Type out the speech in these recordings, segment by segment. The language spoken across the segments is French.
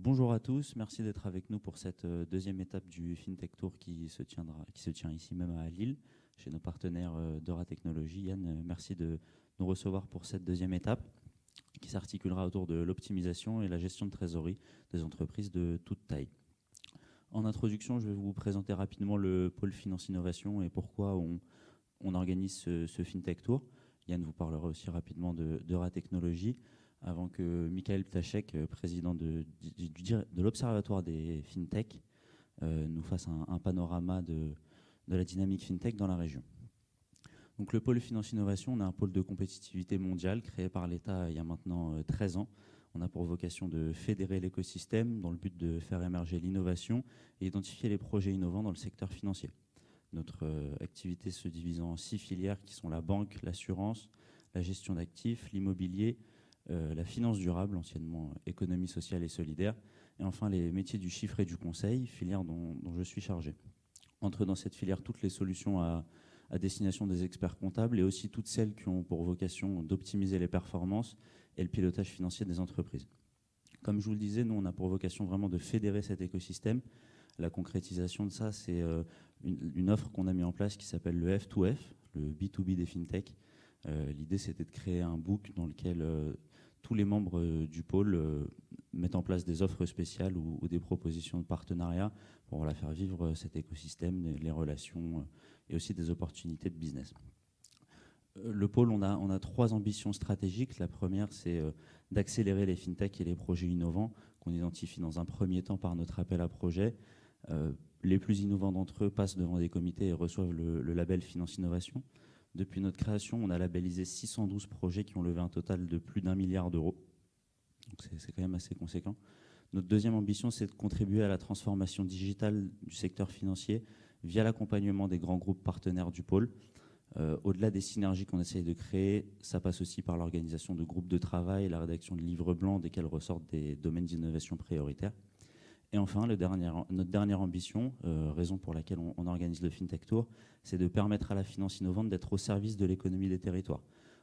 Bonjour à tous, merci d'être avec nous pour cette deuxième étape du FinTech Tour qui se tient ici même à Lille, chez nos partenaires d'Eura Technologies. Yann, merci de nous recevoir pour cette deuxième étape qui s'articulera autour de l'optimisation et la gestion de trésorerie des entreprises de toute taille. En introduction, je vais vous présenter rapidement le pôle Finance Innovation et pourquoi on organise ce FinTech Tour. Yann vous parlera aussi rapidement d'Eura Technologies, avant que Michael Ptachek, président de l'Observatoire des FinTech, nous fasse un panorama de la dynamique FinTech dans la région. Donc, le pôle Finance Innovation, on a un pôle de compétitivité mondiale créé par l'État il y a maintenant 13 ans. On a pour vocation de fédérer l'écosystème dans le but de faire émerger l'innovation et identifier les projets innovants dans le secteur financier. Notre activité se divise en 6 filières qui sont la banque, l'assurance, la gestion d'actifs, l'immobilier, la finance durable, anciennement économie sociale et solidaire, et enfin les métiers du chiffre et du conseil, filière dont je suis chargé. Entrent dans cette filière toutes les solutions à destination des experts comptables et aussi toutes celles qui ont pour vocation d'optimiser les performances et le pilotage financier des entreprises. Comme je vous le disais, nous, on a pour vocation vraiment de fédérer cet écosystème. La concrétisation de ça, c'est une offre qu'on a mis en place qui s'appelle le F2F, le B2B des FinTech. L'idée, c'était de créer un book dans lequel tous les membres du pôle mettent en place des offres spéciales ou des propositions de partenariat pour faire vivre cet écosystème, les relations et aussi des opportunités de business. Le pôle, on a 3 ambitions stratégiques. La première, c'est d'accélérer les FinTech et les projets innovants qu'on identifie dans un premier temps par notre appel à projet. Les plus innovants d'entre eux passent devant des comités et reçoivent le label Finance Innovation. Depuis notre création, on a labellisé 612 projets qui ont levé un total de plus d'1 milliard d'euros. Donc c'est quand même assez conséquent. Notre deuxième ambition, c'est de contribuer à la transformation digitale du secteur financier via l'accompagnement des grands groupes partenaires du pôle. Au-delà des synergies qu'on essaye de créer, ça passe aussi par l'organisation de groupes de travail et la rédaction de livres blancs desquels ressortent des domaines d'innovation prioritaires. Et enfin, notre dernière ambition, raison pour laquelle on organise le FinTech Tour, c'est de permettre à la finance innovante d'être au service de l'économie des territoires.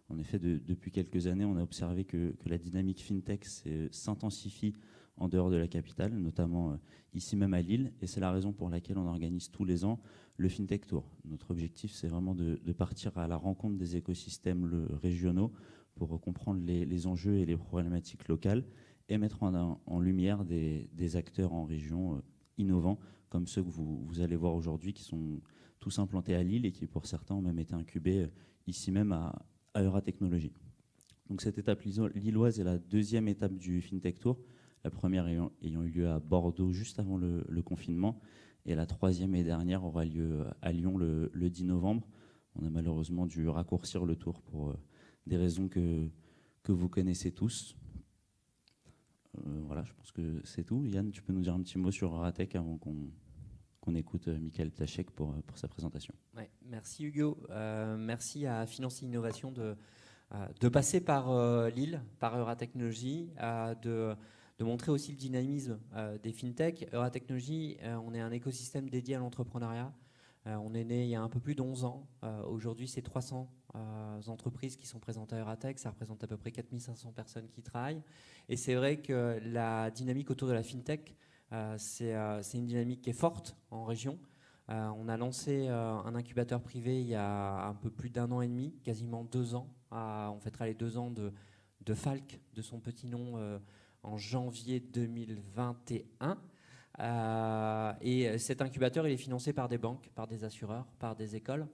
En effet, depuis quelques années, on a observé que la dynamique FinTech s'intensifie en dehors de la capitale, notamment ici même à Lille, et c'est la raison pour laquelle on organise tous les ans le FinTech Tour. Notre objectif, c'est vraiment de partir à la rencontre des écosystèmes régionaux pour comprendre les enjeux et les problématiques locales, et mettre en lumière des acteurs en région innovants, comme ceux que vous allez voir aujourd'hui, qui sont tous implantés à Lille et qui, pour certains, ont même été incubés ici même à Eura Technologies. Donc cette étape lilloise est la deuxième étape du FinTech Tour, la première ayant eu lieu à Bordeaux juste avant le confinement, et la troisième et dernière aura lieu à Lyon le 10 novembre. On a malheureusement dû raccourcir le tour pour des raisons que vous connaissez tous. Voilà, je pense que c'est tout. Yann, tu peux nous dire un petit mot sur Euratech avant qu'on écoute Michael Ptachek pour sa présentation. Ouais, merci Hugo. Merci à Finance et Innovation de passer par Lille, par Euratechnologies, de montrer aussi le dynamisme des FinTech. Euratechnologies, on est un écosystème dédié à l'entrepreneuriat. On est né il y a un peu plus d'11 ans. Aujourd'hui, c'est 300 entreprises qui sont présentes à Euratech. Ça représente à peu près 4500 personnes qui travaillent. Et c'est vrai que la dynamique autour de la FinTech, c'est une dynamique qui est forte en région. On a lancé un incubateur privé il y a un peu plus d'1 an et demi, quasiment 2 ans. On fêtera les 2 ans de Falk, de son petit nom, en janvier 2021. Et cet incubateur, il est financé par des banques, par des assureurs, par des écoles,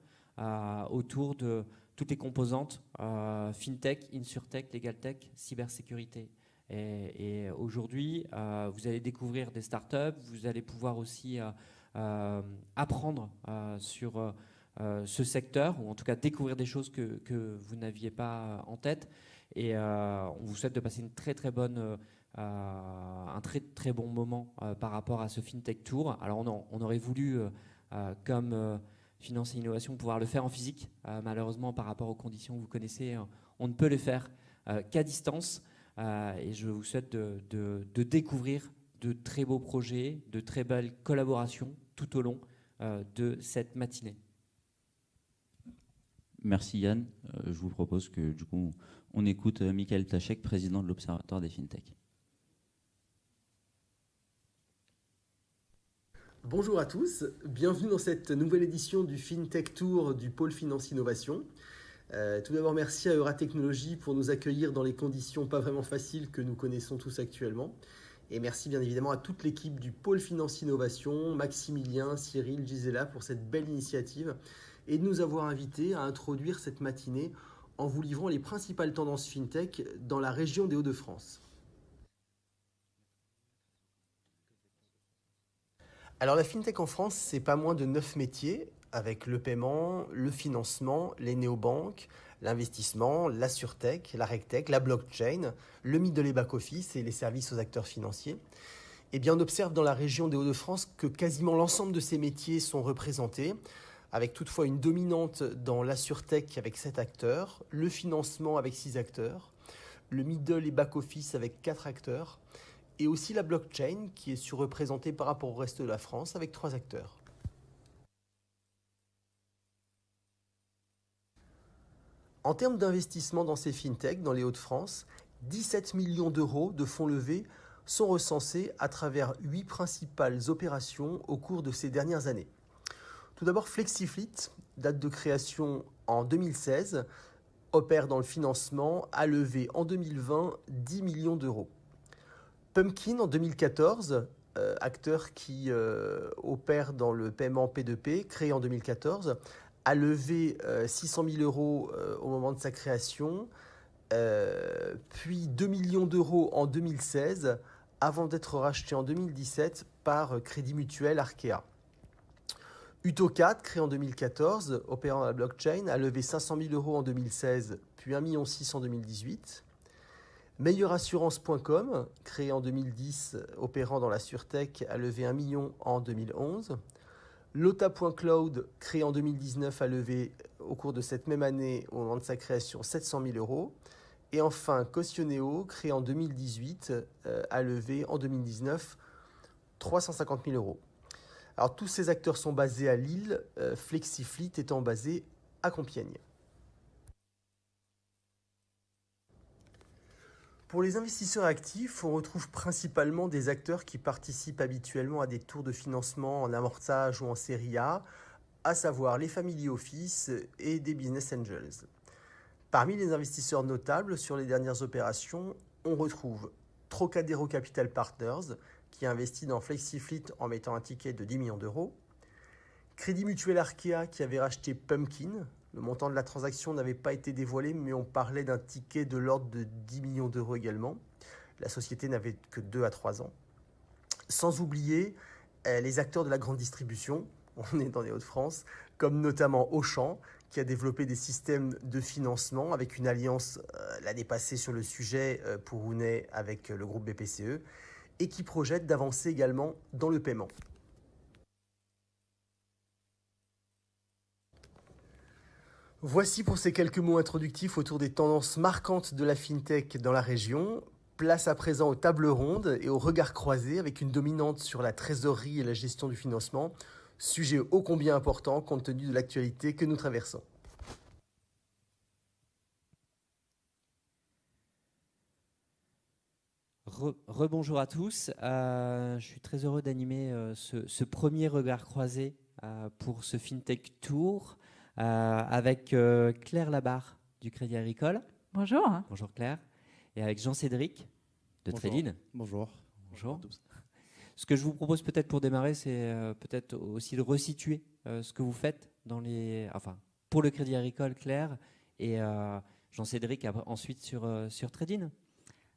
autour de toutes les composantes FinTech, InsurTech, LegalTech, cybersécurité. Et aujourd'hui, vous allez découvrir des startups, vous allez pouvoir aussi apprendre sur ce secteur, ou en tout cas découvrir des choses que vous n'aviez pas en tête. Et on vous souhaite de passer une très très bonne, un très très bon moment par rapport à ce FinTech Tour. Alors on aurait voulu, comme Finance et Innovation, pouvoir le faire en physique. Malheureusement, par rapport aux conditions que vous connaissez, on ne peut le faire qu'à distance. Et je vous souhaite de découvrir de très beaux projets, de très belles collaborations tout au long de cette matinée. Merci Yann. Je vous propose que du coup on écoute Michael Ptachek, président de l'Observatoire des FinTech. Bonjour à tous, bienvenue dans cette nouvelle édition du FinTech Tour du pôle Finance Innovation. Tout d'abord, merci à Euratechnologies pour nous accueillir dans les conditions pas vraiment faciles que nous connaissons tous actuellement. Et merci bien évidemment à toute l'équipe du pôle Finance Innovation, Maximilien, Cyril, Gisela pour cette belle initiative et de nous avoir invités à introduire cette matinée en vous livrant les principales tendances FinTech dans la région des Hauts-de-France. Alors la FinTech en France, c'est pas moins de 9 métiers, avec le paiement, le financement, les néobanques, l'investissement, la surtech, la regtech, la blockchain, le middle et back-office et les services aux acteurs financiers. Et bien on observe dans la région des Hauts-de-France que quasiment l'ensemble de ces métiers sont représentés, avec toutefois une dominante dans la surtech avec 7 acteurs, le financement avec 6 acteurs, le middle et back-office avec 4 acteurs, et aussi la blockchain qui est surreprésentée par rapport au reste de la France avec 3 acteurs. En termes d'investissement dans ces fintechs dans les Hauts-de-France, 17 millions d'euros de fonds levés sont recensés à travers 8 principales opérations au cours de ces dernières années. Tout d'abord, Flexifleet, date de création en 2016, opère dans le financement, a levé en 2020 10 millions d'euros. Pumpkin en 2014, acteur qui opère dans le paiement P2P, créé en 2014, a levé 600 000 euros au moment de sa création, puis 2 millions d'euros en 2016, avant d'être racheté en 2017 par Crédit Mutuel Arkea. Utocat, créé en 2014, opérant dans la blockchain, a levé 500 000 euros en 2016, puis 1,6 million en 2018. Meilleurassurance.com, créé en 2010, opérant dans la surtech, a levé 1 million en 2011. Lota.cloud, créé en 2019, a levé au cours de cette même année, au moment de sa création, 700 000 euros. Et enfin, Cautioneo, créé en 2018, a levé en 2019 350 000 euros. Alors tous ces acteurs sont basés à Lille, Flexifleet étant basé à Compiègne. Pour les investisseurs actifs, on retrouve principalement des acteurs qui participent habituellement à des tours de financement en amorçage ou en série A, à savoir les family office et des business angels. Parmi les investisseurs notables sur les dernières opérations, on retrouve Trocadéro Capital Partners, qui a investi dans Flexifleet en mettant un ticket de 10 millions d'euros, Crédit Mutuel Arkea, qui avait racheté Pumpkin. Le montant de la transaction n'avait pas été dévoilé, mais on parlait d'un ticket de l'ordre de 10 millions d'euros également. La société n'avait que 2 à 3 ans. Sans oublier les acteurs de la grande distribution, on est dans les Hauts-de-France, comme notamment Auchan, qui a développé des systèmes de financement avec une alliance l'année passée sur le sujet pour Rounet avec le groupe BPCE, et qui projette d'avancer également dans le paiement. Voici pour ces quelques mots introductifs autour des tendances marquantes de la FinTech dans la région. Place à présent aux tables rondes et aux regards croisés avec une dominante sur la trésorerie et la gestion du financement, sujet ô combien important compte tenu de l'actualité que nous traversons. Rebonjour à tous, je suis très heureux d'animer ce premier regard croisé pour ce FinTech Tour avec Claire Labarre du Crédit Agricole. Bonjour. Bonjour Claire. Et avec Jean-Cédric de Tréline. Bonjour. Bonjour. Ce que je vous propose peut-être pour démarrer, c'est peut-être aussi de resituer ce que vous faites pour le Crédit Agricole, Claire, et Jean-Cédric ensuite sur Tréline.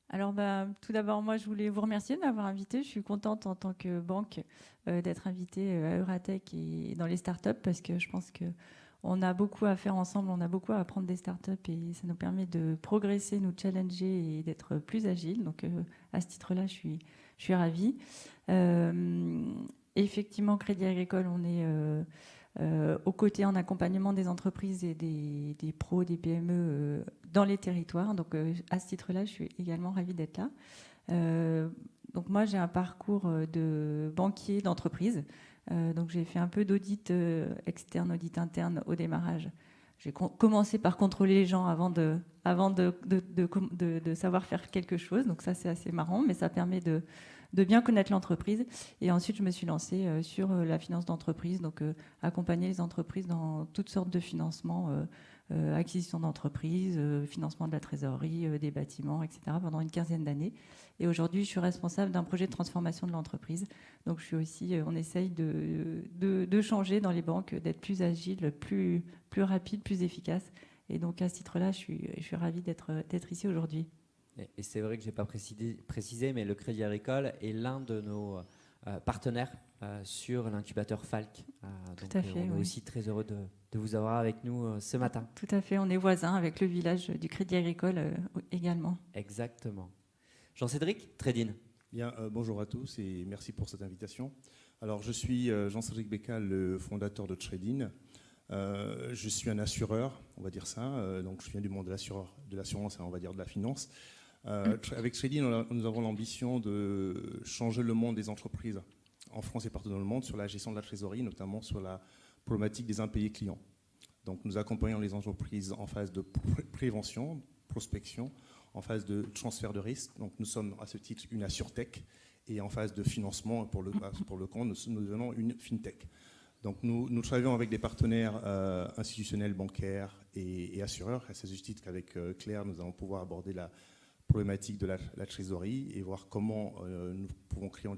Alors, tout d'abord, moi, je voulais vous remercier de m'avoir invité. Je suis contente en tant que banque d'être invitée à Euratech et dans les startups parce que je pense qu'on a beaucoup à faire ensemble, on a beaucoup à apprendre des startups et ça nous permet de progresser, nous challenger et d'être plus agiles. Donc, à ce titre-là, je suis ravie. Effectivement, Crédit Agricole, on est aux côtés en accompagnement des entreprises et des pros, des PME dans les territoires. Donc, à ce titre-là, je suis également ravie d'être là. Donc, moi, j'ai un parcours de banquier d'entreprise. Donc, j'ai fait un peu d'audit externe, audit interne au démarrage. J'ai commencé par contrôler les gens avant de savoir faire quelque chose. Donc, ça, c'est assez marrant, mais ça permet de bien connaître l'entreprise. Et ensuite, je me suis lancée sur la finance d'entreprise, donc accompagner les entreprises dans toutes sortes de financements, acquisition d'entreprises, financement de la trésorerie, des bâtiments, etc. pendant une 15aine d'années. Et aujourd'hui, je suis responsable d'un projet de transformation de l'entreprise. Donc, je suis aussi, on essaye de changer dans les banques, d'être plus agile, plus rapide, plus efficace. Et donc, à ce titre-là, je suis ravie d'être ici aujourd'hui. Et c'est vrai que je n'ai pas précisé, mais le Crédit Agricole est l'un de nos partenaires sur l'incubateur Falk. Tout à fait, on est aussi très heureux de vous avoir avec nous ce matin. Tout à fait, on est voisins avec le village du Crédit Agricole également. Exactement. Jean-Cédric, Tradin. Bien, bonjour à tous et merci pour cette invitation. Alors, je suis Jean-Cédric Bécal, le fondateur de Tradin. Je suis un assureur, on va dire ça. Donc, je viens du monde de l'assurance et on va dire de la finance. Avec Tradin, nous avons l'ambition de changer le monde des entreprises en France et partout dans le monde sur la gestion de la trésorerie, notamment sur la problématique des impayés clients. Donc, nous accompagnons les entreprises en phase de prévention, prospection, en phase de transfert de risque. Donc, nous sommes à ce titre une assurtech et en phase de financement pour le compte, nous devenons une fintech. Donc, nous travaillons avec des partenaires institutionnels, bancaires et assureurs. À ce titre qu'avec Claire, nous allons pouvoir aborder la problématique de la trésorerie et voir comment nous pouvons créer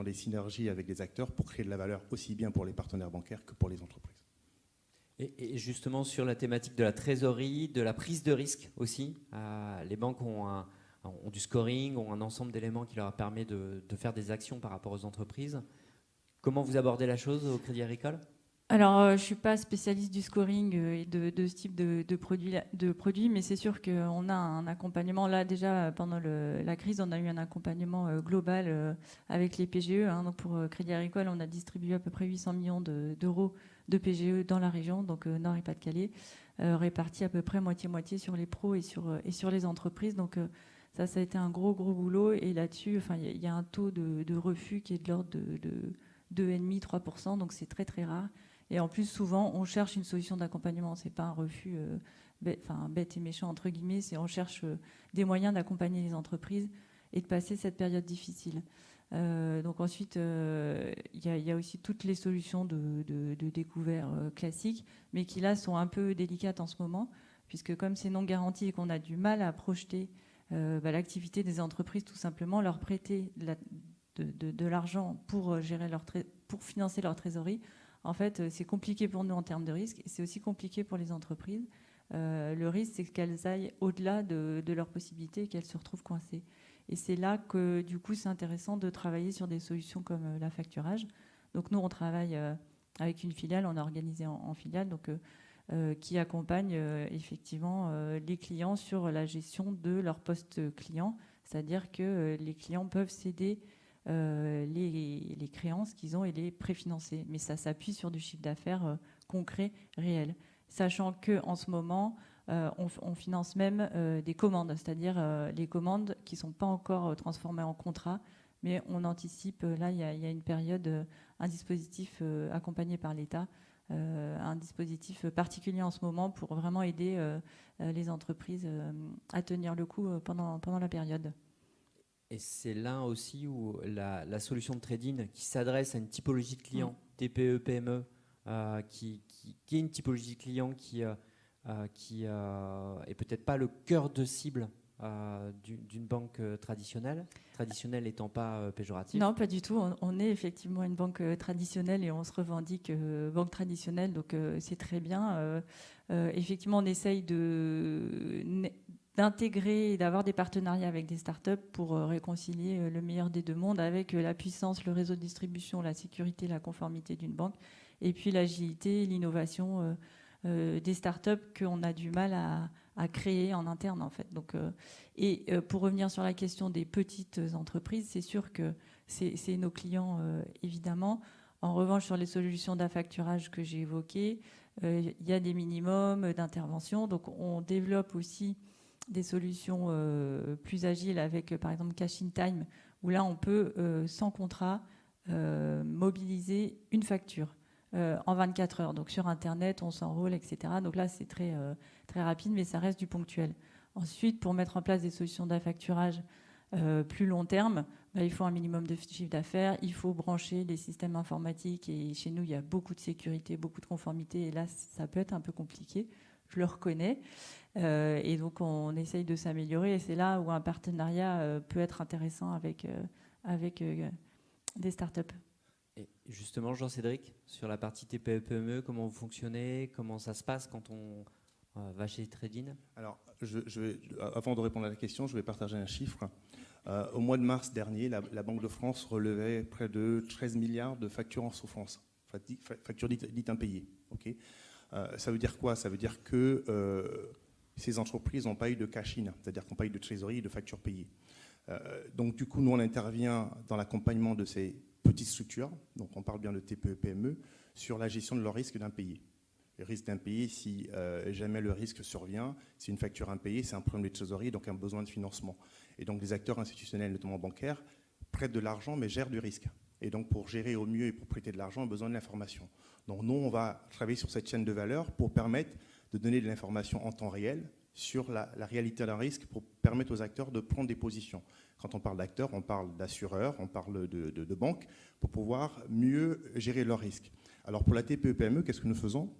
des synergies avec des acteurs pour créer de la valeur aussi bien pour les partenaires bancaires que pour les entreprises. Et justement sur la thématique de la trésorerie, de la prise de risque aussi, les banques ont du scoring, ont un ensemble d'éléments qui leur permet de faire des actions par rapport aux entreprises. Comment vous abordez la chose au Crédit Agricole ? Alors, je ne suis pas spécialiste du scoring et de ce type de produits, mais c'est sûr qu'on a un accompagnement. Là, déjà, pendant la crise, on a eu un accompagnement global avec les PGE. Donc pour Crédit Agricole, on a distribué à peu près 800 millions d'euros de PGE dans la région, donc Nord et Pas-de-Calais, répartis à peu près moitié-moitié sur les pros et sur les entreprises. Donc ça a été un gros boulot. Et là-dessus, il y a un taux de refus qui est de l'ordre de 2,5-3%, donc c'est très très rare. Et en plus, souvent, on cherche une solution d'accompagnement. C'est pas un refus bête et méchant, entre guillemets. On cherche des moyens d'accompagner les entreprises et de passer cette période difficile. Donc ensuite, il y a aussi toutes les solutions de découvert classiques, mais qui là sont un peu délicates en ce moment, puisque comme c'est non garanti et qu'on a du mal à projeter l'activité des entreprises, tout simplement, leur prêter de l'argent pour financer leur trésorerie. En fait, c'est compliqué pour nous en termes de risque et c'est aussi compliqué pour les entreprises. Le risque, c'est qu'elles aillent au-delà de leurs possibilités et qu'elles se retrouvent coincées. Et c'est là que, du coup, c'est intéressant de travailler sur des solutions comme l'affacturage. Donc, nous, on travaille avec une filiale, on est organisé en filiale, donc, qui accompagne effectivement les clients sur la gestion de leur poste client. C'est-à-dire que les clients peuvent céder les créances qu'ils ont et les préfinancer. Mais ça s'appuie sur du chiffre d'affaires concret, réel. Sachant qu'en ce moment, on finance même des commandes, c'est-à-dire les commandes qui ne sont pas encore transformées en contrat, mais on anticipe, là, il y a une période, un dispositif accompagné par l'État, un dispositif particulier en ce moment pour vraiment aider les entreprises à tenir le coup pendant la période. Et c'est là aussi où la solution de Tradin qui s'adresse à une typologie de clients, TPE, PME, qui est une typologie de clients qui est peut-être pas le cœur de cible d'une banque traditionnelle n'étant pas péjoratif. Non, pas du tout. On est effectivement une banque traditionnelle et on se revendique banque traditionnelle, donc c'est très bien. Effectivement, on essaye d'intégrer et d'avoir des partenariats avec des startups pour réconcilier le meilleur des deux mondes avec la puissance, le réseau de distribution, la sécurité, la conformité d'une banque et puis l'agilité, l'innovation des startups qu'on a du mal à créer en interne en fait. Donc, pour revenir sur la question des petites entreprises, c'est sûr que c'est nos clients évidemment. En revanche, sur les solutions d'affacturage que j'ai évoquées, il y a des minimums d'intervention. Donc on développe aussi des solutions plus agiles avec par exemple Cash in Time, où là on peut sans contrat mobiliser une facture en 24 heures. Donc sur Internet, on s'enrôle, etc. Donc là c'est très rapide, mais ça reste du ponctuel. Ensuite, pour mettre en place des solutions d'affacturage plus long terme, il faut un minimum de chiffre d'affaires, il faut brancher les systèmes informatiques. Et chez nous, il y a beaucoup de sécurité, beaucoup de conformité. Et là, ça peut être un peu compliqué. Je le reconnais. Et donc, on essaye de s'améliorer. Et c'est là où un partenariat peut être intéressant avec des startups. Et justement, Jean-Cédric, sur la partie TPE-PME, comment vous fonctionnez? Comment ça se passe quand on va chez Tradin? Alors, avant de répondre à la question, je vais partager un chiffre. Au mois de mars dernier, la Banque de France relevait près de 13 milliards de factures en souffrance, factures dites impayées. Okay, ça veut dire quoi? Ça veut dire que ces entreprises n'ont pas eu de cash-in, c'est-à-dire qu'ont pas eu de trésorerie et de factures payées. Donc du coup, nous, on intervient dans l'accompagnement de ces petites structures, donc on parle bien de TPE-PME, sur la gestion de leur risque d'impayé. Le risque d'impayé, si jamais le risque survient, c'est une facture impayée, c'est un problème de trésorerie, donc un besoin de financement. Et donc les acteurs institutionnels, notamment bancaires, prêtent de l'argent mais gèrent du risque. Et donc pour gérer au mieux et pour prêter de l'argent, on a besoin de l'information. Donc nous, on va travailler sur cette chaîne de valeur pour permettre de donner de l'information en temps réel sur la réalité d'un risque pour permettre aux acteurs de prendre des positions. Quand on parle d'acteurs, on parle d'assureurs, on parle de banques pour pouvoir mieux gérer leurs risques. Alors pour la TPE-PME, qu'est-ce que nous faisons?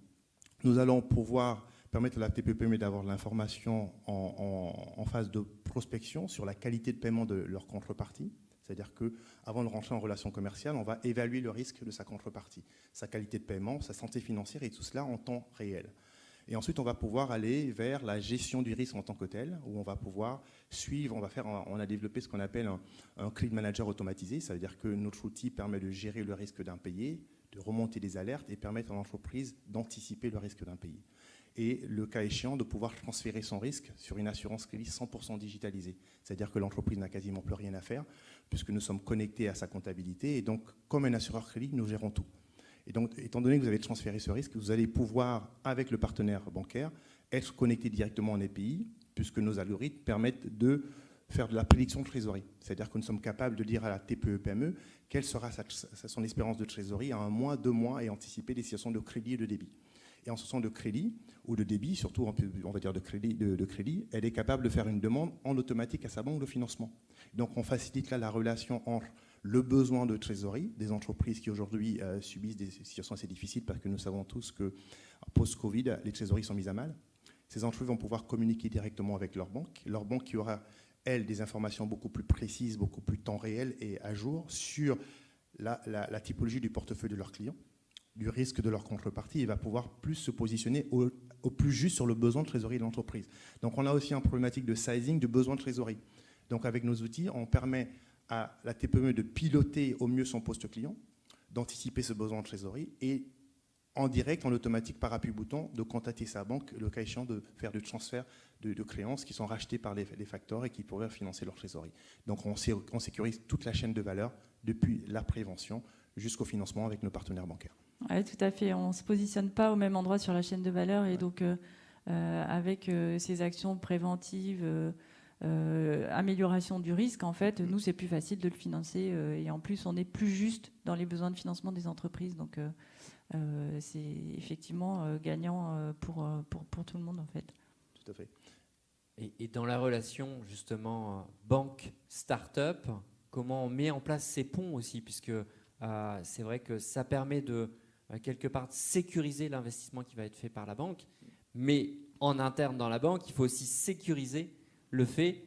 Nous allons pouvoir permettre à la TPE-PME d'avoir de l'information en phase de prospection sur la qualité de paiement de leur contrepartie. C'est-à-dire qu'avant de rentrer en relation commerciale, on va évaluer le risque de sa contrepartie, sa qualité de paiement, sa santé financière et tout cela en temps réel. Et ensuite, on va pouvoir aller vers la gestion du risque en tant que tel, où on va pouvoir suivre, on a développé ce qu'on appelle un credit manager automatisé, ça veut dire que notre outil permet de gérer le risque d'impayé, de remonter des alertes et permettre à l'entreprise d'anticiper le risque d'impayé. Et le cas échéant, de pouvoir transférer son risque sur une assurance crédit 100% digitalisée. C'est-à-dire que l'entreprise n'a quasiment plus rien à faire, puisque nous sommes connectés à sa comptabilité. Et donc, comme un assureur crédit, nous gérons tout. Et donc, étant donné que vous avez transféré ce risque, vous allez pouvoir, avec le partenaire bancaire, être connecté directement en API, puisque nos algorithmes permettent de faire de la prédiction de trésorerie. C'est-à-dire que nous sommes capables de dire à la TPE-PME quelle sera son espérance de trésorerie à 1 mois, 2 mois, et anticiper des situations de crédit et de débit. Et en situation de crédit, ou de débit, surtout on va dire de crédit, elle est capable de faire une demande en automatique à sa banque de financement. Donc on facilite là la relation entre le besoin de trésorerie des entreprises qui aujourd'hui subissent des situations assez difficiles, parce que nous savons tous que post-Covid, les trésoreries sont mises à mal. Ces entreprises vont pouvoir communiquer directement avec leur banque qui aura, elle, des informations beaucoup plus précises, beaucoup plus temps réel et à jour sur la typologie du portefeuille de leurs clients, du risque de leur contrepartie, et va pouvoir plus se positionner au plus juste sur le besoin de trésorerie de l'entreprise. Donc on a aussi une problématique de sizing, de besoin de trésorerie. Donc avec nos outils, on permet à la TPE de piloter au mieux son poste client, d'anticiper ce besoin de trésorerie et en direct, en automatique, par appui bouton, de contacter sa banque, le cas échéant de faire du transfert de créances qui sont rachetées par les facteurs et qui pourraient financer leur trésorerie. Donc on sécurise toute la chaîne de valeur depuis la prévention jusqu'au financement avec nos partenaires bancaires. Oui, tout à fait. On ne se positionne pas au même endroit sur la chaîne de valeur et donc avec ces actions préventives, amélioration du risque, en fait, nous, c'est plus facile de le financer et en plus, on est plus juste dans les besoins de financement des entreprises. Donc, c'est effectivement gagnant pour tout le monde, en fait. Tout à fait. Et dans la relation, justement, banque-start-up, comment on met en place ces ponts aussi, puisque c'est vrai que ça permet de, quelque part, sécuriser l'investissement qui va être fait par la banque, mais en interne dans la banque, il faut aussi sécuriser le fait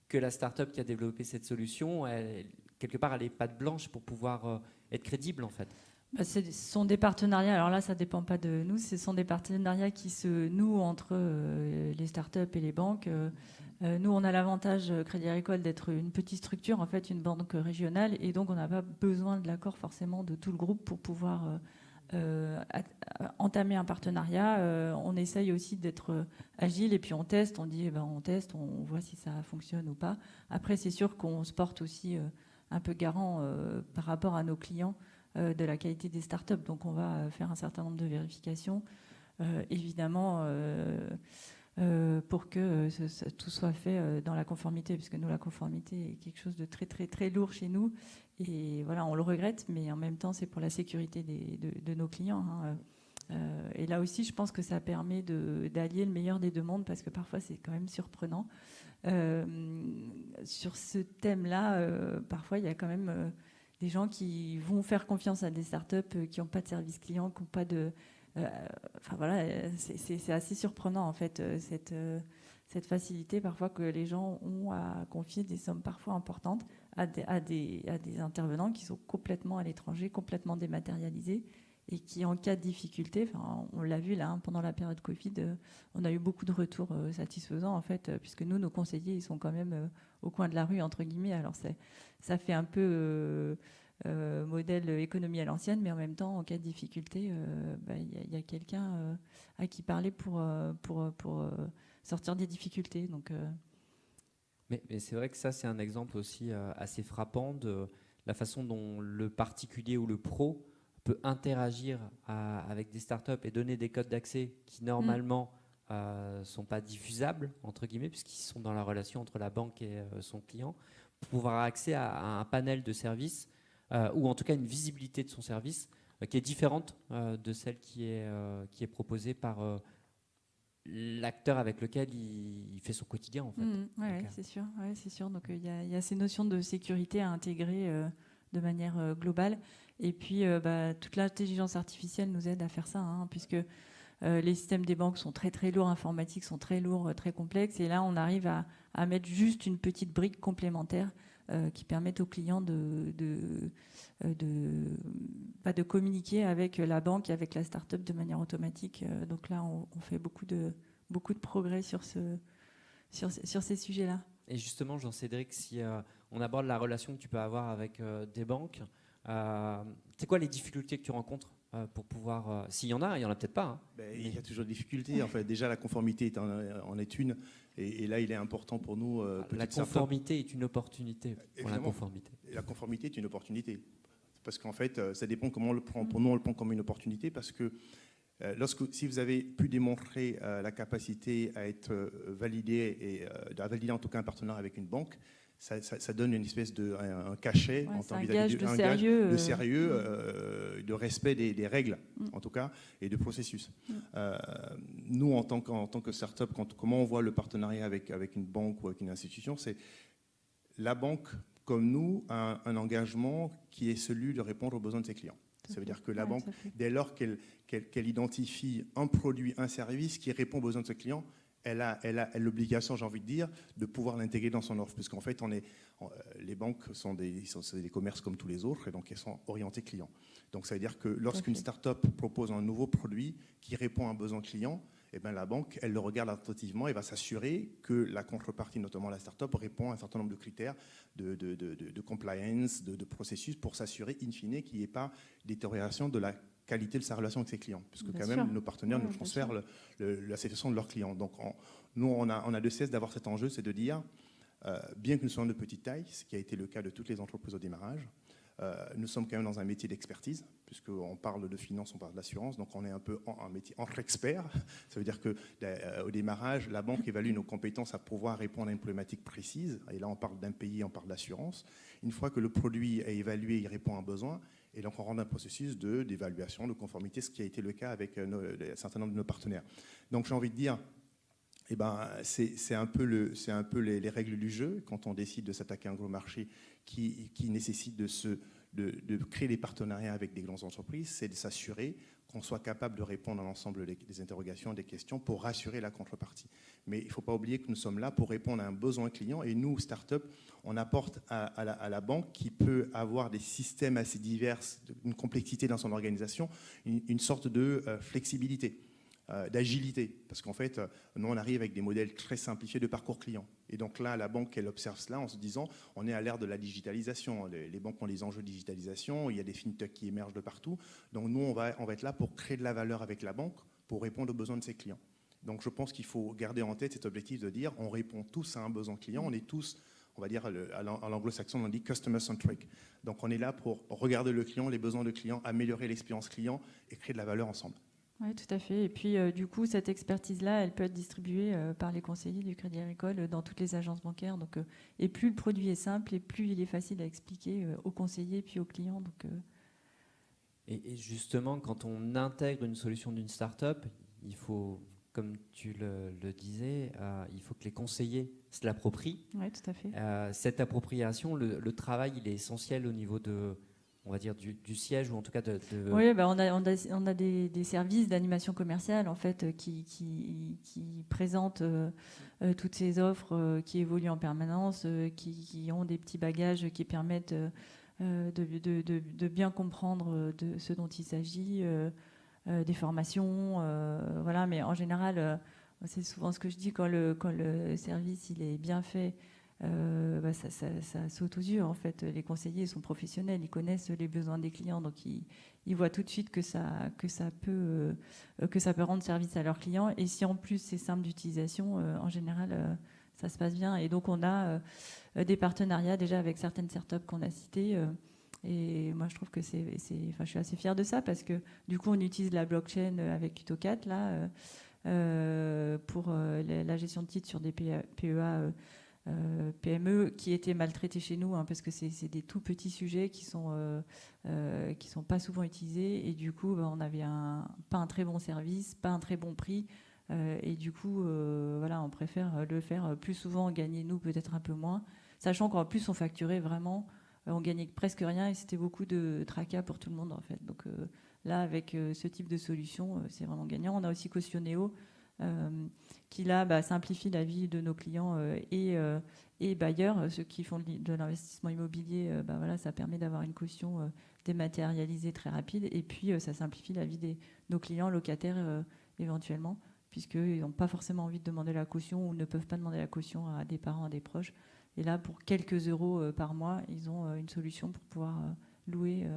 que la start-up qui a développé cette solution, quelque part, elle n'est pas de blanche pour pouvoir être crédible, en fait. Ce sont des partenariats, alors là ça ne dépend pas de nous, ce sont des partenariats qui se nouent entre les startups et les banques. Nous on a l'avantage, Crédit Agricole, d'être une petite structure, en fait une banque régionale, et donc on n'a pas besoin de l'accord forcément de tout le groupe pour pouvoir entamer un partenariat. On essaye aussi d'être agile et puis on teste, on dit on teste, on voit si ça fonctionne ou pas. Après c'est sûr qu'on se porte aussi un peu garant par rapport à nos clients de la qualité des startups. Donc on va faire un certain nombre de vérifications, évidemment, pour que tout soit fait dans la conformité, puisque nous, la conformité est quelque chose de très, très, très lourd chez nous. Et voilà, on le regrette, mais en même temps, c'est pour la sécurité de nos clients. Et là aussi, je pense que ça permet d'allier le meilleur des deux mondes, parce que parfois, c'est quand même surprenant. Sur ce thème-là, parfois, il y a quand même des gens qui vont faire confiance à des startups qui n'ont pas de service client, qui n'ont pas de... Enfin voilà, c'est assez surprenant, en fait, cette facilité parfois que les gens ont à confier des sommes parfois importantes à des intervenants qui sont complètement à l'étranger, complètement dématérialisés, et qui, en cas de difficulté, on l'a vu là, pendant la période Covid, on a eu beaucoup de retours satisfaisants, en fait, puisque nous, nos conseillers, ils sont quand même au coin de la rue, entre guillemets. Alors ça fait un peu modèle économie à l'ancienne, mais en même temps, en cas de difficulté, y a quelqu'un à qui parler pour sortir des difficultés. Donc, Mais c'est vrai que ça, c'est un exemple aussi assez frappant de la façon dont le particulier ou le pro peut interagir avec des startups et donner des codes d'accès qui normalement sont pas diffusables, entre guillemets, puisqu'ils sont dans la relation entre la banque et son client, pour pouvoir avoir accès à un panel de services ou en tout cas une visibilité de son service qui est différente de celle qui est proposée par l'acteur avec lequel il fait son quotidien, en fait. C'est sûr. Ouais, c'est sûr. Donc il y a ces notions de sécurité à intégrer de manière globale. Et puis toute l'intelligence artificielle nous aide à faire ça, puisque les systèmes des banques sont très très lourds, informatiques sont très lourds, très complexes. Et là, on arrive à mettre juste une petite brique complémentaire qui permettent aux clients de communiquer avec la banque et avec la start-up de manière automatique. Donc là, on fait beaucoup de progrès sur ces sujets-là. Et justement, Jean-Cédric, si on aborde la relation que tu peux avoir avec des banques, c'est quoi les difficultés que tu rencontres pour pouvoir... S'il y en a, il n'y en a peut-être pas. Il y a toujours des difficultés. En fait, déjà, la conformité en est une. Et là, il est important pour nous... la conformité est une opportunité pour la conformité. La conformité est une opportunité. Parce qu'en fait, ça dépend comment on le prend. Pour nous, on le prend comme une opportunité parce que si vous avez pu démontrer la capacité à être validé et à valider en tout cas un partenariat avec une banque, ça donne une espèce de un cachet, un gage de sérieux, de respect des règles en tout cas et de processus. Nous en tant que start-up, comment on voit le partenariat avec une banque ou avec une institution, c'est la banque comme nous a un engagement qui est celui de répondre aux besoins de ses clients. Ça veut dire que la banque, dès lors qu'elle identifie un produit, un service qui répond aux besoins de ses clients, elle a l'obligation, j'ai envie de dire, de pouvoir l'intégrer dans son offre. Parce qu'en fait, les banques sont des commerces comme tous les autres, et donc elles sont orientées clients. Donc ça veut dire que lorsqu'une start-up propose un nouveau produit qui répond à un besoin client, eh bien, la banque, elle le regarde attentivement et va s'assurer que la contrepartie, notamment la start-up, répond à un certain nombre de critères de compliance, de processus, pour s'assurer, in fine, qu'il n'y ait pas détérioration de la qualité de sa relation avec ses clients. Puisque quand même, nos partenaires nous transfèrent la situation de leurs clients. Donc, nous, on a de cesse d'avoir cet enjeu, c'est de dire, bien que nous soyons de petite taille, ce qui a été le cas de toutes les entreprises au démarrage, nous sommes quand même dans un métier d'expertise, puisqu'on parle de finance, on parle d'assurance, donc on est un peu un métier entre experts. Ça veut dire qu'au démarrage, la banque évalue nos compétences à pouvoir répondre à une problématique précise. Et là, on parle d'impayé, on parle d'assurance. Une fois que le produit est évalué, il répond à un besoin. Et donc, on rentre dans un processus d'évaluation, de conformité, ce qui a été le cas avec un certain nombre de nos partenaires. Donc, j'ai envie de dire, c'est un peu les règles du jeu quand on décide de s'attaquer à un gros marché qui nécessite de créer des partenariats avec des grandes entreprises, c'est de s'assurer qu'on soit capable de répondre à l'ensemble des interrogations, des questions pour rassurer la contrepartie. Mais il ne faut pas oublier que nous sommes là pour répondre à un besoin client et nous, start-up, on apporte à la banque qui peut avoir des systèmes assez divers, une complexité dans son organisation, une sorte de flexibilité. D'agilité, parce qu'en fait, nous, on arrive avec des modèles très simplifiés de parcours client. Et donc là, la banque, elle observe cela en se disant, on est à l'ère de la digitalisation. Les banques ont des enjeux de digitalisation, il y a des fintechs qui émergent de partout. Donc nous, on va être là pour créer de la valeur avec la banque, pour répondre aux besoins de ses clients. Donc je pense qu'il faut garder en tête cet objectif de dire, on répond tous à un besoin client, on est tous, on va dire, à l'anglo-saxon, on dit customer-centric. Donc on est là pour regarder le client, les besoins du client, améliorer l'expérience client et créer de la valeur ensemble. Oui, tout à fait. Et puis, du coup, cette expertise-là, elle peut être distribuée par les conseillers du Crédit Agricole dans toutes les agences bancaires. Donc, et plus le produit est simple, et plus il est facile à expliquer aux conseillers et puis aux clients. Donc, Et justement, quand on intègre une solution d'une start-up, il faut, comme tu le disais, il faut que les conseillers se l'approprient. Oui, tout à fait. Cette appropriation, le travail, il est essentiel au niveau on va dire, du siège, ou en tout cas de... Oui, on a des services d'animation commerciale en fait, qui présentent toutes ces offres qui évoluent en permanence, qui ont des petits bagages qui permettent de bien comprendre de ce dont il s'agit, des formations, voilà. Mais en général, c'est souvent ce que je dis, quand le service il est bien fait, ça saute aux yeux en fait. Les conseillers sont professionnels, ils connaissent les besoins des clients, donc ils voient tout de suite que ça peut rendre service à leurs clients. Et si en plus c'est simple d'utilisation, en général ça se passe bien. Et donc on a des partenariats déjà avec certaines startups qu'on a citées. Et moi je trouve que je suis assez fière de ça, parce que du coup on utilise la blockchain avec Utocat là pour la gestion de titres sur des PEA. PME qui étaient maltraités chez nous, hein, parce que c'est des tout petits sujets qui sont pas souvent utilisés, et du coup on avait pas un très bon service, pas un très bon prix, et du coup voilà, on préfère le faire plus souvent, gagner nous peut-être un peu moins, sachant qu'en plus on facturait vraiment, on gagnait presque rien, et c'était beaucoup de tracas pour tout le monde en fait. Donc là avec ce type de solution, c'est vraiment gagnant. On a aussi Cautioneo, qui là simplifie la vie de nos clients et bailleurs, ceux qui font de l'investissement immobilier. Voilà, ça permet d'avoir une caution dématérialisée très rapide, et puis ça simplifie la vie de nos clients locataires éventuellement, puisqu'ils n'ont pas forcément envie de demander la caution, ou ne peuvent pas demander la caution à des parents, à des proches. Et là, pour quelques euros par mois, ils ont une solution pour pouvoir louer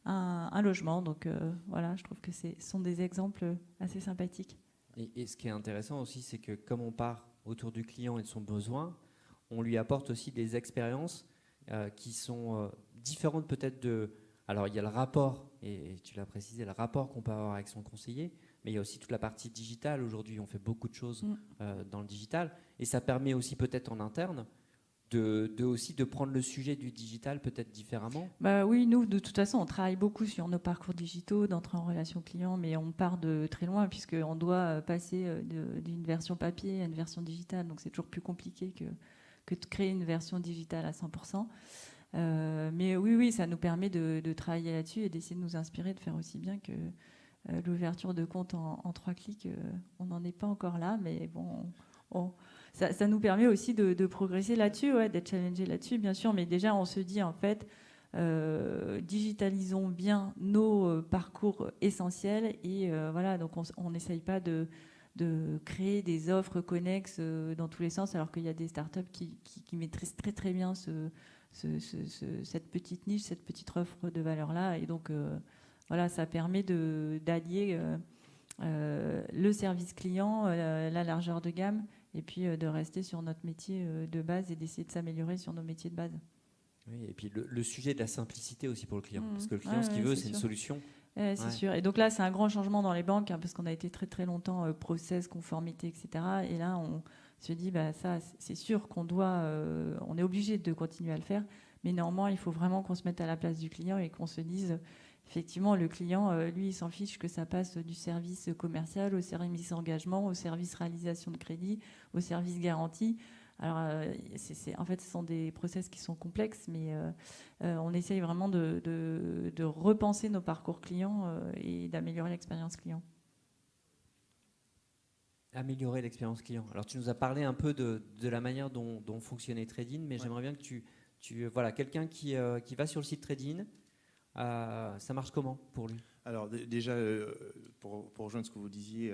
un logement. Donc voilà, je trouve que ce sont des exemples assez sympathiques. Et ce qui est intéressant aussi, c'est que comme on part autour du client et de son besoin, on lui apporte aussi des expériences qui sont différentes peut-être de... Alors il y a le rapport, et tu l'as précisé, le rapport qu'on peut avoir avec son conseiller, mais il y a aussi toute la partie digitale. Aujourd'hui, on fait beaucoup de choses dans le digital, et ça permet aussi peut-être en interne aussi de prendre le sujet du digital peut-être différemment. Oui, nous, de toute façon, on travaille beaucoup sur nos parcours digitaux, d'entrée en relation client, mais on part de très loin, puisqu'on doit passer d'une version papier à une version digitale. Donc c'est toujours plus compliqué que de créer une version digitale à 100%. Mais oui, ça nous permet de travailler là-dessus et d'essayer de nous inspirer, de faire aussi bien que l'ouverture de compte en 3 clics. On n'en est pas encore là, mais bon... Ça nous permet aussi de progresser là-dessus, d'être challengé là-dessus, bien sûr. Mais déjà, on se dit, en fait, digitalisons bien nos parcours essentiels. Et voilà, donc on n'essaye pas de créer des offres connexes dans tous les sens, alors qu'il y a des startups qui maîtrisent très, très bien cette petite niche, cette petite offre de valeur-là. Et donc, voilà, ça permet d'allier le service client, la largeur de gamme, et puis de rester sur notre métier de base et d'essayer de s'améliorer sur nos métiers de base. Oui, et puis le sujet de la simplicité aussi pour le client, parce que le client, ce qu'il veut, c'est une solution. C'est sûr. Et donc là, c'est un grand changement dans les banques, hein, parce qu'on a été très très longtemps process, conformité, etc. Et là, on se dit, ça, c'est sûr qu'on on est obligé de continuer à le faire, mais néanmoins, il faut vraiment qu'on se mette à la place du client et qu'on se dise... Effectivement, le client, lui, il s'en fiche que ça passe du service commercial au service engagement, au service réalisation de crédit, au service garantie. Alors, en fait, ce sont des process qui sont complexes, mais on essaye vraiment de repenser nos parcours clients et d'améliorer l'expérience client. Améliorer l'expérience client. Alors, tu nous as parlé un peu de la manière dont fonctionnait Tradin, mais j'aimerais bien que voilà, quelqu'un qui va sur le site Tradin, ça marche comment pour lui? Alors déjà, pour rejoindre ce que vous disiez,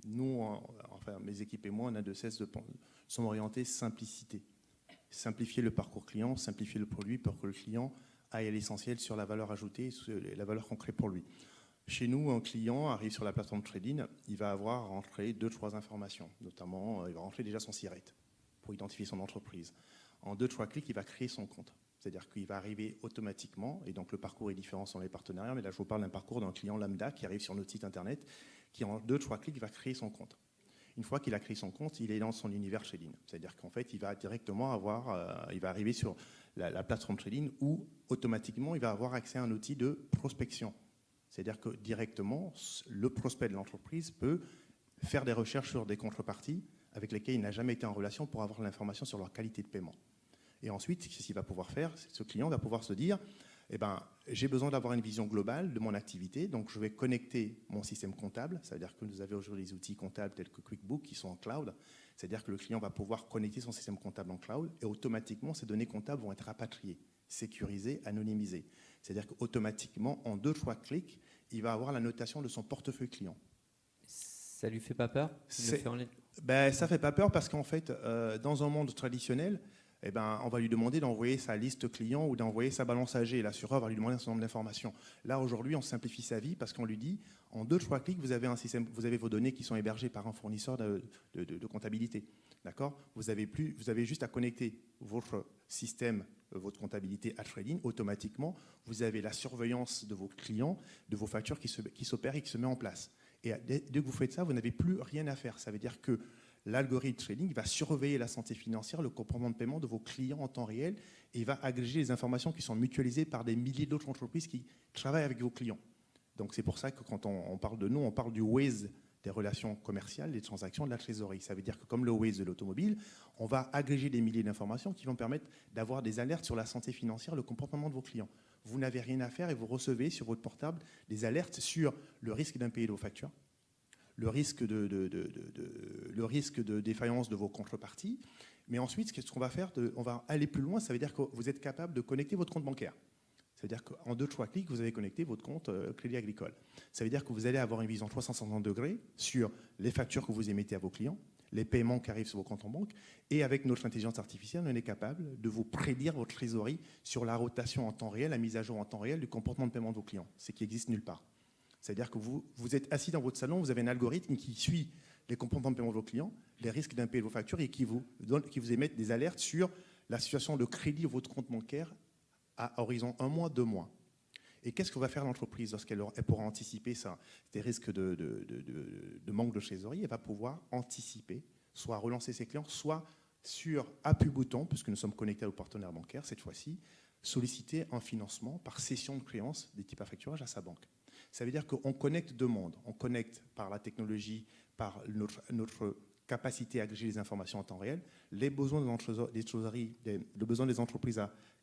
nous, enfin mes équipes et moi, on a de cesse sommes orientés simplicité. Simplifier le parcours client, simplifier le produit pour que le client aille à l'essentiel sur la valeur ajoutée, la valeur qu'on crée pour lui. Chez nous, un client arrive sur la plateforme Tradin, il va avoir rentré 2-3 informations. Notamment, il va rentrer déjà son SIRET pour identifier son entreprise. En 2-3 clics, il va créer son compte. C'est-à-dire qu'il va arriver automatiquement, et donc le parcours est différent sur les partenariats, mais là je vous parle d'un parcours d'un client lambda qui arrive sur notre site internet, qui en 2-3 clics va créer son compte. Une fois qu'il a créé son compte, il est dans son univers Trading. C'est-à-dire qu'en fait, il va directement il va arriver sur la plateforme Trading où automatiquement, il va avoir accès à un outil de prospection. C'est-à-dire que directement, le prospect de l'entreprise peut faire des recherches sur des contreparties avec lesquelles il n'a jamais été en relation pour avoir l'information sur leur qualité de paiement. Et ensuite, ce qu'il va pouvoir faire, c'est que ce client va pouvoir se dire eh ben, j'ai besoin d'avoir une vision globale de mon activité, donc je vais connecter mon système comptable. Ça veut dire que nous avons aujourd'hui des outils comptables tels que QuickBooks qui sont en cloud. C'est-à-dire que le client va pouvoir connecter son système comptable en cloud et automatiquement, ces données comptables vont être rapatriées, sécurisées, anonymisées. C'est-à-dire qu'automatiquement, en 2-3 clics, il va avoir la notation de son portefeuille client. Ça lui fait pas peur? Ça ne fait pas peur parce qu'en fait, dans un monde traditionnel, eh ben, on va lui demander d'envoyer sa liste client ou d'envoyer sa balance AG. L'assureur va lui demander un certain nombre d'informations. Là, aujourd'hui, on simplifie sa vie parce qu'on lui dit, en 2-3 clics, vous avez un système, vous avez vos données qui sont hébergées par un fournisseur de comptabilité. D'accord ? Vous avez juste à connecter votre système, votre comptabilité à Trading. Automatiquement, vous avez la surveillance de vos clients, de vos factures qui s'opèrent et qui se met en place. Et dès que vous faites ça, vous n'avez plus rien à faire. Ça veut dire que l'algorithme Trading va surveiller la santé financière, le comportement de paiement de vos clients en temps réel et va agréger les informations qui sont mutualisées par des milliers d'autres entreprises qui travaillent avec vos clients. Donc c'est pour ça que quand on parle de nous, on parle du Waze des relations commerciales, des transactions, de la trésorerie. Ça veut dire que comme le Waze de l'automobile, on va agréger des milliers d'informations qui vont permettre d'avoir des alertes sur la santé financière, le comportement de vos clients. Vous n'avez rien à faire et vous recevez sur votre portable des alertes sur le risque d'impayé de vos factures, le risque de défaillance de vos contreparties. Mais ensuite, ce qu'on va faire, on va aller plus loin, ça veut dire que vous êtes capable de connecter votre compte bancaire. Ça veut dire qu'en 2-3 clics, vous avez connecté votre compte Crédit Agricole. Ça veut dire que vous allez avoir une vision 360 degrés sur les factures que vous émettez à vos clients, les paiements qui arrivent sur vos comptes en banque. Et avec notre intelligence artificielle, on est capable de vous prédire votre trésorerie sur la rotation en temps réel, la mise à jour en temps réel du comportement de paiement de vos clients, ce qui n'existe nulle part. C'est-à-dire que vous êtes assis dans votre salon, vous avez un algorithme qui suit les comportements de paiement de vos clients, les risques d'impayés de vos factures et qui vous émettent des alertes sur la situation de crédit de votre compte bancaire à horizon 1 mois, 2 mois. Et qu'est-ce que va faire l'entreprise lorsqu'elle pourra anticiper ça, des risques de manque de trésorerie? Elle va pouvoir anticiper, soit relancer ses clients, soit sur appui bouton, puisque nous sommes connectés aux partenaires bancaires cette fois-ci, solliciter un financement par cession de créances des types à facturage à sa banque. Ça veut dire qu'on connecte deux mondes. On connecte par la technologie, par notre capacité à agréger les informations en temps réel, les besoins le besoin des entreprises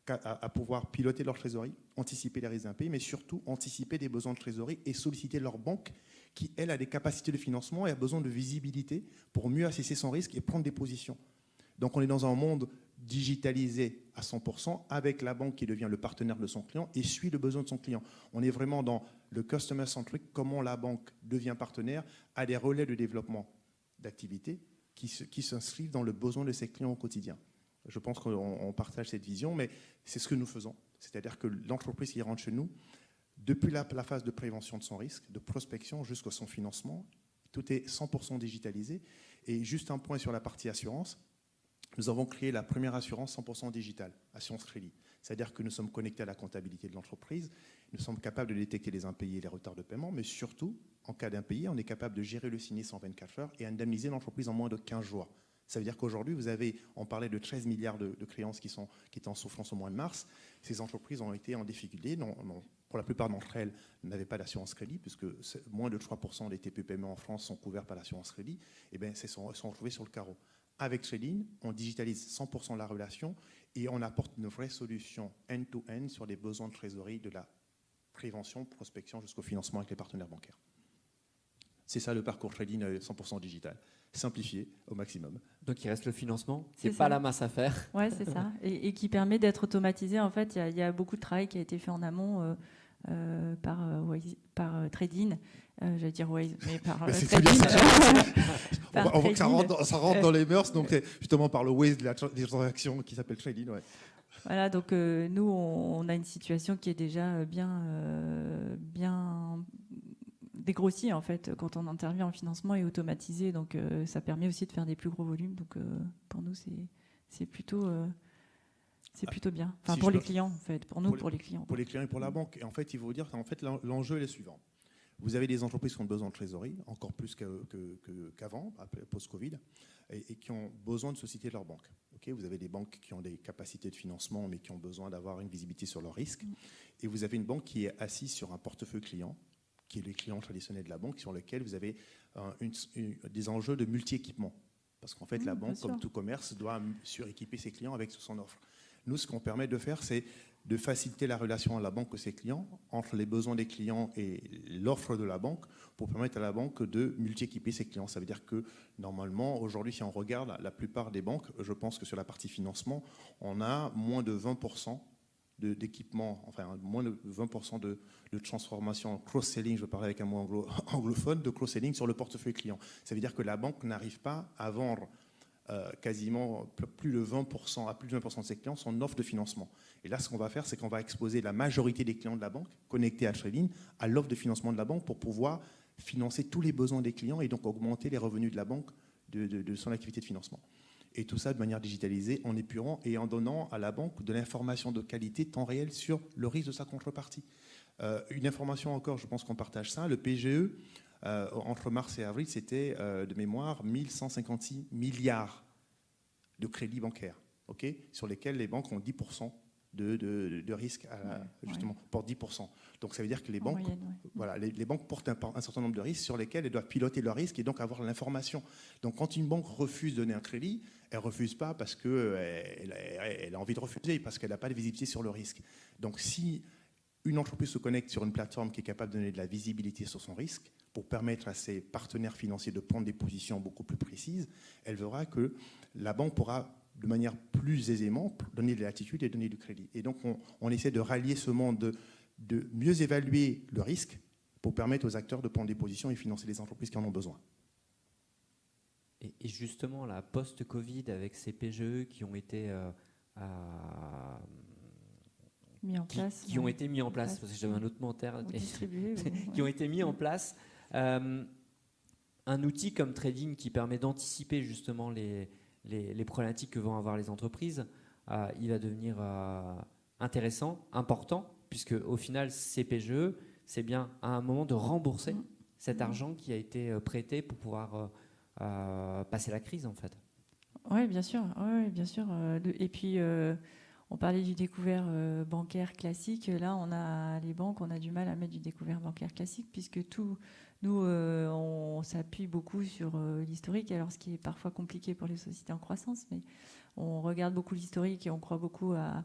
à pouvoir piloter leur trésorerie, anticiper les risques d'impayés, mais surtout anticiper des besoins de trésorerie et solliciter leur banque qui, elle, a des capacités de financement et a besoin de visibilité pour mieux assesser son risque et prendre des positions. Donc on est dans un monde digitalisé à 100% avec la banque qui devient le partenaire de son client et suit le besoin de son client. On est vraiment dans le customer centric, comment la banque devient partenaire, a des relais de développement d'activités qui s'inscrivent dans le besoin de ses clients au quotidien. Je pense qu'on partage cette vision, mais c'est ce que nous faisons. C'est-à-dire que l'entreprise qui rentre chez nous, depuis la phase de prévention de son risque, de prospection jusqu'à son financement, tout est 100% digitalisé. Et juste un point sur la partie assurance, nous avons créé la première assurance 100% digitale, assurance crédit. C'est-à-dire que nous sommes connectés à la comptabilité de l'entreprise, nous sommes capables de détecter les impayés et les retards de paiement, mais surtout, en cas d'impayé, on est capable de gérer le sinistre en 24 heures et indemniser l'entreprise en moins de 15 jours. Ça veut dire qu'aujourd'hui, on parlait de 13 milliards de créances qui étaient en souffrance au mois de mars. Ces entreprises ont été en difficulté. Pour la plupart d'entre elles, n'avaient pas d'assurance crédit, puisque moins de 3% des TPE-PME en France sont couverts par l'assurance crédit. Et bien, elles sont retrouvées sur le carreau. Avec Trading, on digitalise 100% la relation et on apporte une vraie solution end-to-end sur les besoins de trésorerie de la prévention, prospection jusqu'au financement avec les partenaires bancaires. C'est ça le parcours Trading 100% digital, simplifié au maximum. Donc il reste le financement, C'est pas ça. la masse à faire. Ouais, c'est ça. Et qui permet d'être automatisé. En fait, il y a beaucoup de travail qui a été fait en amont par Trading. J'allais dire Waze, mais par Trading. On voit que ça rentre dans les mœurs, donc c'est justement par le Waze des transactions qui s'appelle Trading. Ouais. Voilà, donc nous, on a une situation qui est déjà bien dégrossie en fait quand on intervient en financement et automatisé. Donc ça permet aussi de faire des plus gros volumes. Donc pour nous, c'est plutôt bien. Enfin, Si pour je les peux- clients, en fait. Pour nous, pour les clients. Pour les clients et pour la banque. Et en fait, il faut vous dire, l'enjeu est le suivant. Vous avez des entreprises qui ont besoin de trésorerie, encore plus qu'avant, post-Covid, et qui ont besoin de solliciter leur banque. Okay, vous avez des banques qui ont des capacités de financement, mais qui ont besoin d'avoir une visibilité sur leurs risques. Et vous avez une banque qui est assise sur un portefeuille client, qui est les clients traditionnels de la banque, sur lesquels vous avez des enjeux de multi-équipement. Parce qu'en fait, la banque, comme tout commerce, doit suréquiper ses clients avec son offre. Nous, ce qu'on permet de faire, c'est de faciliter la relation à la banque et ses clients, entre les besoins des clients et l'offre de la banque, pour permettre à la banque de multi-équiper ses clients. Ça veut dire que, normalement, aujourd'hui, si on regarde la plupart des banques, je pense que sur la partie financement, on a moins de 20% d'équipement, enfin moins de 20% de transformation cross-selling, je veux parler avec un mot anglophone, de cross-selling sur le portefeuille client. Ça veut dire que la banque n'arrive pas à vendre quasiment plus de 20%, à plus de 20% de ses clients son offre de financement. Et là, ce qu'on va faire, c'est qu'on va exposer la majorité des clients de la banque connectés à Trading à l'offre de financement de la banque pour pouvoir financer tous les besoins des clients et donc augmenter les revenus de la banque de son activité de financement. Et tout ça de manière digitalisée, en épurant et en donnant à la banque de l'information de qualité temps réel sur le risque de sa contrepartie. Une information encore, je pense qu'on partage ça, le PGE, entre mars et avril, c'était de mémoire 1156 milliards de crédits bancaires, sur lesquels les banques ont 10% de risque, justement, pour 10%. Donc ça veut dire que les banques, voilà, les banques portent un certain nombre de risques sur lesquels elles doivent piloter leurs risques et donc avoir l'information. Donc quand une banque refuse de donner un crédit, elle ne refuse pas parce qu'elle a envie de refuser, parce qu'elle n'a pas de visibilité sur le risque. Donc si une entreprise se connecte sur une plateforme qui est capable de donner de la visibilité sur son risque pour permettre à ses partenaires financiers de prendre des positions beaucoup plus précises, elle verra que la banque pourra de manière plus aisément donner de l'attitude et donner du crédit. Et donc on essaie de rallier ce monde, de mieux évaluer le risque pour permettre aux acteurs de prendre des positions et financer les entreprises qui en ont besoin. Et justement, la post-Covid, avec ces PGE qui ont été mis en place, qui ont été mis en place, parce que j'avais un autre mot en terre, qui ont été mis en place, un outil comme Trading qui permet d'anticiper justement les problématiques que vont avoir les entreprises, il va devenir intéressant, important, puisque au final, ces PGE, c'est bien à un moment de rembourser cet argent qui a été prêté pour pouvoir passer la crise, en fait. Oui, bien sûr. Ouais, bien sûr. Et puis, on parlait du découvert bancaire classique. Là, les banques, on a du mal à mettre du découvert bancaire classique, puisque nous, on s'appuie beaucoup sur l'historique, alors ce qui est parfois compliqué pour les sociétés en croissance, mais on regarde beaucoup l'historique et on croit beaucoup à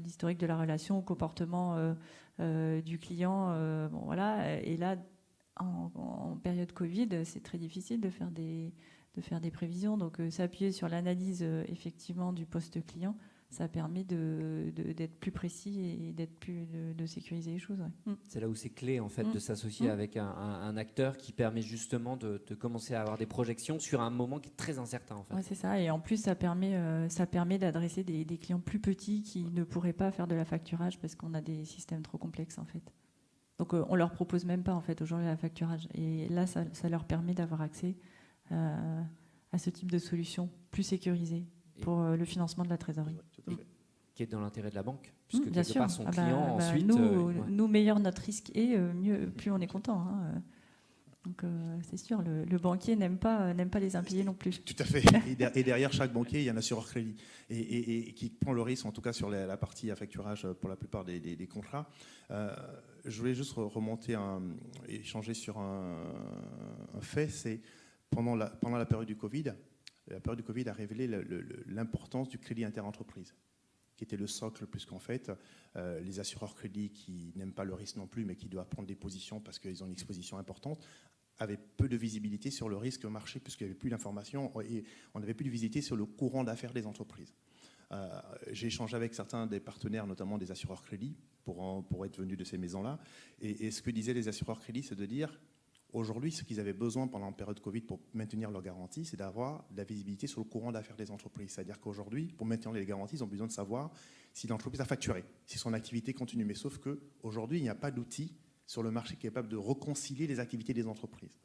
l'historique de la relation, au comportement du client. Bon, voilà. Et là, en période Covid, c'est très difficile de faire des prévisions. Donc, s'appuyer sur l'analyse effectivement du poste client, ça permet d'être plus précis et de sécuriser les choses. Ouais. C'est là où c'est clé en fait de s'associer avec un acteur qui permet justement de commencer à avoir des projections sur un moment qui est très incertain en fait. Ouais, c'est ça. Et en plus, ça permet d'adresser des clients plus petits qui ne pourraient pas faire de la facturage parce qu'on a des systèmes trop complexes en fait. Donc, on leur propose même pas en fait aujourd'hui la facturage. Et là, ça leur permet d'avoir accès à ce type de solution plus sécurisée pour le financement de la trésorerie. Qui est dans l'intérêt de la banque, puisque bien quelque sûr. part son client ensuite... Nous, meilleur notre risque est, plus on est content. Donc c'est sûr, le banquier n'aime pas les impayés non plus. Tout à fait. Et derrière chaque banquier, il y a un assureur crédit et qui prend le risque, en tout cas sur la partie à facturage pour la plupart des contrats. Je voulais juste remonter, échanger sur un fait, c'est pendant la période du Covid. La période du Covid a révélé l'importance du crédit interentreprise, qui était le socle, puisqu'en fait, les assureurs crédit qui n'aiment pas le risque non plus, mais qui doivent prendre des positions parce qu'ils ont une exposition importante, avaient peu de visibilité sur le risque au marché, puisqu'il n'y avait plus d'informations et on n'avait plus de visibilité sur le courant d'affaires des entreprises. J'ai échangé avec certains des partenaires, notamment des assureurs crédit, pour être venus de ces maisons-là, et ce que disaient les assureurs crédit, c'est de dire... Aujourd'hui, ce qu'ils avaient besoin pendant la période Covid pour maintenir leurs garanties, c'est d'avoir de la visibilité sur le courant d'affaires des entreprises. C'est-à-dire qu'aujourd'hui, pour maintenir les garanties, ils ont besoin de savoir si l'entreprise a facturé, si son activité continue. Mais sauf qu'aujourd'hui, il n'y a pas d'outil sur le marché capable de réconcilier les activités des entreprises.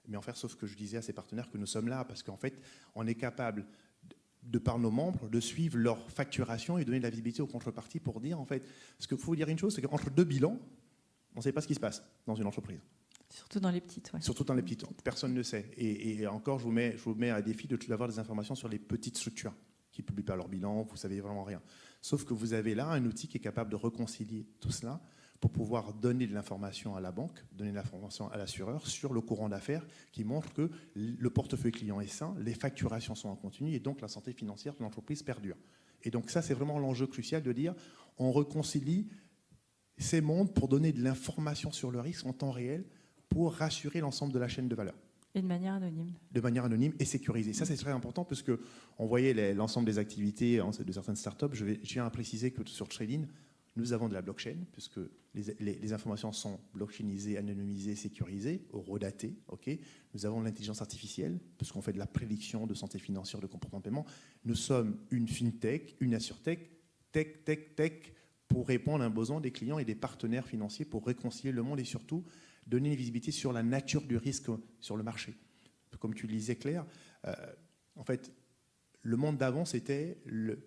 Mais en fait, sauf que je disais à ces partenaires que nous sommes là, parce qu'en fait, on est capable, de par nos membres, de suivre leur facturation et donner de la visibilité aux contreparties pour dire, en fait, parce qu'il faut vous dire une chose, c'est qu'entre deux bilans, On ne sait pas ce qui se passe dans une entreprise. Surtout dans les petites. Ouais. Surtout dans les petites, personne ne sait. Et encore, je vous mets à défi d'avoir des informations sur les petites structures qui ne publient pas leur bilan, vous ne savez vraiment rien. Sauf que vous avez là un outil qui est capable de réconcilier tout cela pour pouvoir donner de l'information à la banque, donner de l'information à l'assureur sur le courant d'affaires qui montre que le portefeuille client est sain, les facturations sont en continu et donc la santé financière de l'entreprise perdure. Et donc ça, c'est vraiment l'enjeu crucial de dire on réconcilie ces mondes pour donner de l'information sur le risque en temps réel pour rassurer l'ensemble de la chaîne de valeur. Et de manière anonyme. De manière anonyme et sécurisée. Ça, c'est très important parce qu'on voyait l'ensemble des activités de certaines startups. Je viens à préciser que sur Trading, nous avons de la blockchain, puisque les informations sont blockchainisées, anonymisées, sécurisées, redatées. Okay. Nous avons de l'intelligence artificielle, puisqu'on fait de la prédiction de santé financière, de comportement de paiement. Nous sommes une fintech, une assurtech, tech, pour répondre à un besoin des clients et des partenaires financiers pour réconcilier le monde et surtout donner une visibilité sur la nature du risque sur le marché. Comme tu le disais, Claire, en fait, le monde d'avant, c'était le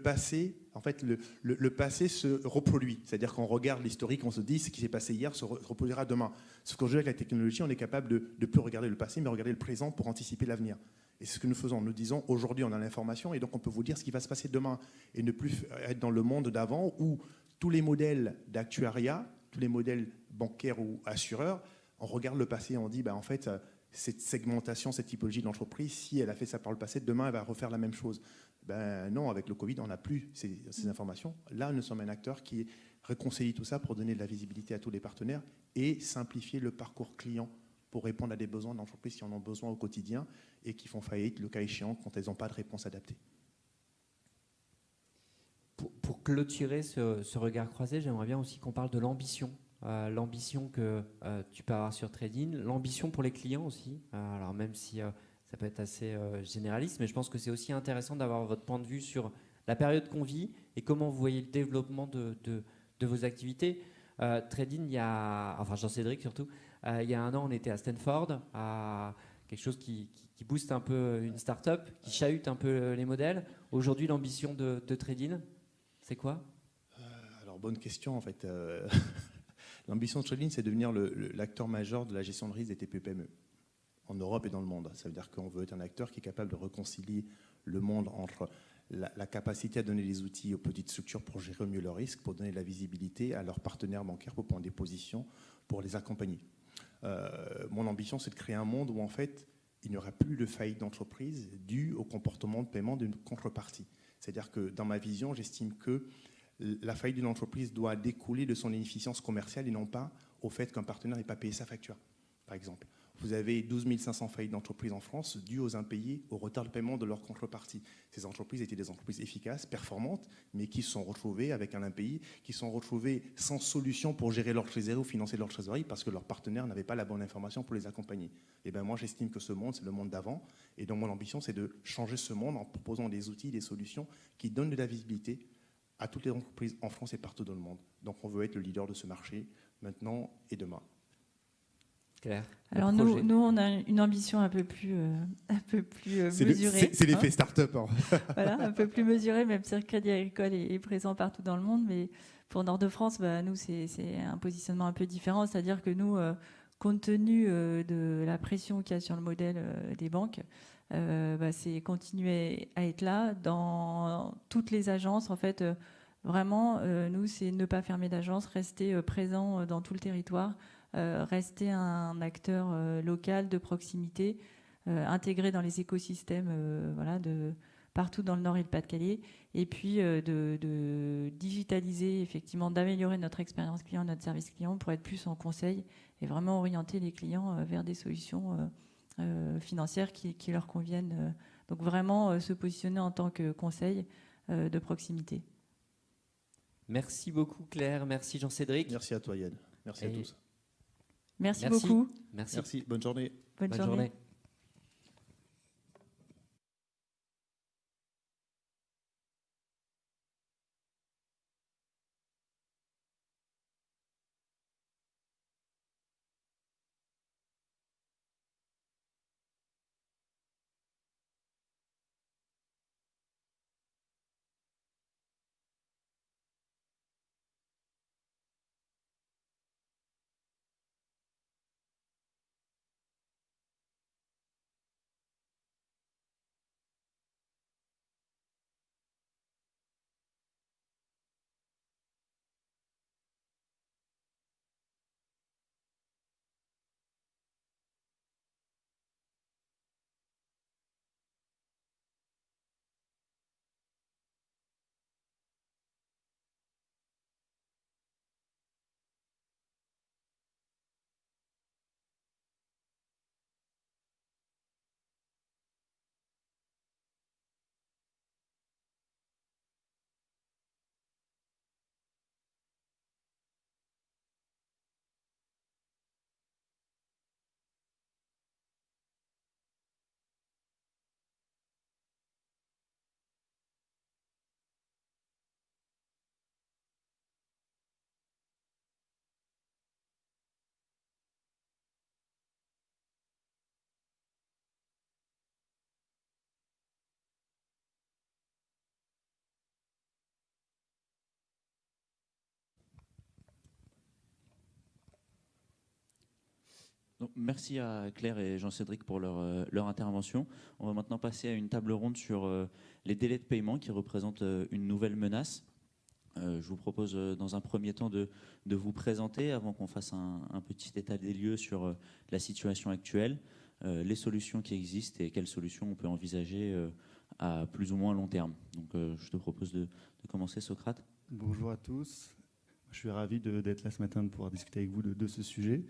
passé. En fait, le passé se reproduit. C'est-à-dire qu'on regarde l'historique, on se dit ce qui s'est passé hier se reproduira demain. Sauf qu'aujourd'hui, avec la technologie, on est capable de ne plus regarder le passé, mais regarder le présent pour anticiper l'avenir. Et c'est ce que nous faisons. Nous disons, aujourd'hui, on a l'information, et donc on peut vous dire ce qui va se passer demain, et ne plus être dans le monde d'avant où tous les modèles d'actuariat, tous les modèles bancaires ou assureurs, on regarde le passé et on dit, en fait, cette segmentation, cette typologie d'entreprise, si elle a fait ça par le passé, demain, elle va refaire la même chose. Non, avec le Covid, on n'a plus ces informations. Là, nous sommes un acteur qui réconcilie tout ça pour donner de la visibilité à tous les partenaires et simplifier le parcours client pour répondre à des besoins d'entreprises qui en ont besoin au quotidien et qui font faillite, le cas échéant, quand elles n'ont pas de réponse adaptée. Pour clôturer ce regard croisé, j'aimerais bien aussi qu'on parle de l'ambition. L'ambition que tu peux avoir sur Trading, l'ambition pour les clients aussi. Alors même si ça peut être assez généraliste, mais je pense que c'est aussi intéressant d'avoir votre point de vue sur la période qu'on vit et comment vous voyez le développement de vos activités. Trading, Jean-Cédric surtout, il y a un an, on était à Stanford, à quelque chose qui booste un peu une start-up, qui chahute un peu les modèles. Aujourd'hui, l'ambition de Trading, c'est quoi ? Alors, bonne question en fait. L'ambition de Trading, c'est de devenir l'acteur majeur de la gestion de risque des TPE-PME en Europe et dans le monde. Ça veut dire qu'on veut être un acteur qui est capable de réconcilier le monde entre la capacité à donner des outils aux petites structures pour gérer mieux leurs risques, pour donner de la visibilité à leurs partenaires bancaires pour prendre des positions, pour les accompagner. Mon ambition, c'est de créer un monde où en fait, il n'y aura plus de faillite d'entreprise due au comportement de paiement d'une contrepartie. C'est-à-dire que dans ma vision, j'estime que la faillite d'une entreprise doit découler de son inefficience commerciale et non pas au fait qu'un partenaire n'ait pas payé sa facture, par exemple. Vous avez 12 500 faillites d'entreprises en France dues aux impayés, au retard de paiement de leur contrepartie. Ces entreprises étaient des entreprises efficaces, performantes, mais qui se sont retrouvées avec un impayé, qui se sont retrouvées sans solution pour gérer leur trésorerie ou financer leur trésorerie parce que leurs partenaires n'avaient pas la bonne information pour les accompagner. Et moi, j'estime que ce monde, c'est le monde d'avant. Et donc, mon ambition, c'est de changer ce monde en proposant des outils, des solutions qui donnent de la visibilité à toutes les entreprises en France et partout dans le monde. Donc, on veut être le leader de ce marché maintenant et demain. Claire. Alors nous, on a une ambition un peu plus mesurée. C'est l'effet start-up. Hein. Voilà, un peu plus mesurée, même si le Crédit Agricole est présent partout dans le monde. Mais pour Nord-de-France, nous, c'est un positionnement un peu différent. C'est-à-dire que nous, compte tenu de la pression qu'il y a sur le modèle des banques, c'est continuer à être là dans toutes les agences. En fait, vraiment, nous, c'est ne pas fermer d'agence, rester présent dans tout le territoire, rester un acteur local de proximité, intégré dans les écosystèmes de partout dans le Nord et le Pas-de-Calais, et puis de digitaliser, effectivement, d'améliorer notre expérience client, notre service client pour être plus en conseil et vraiment orienter les clients vers des solutions financières qui leur conviennent. Donc vraiment se positionner en tant que conseil de proximité. Merci beaucoup Claire, merci Jean-Cédric. Merci à toi Yann, merci à tous. Merci beaucoup. Merci. Bonne journée. Bonne journée. Donc, merci à Claire et Jean-Cédric pour leur intervention. On va maintenant passer à une table ronde sur les délais de paiement qui représentent une nouvelle menace. Je vous propose dans un premier temps de vous présenter avant qu'on fasse un petit état des lieux sur la situation actuelle, les solutions qui existent et quelles solutions on peut envisager à plus ou moins long terme. Donc je te propose de commencer, Socrate. Bonjour à tous. Je suis ravi d'être là ce matin de pouvoir discuter avec vous de ce sujet.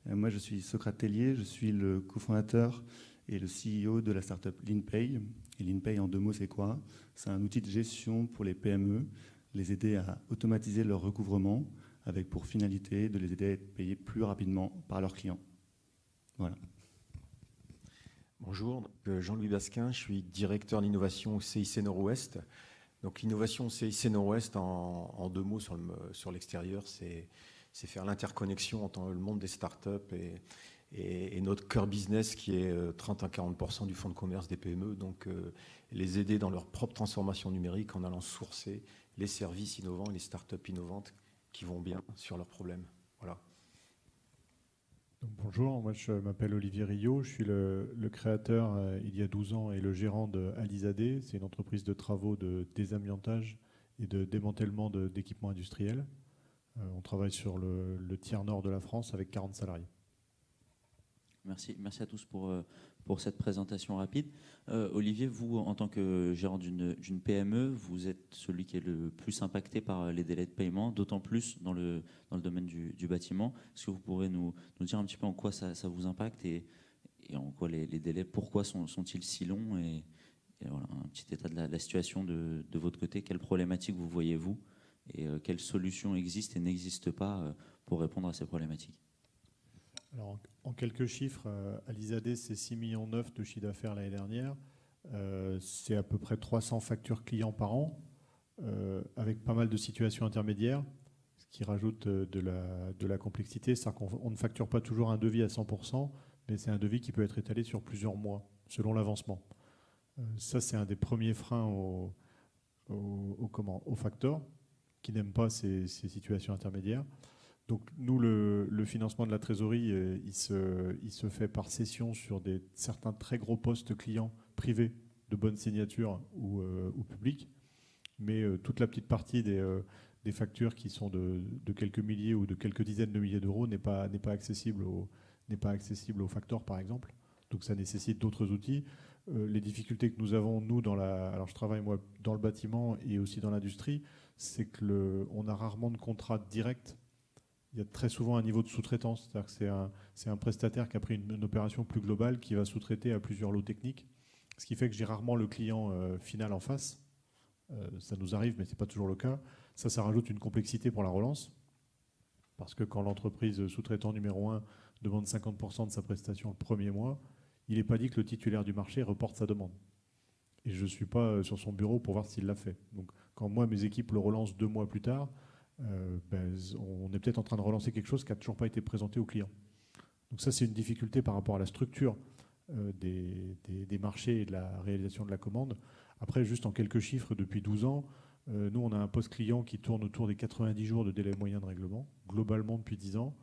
Moi, je suis Socrate Tellier, je suis le cofondateur et le CEO de la startup LeanPay. Et LeanPay, en 2 mots, c'est quoi? C'est un outil de gestion pour les PME, les aider à automatiser leur recouvrement avec pour finalité de les aider à être payés plus rapidement par leurs clients. Voilà. Bonjour, donc Jean-Louis Basquin, je suis directeur d'innovation au CIC Nord-Ouest. Donc l'innovation CIC Nord-Ouest, en 2 mots sur l'extérieur, c'est faire l'interconnexion entre le monde des startups et notre cœur business qui est 30 à 40% du fonds de commerce des PME. Donc les aider dans leur propre transformation numérique en allant sourcer les services innovants et les startups innovantes qui vont bien sur leurs problèmes. Voilà. Donc, bonjour, moi je m'appelle Olivier Rio, je suis le créateur il y a 12 ans et le gérant de Alizadé. C'est une entreprise de travaux de désamiantage et de démantèlement d'équipements industriels. On travaille sur le tiers nord de la France avec 40 salariés. Merci à tous pour cette présentation rapide. Olivier, vous, en tant que gérant d'une PME, vous êtes celui qui est le plus impacté par les délais de paiement, d'autant plus dans le domaine du bâtiment. Est-ce que vous pourrez nous dire un petit peu en quoi ça vous impacte et en quoi les délais, pourquoi sont-ils si longs et voilà, un petit état de la situation de votre côté. Quelles problématiques vous voyez-vous et quelles solutions existent et n'existent pas pour répondre à ces problématiques? Alors, en quelques chiffres, Alizadé, c'est 6,9 millions de chiffre d'affaires l'année dernière. C'est à peu près 300 factures clients par an, avec pas mal de situations intermédiaires, ce qui rajoute de la complexité. C'est-à-dire qu'on ne facture pas toujours un devis à 100%, mais c'est un devis qui peut être étalé sur plusieurs mois, selon l'avancement. Ça, c'est un des premiers freins aux facteurs, qui n'aiment pas ces situations intermédiaires. Donc nous, le financement de la trésorerie, il se fait par session sur certains très gros postes clients privés de bonne signature ou publics. Mais toute la petite partie des factures qui sont de quelques milliers ou de quelques dizaines de milliers d'euros n'est pas accessible aux facteurs, par exemple. Donc ça nécessite d'autres outils. Les difficultés que nous avons, nous, alors je travaille moi dans le bâtiment et aussi dans l'industrie, c'est qu'on a rarement de contrat direct. Il y a très souvent un niveau de sous-traitance, c'est-à-dire que c'est un prestataire qui a pris une opération plus globale qui va sous-traiter à plusieurs lots techniques, ce qui fait que j'ai rarement le client final en face. Ça nous arrive, mais ce n'est pas toujours le cas. Ça rajoute une complexité pour la relance, parce que quand l'entreprise sous-traitant numéro 1 demande 50% de sa prestation le premier mois, il n'est pas dit que le titulaire du marché reporte sa demande. Et je ne suis pas sur son bureau pour voir s'il l'a fait. Donc quand moi, mes équipes le relancent 2 mois plus tard, on est peut-être en train de relancer quelque chose qui n'a toujours pas été présenté au client. Donc ça, c'est une difficulté par rapport à la structure des marchés et de la réalisation de la commande. Après, juste en quelques chiffres, depuis 12 ans, nous, on a un poste client qui tourne autour des 90 jours de délai moyen de règlement, globalement depuis 10 ans,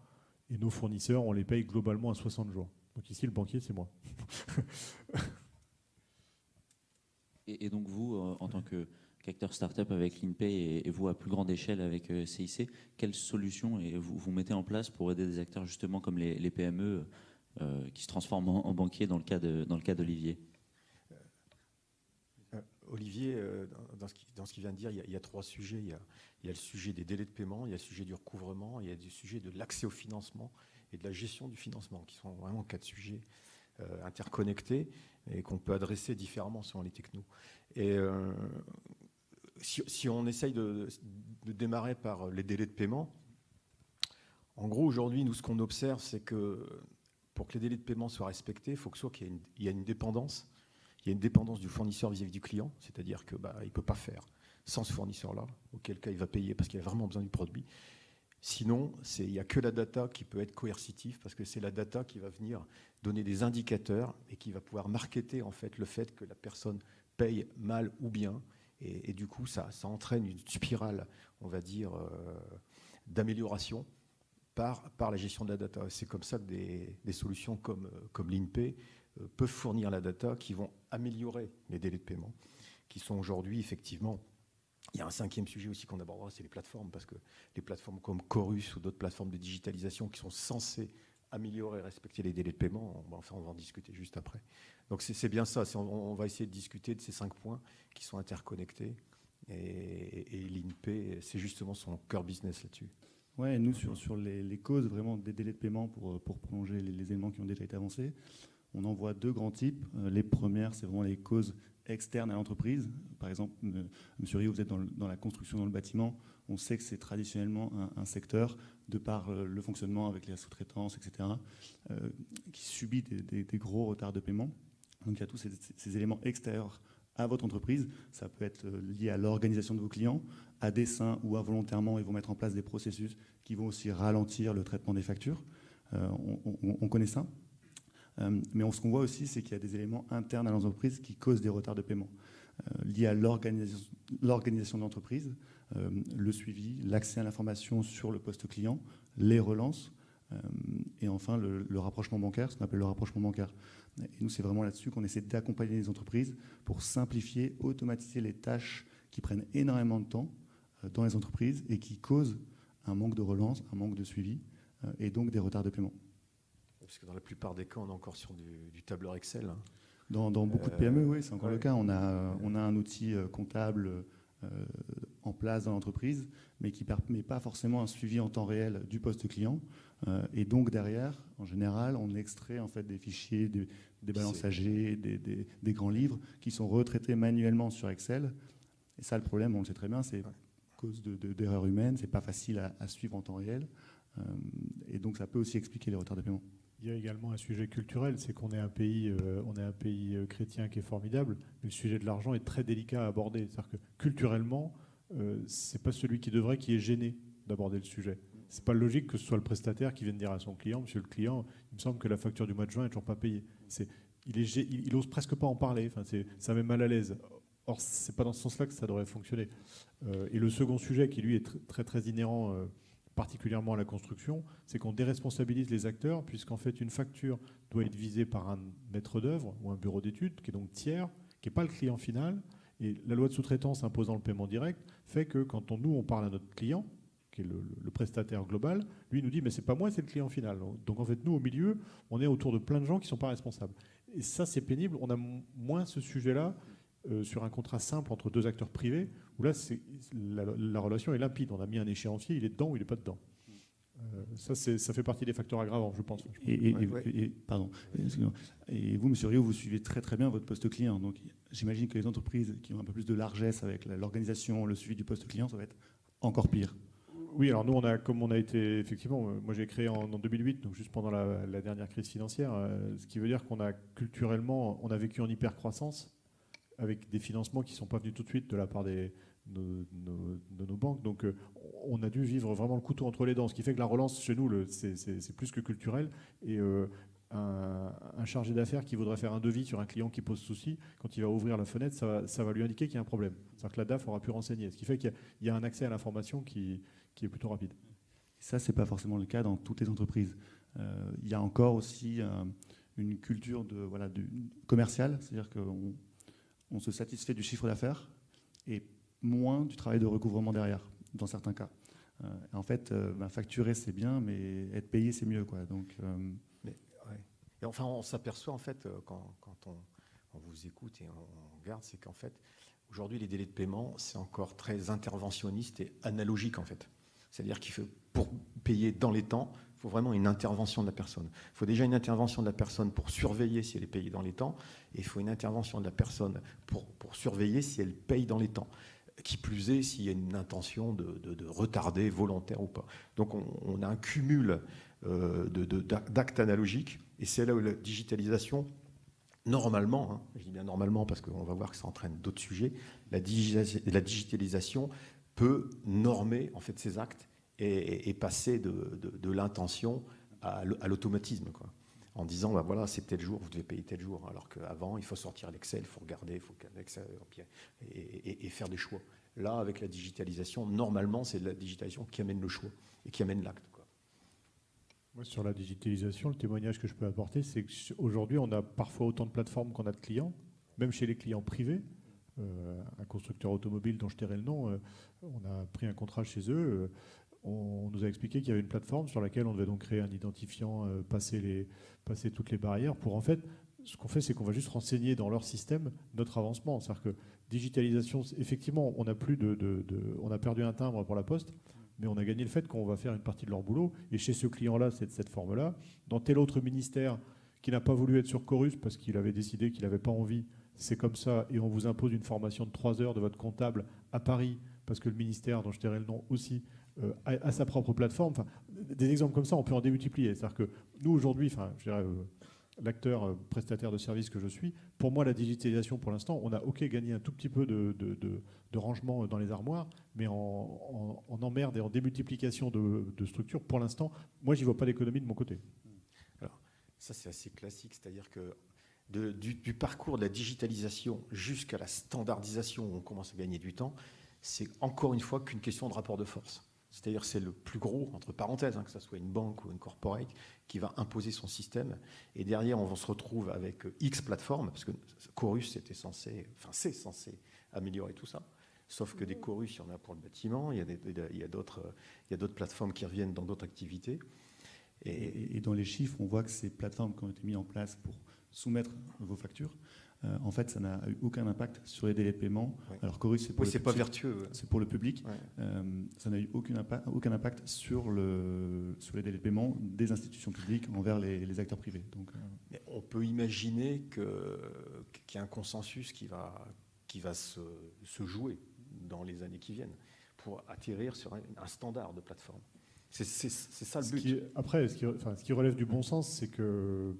et nos fournisseurs, on les paye globalement à 60 jours. Donc ici, le banquier, c'est moi. Et donc vous, en tant qu'acteur start-up avec LeanPay et vous à plus grande échelle avec CIC, quelles solutions vous mettez en place pour aider des acteurs justement comme les PME qui se transforment en banquiers dans le cas d'Olivier? Olivier, dans ce qu'il vient de dire, il y a 3 sujets. Il y a le sujet des délais de paiement, il y a le sujet du recouvrement, il y a le sujet de l'accès au financement et de la gestion du financement, qui sont vraiment 4 sujets interconnectés et qu'on peut adresser différemment selon les technos. Et si on essaye de démarrer par les délais de paiement, en gros, aujourd'hui, nous, ce qu'on observe, c'est que pour que les délais de paiement soient respectés, il faut qu'il y ait une dépendance. Il y a une dépendance du fournisseur vis-à-vis du client, c'est-à-dire qu'il ne peut pas faire sans ce fournisseur-là, auquel cas il va payer parce qu'il a vraiment besoin du produit. Sinon, il n'y a que la data qui peut être coercitive, parce que c'est la data qui va venir donner des indicateurs et qui va pouvoir marketer en fait, le fait que la personne paye mal ou bien. Et du coup, ça entraîne une spirale, on va dire, d'amélioration par la gestion de la data. C'est comme ça que des solutions comme l'INPE peuvent fournir la data qui vont améliorer les délais de paiement, qui sont aujourd'hui effectivement... Il y a un 5e sujet aussi qu'on abordera, c'est les plateformes, parce que les plateformes comme Chorus ou d'autres plateformes de digitalisation qui sont censées améliorer et respecter les délais de paiement, on va en discuter juste après. Donc c'est bien ça, on va essayer de discuter de ces 5 points qui sont interconnectés, et l'INPE, c'est justement son cœur business là-dessus. Ouais, nous, sur les causes vraiment des délais de paiement, pour prolonger les éléments qui ont déjà été avancés, on en voit 2 grands types. Les premières, c'est vraiment les causes externes à l'entreprise. Par exemple, Monsieur Rio, vous êtes dans la construction, dans le bâtiment. On sait que c'est traditionnellement un secteur, de par le fonctionnement avec les sous-traitances, etc., qui subit des gros retards de paiement. Donc il y a tous ces éléments extérieurs à votre entreprise. Ça peut être lié à l'organisation de vos clients, à dessein ou involontairement, ils vont mettre en place des processus qui vont aussi ralentir le traitement des factures. On connaît ça. Mais ce qu'on voit aussi, c'est qu'il y a des éléments internes à l'entreprise qui causent des retards de paiement, liés à l'organisation de l'entreprise, le suivi, l'accès à l'information sur le poste client, les relances, et enfin le rapprochement bancaire, ce qu'on appelle le rapprochement bancaire. Et nous, c'est vraiment là-dessus qu'on essaie d'accompagner les entreprises pour simplifier, automatiser les tâches qui prennent énormément de temps dans les entreprises et qui causent un manque de relance, un manque de suivi, et donc des retards de paiement. Parce que dans la plupart des cas, on est encore sur du tableur Excel. Hein. Dans beaucoup de PME, oui, c'est encore le cas. On a un outil comptable en place dans l'entreprise, mais qui ne permet pas forcément un suivi en temps réel du poste client. Et donc derrière, en général, on extrait en fait des fichiers, des balances AG, des grands livres qui sont retraités manuellement sur Excel. Et ça, le problème, on le sait très bien, c'est à cause d'erreurs humaines. C'est pas facile à suivre en temps réel. Et donc ça peut aussi expliquer les retards de paiement. Il y a également un sujet culturel, c'est qu'on est un pays, chrétien qui est formidable, mais le sujet de l'argent est très délicat à aborder. C'est-à-dire que culturellement, c'est pas celui qui est gêné d'aborder le sujet. C'est pas logique que ce soit le prestataire qui vienne dire à son client, monsieur le client, il me semble que la facture du mois de juin est toujours pas payée. Il ose presque pas en parler. Enfin, ça met mal à l'aise. Or, c'est pas dans ce sens-là que ça devrait fonctionner. Et le second sujet, qui lui est très très inhérent, particulièrement à la construction, c'est qu'on déresponsabilise les acteurs, puisqu'en fait une facture doit être visée par un maître d'œuvre ou un bureau d'études, qui est donc tiers, qui n'est pas le client final. Et la loi de sous-traitance imposant le paiement direct fait que quand on parle à notre client, qui est le prestataire global, lui nous dit mais c'est pas moi, c'est le client final. Donc en fait nous au milieu, on est autour de plein de gens qui ne sont pas responsables. Et ça c'est pénible, on a moins ce sujet-là sur un contrat simple entre 2 acteurs privés, où là la relation est limpide. On a mis un échéancier, il est dedans ou il n'est pas dedans. Ça fait partie des facteurs aggravants, je pense. Pardon. Et vous, monsieur Rio, vous suivez très très bien votre poste client. Donc j'imagine que les entreprises qui ont un peu plus de largesse avec l'organisation, le suivi du poste client, ça va être encore pire. Oui, alors nous, comme on a été, effectivement, moi j'ai créé en 2008, donc juste pendant la dernière crise financière, ce qui veut dire qu'on a culturellement, on a vécu en hypercroissance, avec des financements qui ne sont pas venus tout de suite de la part de nos banques. Donc on a dû vivre vraiment le couteau entre les dents, ce qui fait que la relance chez nous, c'est plus que culturel. Et un chargé d'affaires qui voudrait faire un devis sur un client qui pose souci, quand il va ouvrir la fenêtre, ça va lui indiquer qu'il y a un problème. C'est-à-dire que la DAF aura pu renseigner, ce qui fait qu'il y a un accès à l'information qui est plutôt rapide. Ça, ce n'est pas forcément le cas dans toutes les entreprises. Il y a encore aussi une culture commerciale, c'est-à-dire qu'on se satisfait du chiffre d'affaires et moins du travail de recouvrement derrière, dans certains cas. En fait, facturer, c'est bien, mais être payé, c'est mieux, quoi. Donc, Et enfin, on s'aperçoit, en fait, quand on vous écoute et on regarde, c'est qu'en fait, aujourd'hui, les délais de paiement, c'est encore très interventionniste et analogique, en fait. C'est-à-dire pour payer dans les temps, il faut vraiment une intervention de la personne. Il faut déjà une intervention de la personne pour surveiller si elle est payée dans les temps, et il faut une intervention de la personne pour surveiller si elle paye dans les temps. Qui plus est, s'il y a une intention de retarder, volontaire ou pas. Donc on a un cumul d'actes analogiques, et c'est là où la digitalisation, normalement, je dis bien normalement parce qu'on va voir que ça entraîne d'autres sujets, la digitalisation peut normer en fait ces actes et passer de l'intention à l'automatisme, quoi. En disant, voilà, c'est tel jour, vous devez payer tel jour. Alors qu'avant, il faut sortir l'Excel, il faut regarder, il faut et faire des choix. Là, avec la digitalisation, normalement, c'est la digitalisation qui amène le choix et qui amène l'acte, quoi. Moi, sur la digitalisation, le témoignage que je peux apporter, c'est qu'aujourd'hui, on a parfois autant de plateformes qu'on a de clients, même chez les clients privés. Un constructeur automobile dont je tairai le nom, on a pris un contrat chez eux. On nous a expliqué qu'il y avait une plateforme sur laquelle on devait donc créer un identifiant, passer toutes les barrières pour en fait, ce qu'on fait, c'est qu'on va juste renseigner dans leur système notre avancement. C'est-à-dire que digitalisation, effectivement, on a perdu un timbre pour la Poste, mais on a gagné le fait qu'on va faire une partie de leur boulot. Et chez ce client-là, c'est de cette forme-là. Dans tel autre ministère qui n'a pas voulu être sur Chorus parce qu'il avait décidé qu'il n'avait pas envie, c'est comme ça, et on vous impose une formation de 3 heures de votre comptable à Paris, parce que le ministère, dont je tairai le nom aussi, a sa propre plateforme. Enfin, des exemples comme ça, on peut en démultiplier. C'est-à-dire que nous, aujourd'hui, je dirais, l'acteur prestataire de services que je suis, pour moi, la digitalisation, pour l'instant, on a gagné un tout petit peu de rangement dans les armoires, mais en emmerde et en démultiplication de structures, pour l'instant, moi, j'y vois pas d'économie de mon côté. Alors, ça, c'est assez classique, c'est-à-dire que du parcours de la digitalisation jusqu'à la standardisation où on commence à gagner du temps, c'est encore une fois qu'une question de rapport de force. C'est-à-dire c'est le plus gros, entre parenthèses, que ce soit une banque ou une corporate, qui va imposer son système. Et derrière, on se retrouve avec X plateformes, parce que Chorus c'est censé améliorer tout ça. Sauf que des Chorus, il y en a pour le bâtiment, il y a d'autres plateformes qui reviennent dans d'autres activités. Et dans les chiffres, on voit que ces plateformes qui ont été mises en place pour soumettre vos factures, en fait, ça n'a eu aucun impact sur les délais de paiement. Oui. Alors Chorus, c'est pas vertueux. C'est pour le public. Ouais. Ça n'a eu aucun impact sur les délais de paiement des institutions publiques envers les acteurs privés. Donc, Mais on peut imaginer qu'il y a un consensus qui va se jouer dans les années qui viennent pour atterrir sur un standard de plateforme. C'est ça le but. Après, ce qui relève du bon sens, c'est que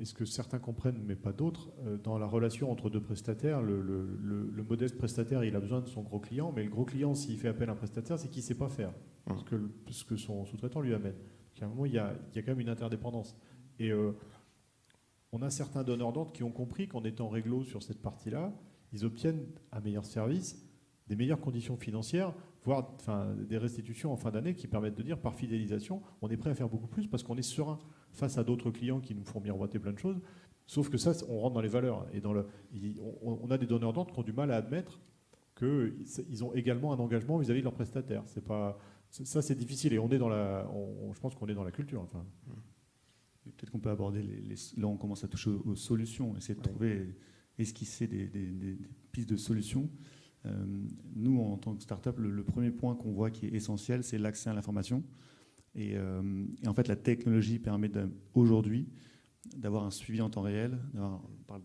est-ce que certains comprennent, mais pas d'autres, dans la relation entre deux prestataires, le modeste prestataire, il a besoin de son gros client, mais le gros client, s'il fait appel à un prestataire, c'est qu'il ne sait pas faire, parce que son sous-traitant lui amène. Donc, à un moment, il y a quand même une interdépendance. Et on a certains donneurs d'ordre qui ont compris qu'en étant réglo sur cette partie-là, ils obtiennent un meilleur service, des meilleures conditions financières, voire des restitutions en fin d'année qui permettent de dire, par fidélisation, on est prêt à faire beaucoup plus parce qu'on est serein face à d'autres clients qui nous font miroiter plein de choses. Sauf que ça, on rentre dans les valeurs. Et on a des donneurs d'ordre qui ont du mal à admettre qu'ils ont également un engagement vis-à-vis de leurs prestataires. Ça, c'est difficile. Et je pense qu'on est dans la culture. Enfin. Peut-être qu'on peut aborder là, on commence à toucher aux solutions, essayer de trouver, esquisser des pistes de solutions. Nous, en tant que start-up, le premier point qu'on voit qui est essentiel, c'est l'accès à l'information. Et en fait, la technologie permet aujourd'hui d'avoir un suivi en temps réel. On parle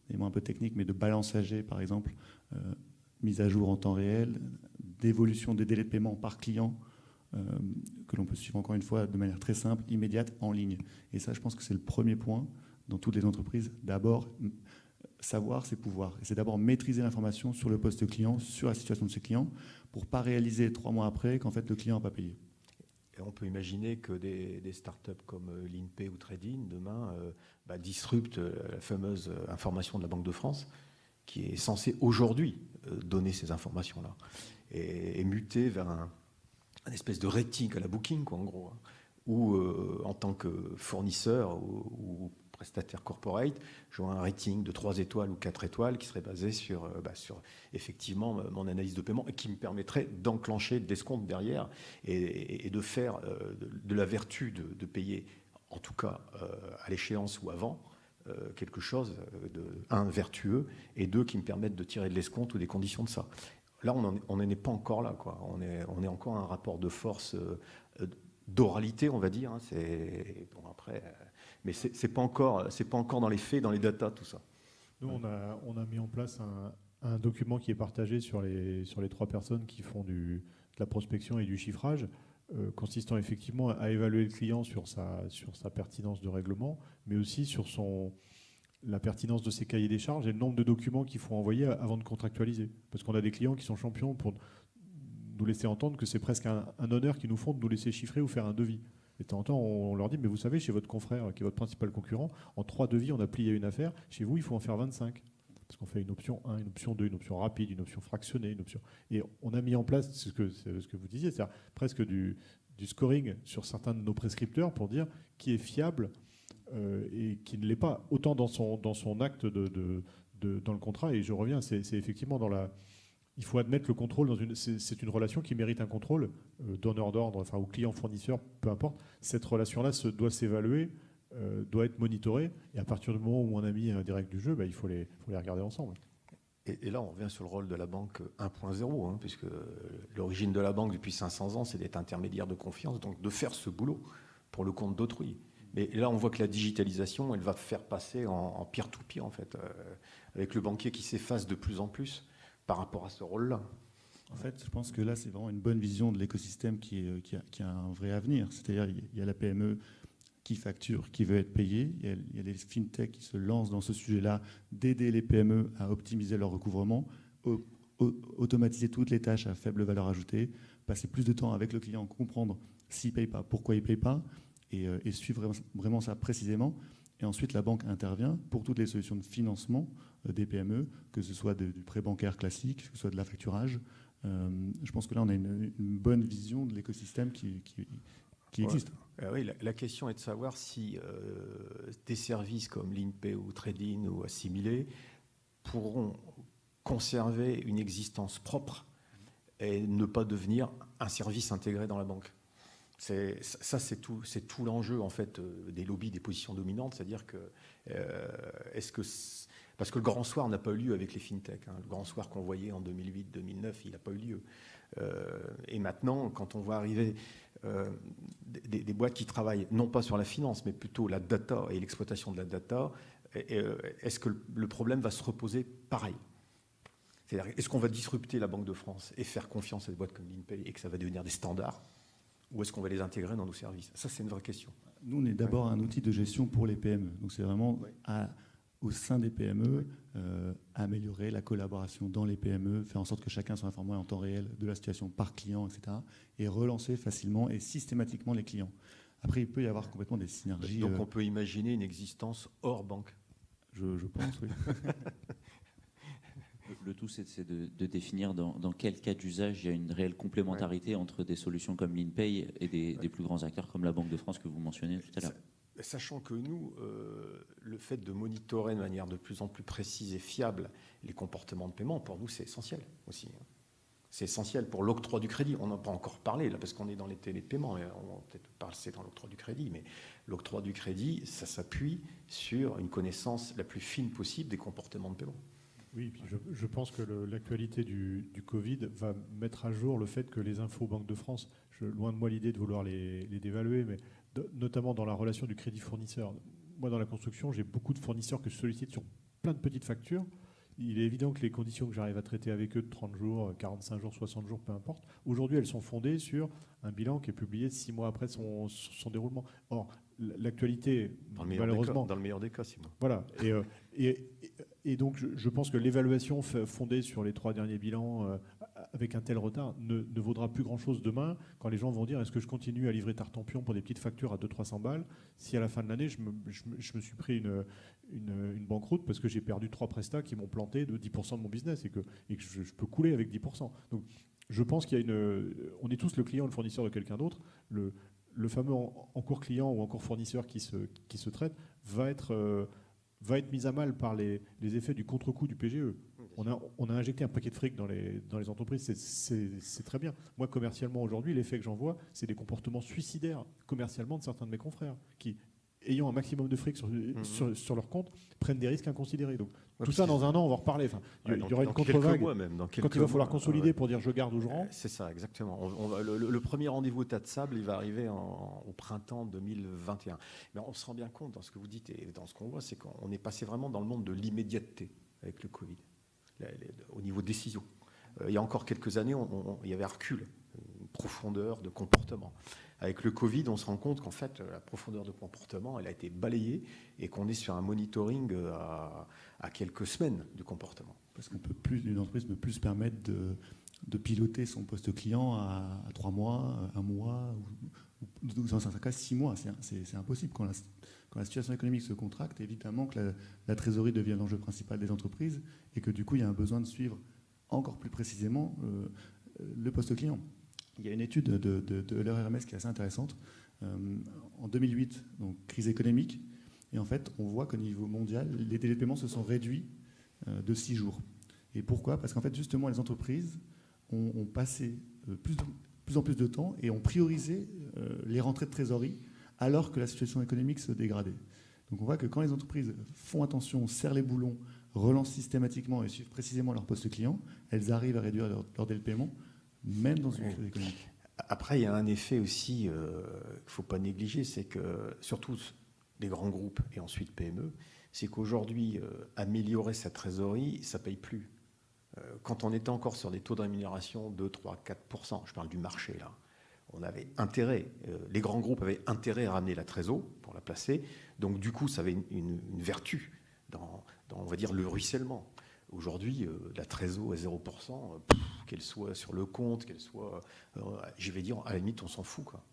d'éléments un peu techniques, mais de balance AG, par exemple, mise à jour en temps réel, d'évolution des délais de paiement par client, que l'on peut suivre encore une fois de manière très simple, immédiate, en ligne. Et ça, je pense que c'est le premier point dans toutes les entreprises. D'abord, savoir, c'est pouvoir. Et c'est d'abord maîtriser l'information sur le poste client, sur la situation de ses clients, pour ne pas réaliser 3 mois après qu'en fait le client n'a pas payé. Et on peut imaginer que des startups comme l'INPE ou Trading, demain, disruptent la fameuse information de la Banque de France, qui est censée aujourd'hui donner ces informations-là, et muter vers un espèce de rating à la Booking, quoi, en gros, hein, où en tant que fournisseur ou prestataire corporate, j'aurai un rating de 3 étoiles ou 4 étoiles qui serait basé sur effectivement mon analyse de paiement et qui me permettrait d'enclencher des escomptes derrière et de faire de la vertu de payer, en tout cas à l'échéance ou avant, quelque chose de, vertueux, et 2, qui me permettent de tirer de l'escompte ou des conditions de ça. Là, on n'en est pas encore là, quoi. On est encore à un rapport de force d'oralité, on va dire. Hein. Après... Mais c'est pas encore dans les faits, dans les datas, tout ça. Nous, on a mis en place un document qui est partagé sur les 3 personnes qui font de la prospection et du chiffrage, consistant effectivement à évaluer le client sur sa pertinence de règlement, mais aussi sur la pertinence de ses cahiers des charges et le nombre de documents qu'il faut envoyer avant de contractualiser. Parce qu'on a des clients qui sont champions pour nous laisser entendre que c'est presque un honneur qu'ils nous font de nous laisser chiffrer ou faire un devis. Et de temps en temps, on leur dit, mais vous savez, chez votre confrère, qui est votre principal concurrent, en 3 devis, on a plié une affaire. Chez vous, il faut en faire 25. parce qu'on fait une option 1, une option 2, une option rapide, une option fractionnée, une option... Et on a mis en place c'est ce que vous disiez, c'est-à-dire presque du scoring sur certains de nos prescripteurs pour dire qui est fiable et qui ne l'est pas, autant dans son acte dans le contrat. Et je reviens, c'est effectivement dans la... Il faut admettre le contrôle c'est une relation qui mérite un contrôle, donneur d'ordre, enfin, ou client-fournisseur, peu importe. Cette relation-là doit s'évaluer, doit être monitorée. Et à partir du moment où on a mis un direct du jeu, il faut les regarder ensemble. Et là, on revient sur le rôle de la banque 1.0, puisque l'origine de la banque depuis 500 ans, c'est d'être intermédiaire de confiance, donc de faire ce boulot pour le compte d'autrui. Mais là, on voit que la digitalisation, elle va faire passer en peer-to-peer, en fait, avec le banquier qui s'efface de plus en plus par rapport à ce rôle-là. En fait, je pense que là, c'est vraiment une bonne vision de l'écosystème qui a un vrai avenir. C'est-à-dire, il y a la PME qui facture, qui veut être payée. Il y a les fintechs qui se lancent dans ce sujet-là, d'aider les PME à optimiser leur recouvrement, automatiser toutes les tâches à faible valeur ajoutée, passer plus de temps avec le client, comprendre s'il ne paye pas, pourquoi il ne paye pas, et suivre vraiment ça précisément. Et ensuite, la banque intervient pour toutes les solutions de financement des PME, que ce soit du prêt bancaire classique, que ce soit de l'affacturage. Je pense que là, on a une bonne vision de l'écosystème qui existe. Oui, la question est de savoir si des services comme l'INPE ou Trading ou Assimilé pourront conserver une existence propre et ne pas devenir un service intégré dans la banque. C'est tout l'enjeu en fait des lobbies, des positions dominantes, c'est-à-dire que parce que le grand soir n'a pas eu lieu avec les fintechs. Le grand soir qu'on voyait en 2008-2009, il n'a pas eu lieu. Et maintenant, quand on voit arriver des boîtes qui travaillent non pas sur la finance, mais plutôt la data et l'exploitation de la data, est-ce que le problème va se reposer pareil ? C'est-à-dire, est-ce qu'on va disrupter la Banque de France et faire confiance à des boîtes comme l'INPE et que ça va devenir des standards ? Ou est-ce qu'on va les intégrer dans nos services ? Ça, c'est une vraie question. Nous, on est d'abord un outil de gestion pour les PME. Donc, c'est vraiment au sein des PME, améliorer la collaboration dans les PME, faire en sorte que chacun soit informé en temps réel de la situation par client, etc. Et relancer facilement et systématiquement les clients. Après, il peut y avoir complètement des synergies. Donc, on peut imaginer une existence hors banque. Je pense, oui. Le tout, c'est de définir dans quel cas d'usage il y a une réelle complémentarité entre des solutions comme l'InPay et des plus grands acteurs comme la Banque de France que vous mentionnez tout à l'heure. Sachant que nous, le fait de monitorer de manière de plus en plus précise et fiable les comportements de paiement, pour nous, c'est essentiel aussi. C'est essentiel pour l'octroi du crédit. On n'a pas encore parlé, là, parce qu'on est dans les télépaiements. On va peut-être passer dans l'octroi du crédit, mais l'octroi du crédit, ça s'appuie sur une connaissance la plus fine possible des comportements de paiement. Oui, puis je pense que l'actualité du Covid va mettre à jour le fait que les infos Banque de France, loin de moi l'idée de vouloir les dévaluer, mais notamment dans la relation du crédit fournisseur. Moi, dans la construction, j'ai beaucoup de fournisseurs que je sollicite sur plein de petites factures. Il est évident que les conditions que j'arrive à traiter avec eux de 30 jours, 45 jours, 60 jours, peu importe, aujourd'hui, elles sont fondées sur un bilan qui est publié 6 mois après son déroulement. Or, l'actualité, malheureusement... Dans le meilleur des cas, 6 mois. Voilà. Et donc, je pense que l'évaluation fondée sur les 3 derniers bilans avec un tel retard ne vaudra plus grand-chose demain quand les gens vont dire est-ce que je continue à livrer Tartampion pour des petites factures à 200-300 balles si à la fin de l'année, je me suis pris une banqueroute parce que j'ai perdu 3 prestats qui m'ont planté de 10% de mon business et que je peux couler avec 10%. Donc, je pense qu'il y a on est tous le client ou le fournisseur de quelqu'un d'autre. Le fameux encours client ou encours fournisseur qui se traite va être mis à mal par les effets du contre-coup du PGE. On a injecté un paquet de fric dans les entreprises, c'est très bien. Moi, commercialement, aujourd'hui, l'effet que j'en vois, c'est des comportements suicidaires commercialement de certains de mes confrères qui, ayant un maximum de fric sur leur compte, prennent des risques inconsidérés. Donc, tout ça, dans un an, on va en reparler. Enfin, il y aura une contre-vague quand il va falloir consolider pour dire je garde ou je rends. C'est ça, exactement. Le premier rendez-vous au tas de sable, il va arriver au printemps 2021. Mais on se rend bien compte dans ce que vous dites et dans ce qu'on voit, c'est qu'on est passé vraiment dans le monde de l'immédiateté avec le Covid, au niveau décision. Il y a encore quelques années, il y avait un recul, une profondeur de comportement. Avec le Covid, on se rend compte qu'en fait, la profondeur de comportement, elle a été balayée et qu'on est sur un monitoring à quelques semaines du comportement. Parce une entreprise ne peut plus se permettre de piloter son poste client à 3 mois, 1 mois, ou dans certains cas 6 mois. C'est impossible. Quand la situation économique se contracte, évidemment que la trésorerie devient l'enjeu principal des entreprises et que du coup, il y a un besoin de suivre encore plus précisément le poste client. Il y a une étude de l'EURMS qui est assez intéressante. En 2008, donc crise économique, et en fait, on voit qu'au niveau mondial, les délais de paiement se sont réduits de 6 jours. Et pourquoi ? Parce qu'en fait, justement, les entreprises ont passé plus en plus de temps et ont priorisé les rentrées de trésorerie alors que la situation économique se dégradait. Donc on voit que quand les entreprises font attention, serrent les boulons, relancent systématiquement et suivent précisément leur poste client, elles arrivent à réduire leur délai de paiement, même dans une crise économique. Après, il y a un effet aussi qu'il ne faut pas négliger, c'est que, surtout les grands groupes et ensuite PME, c'est qu'aujourd'hui, améliorer sa trésorerie, ça ne paye plus. Quand on était encore sur des taux de rémunération de 3, 4%, je parle du marché là, on avait intérêt, les grands groupes avaient intérêt à ramener la trésor pour la placer, donc du coup ça avait une vertu dans, on va dire, le ruissellement. Aujourd'hui, la trésor est 0%, qu'elle soit sur le compte, qu'elle soit, je vais dire, à la limite on s'en fout, quoi.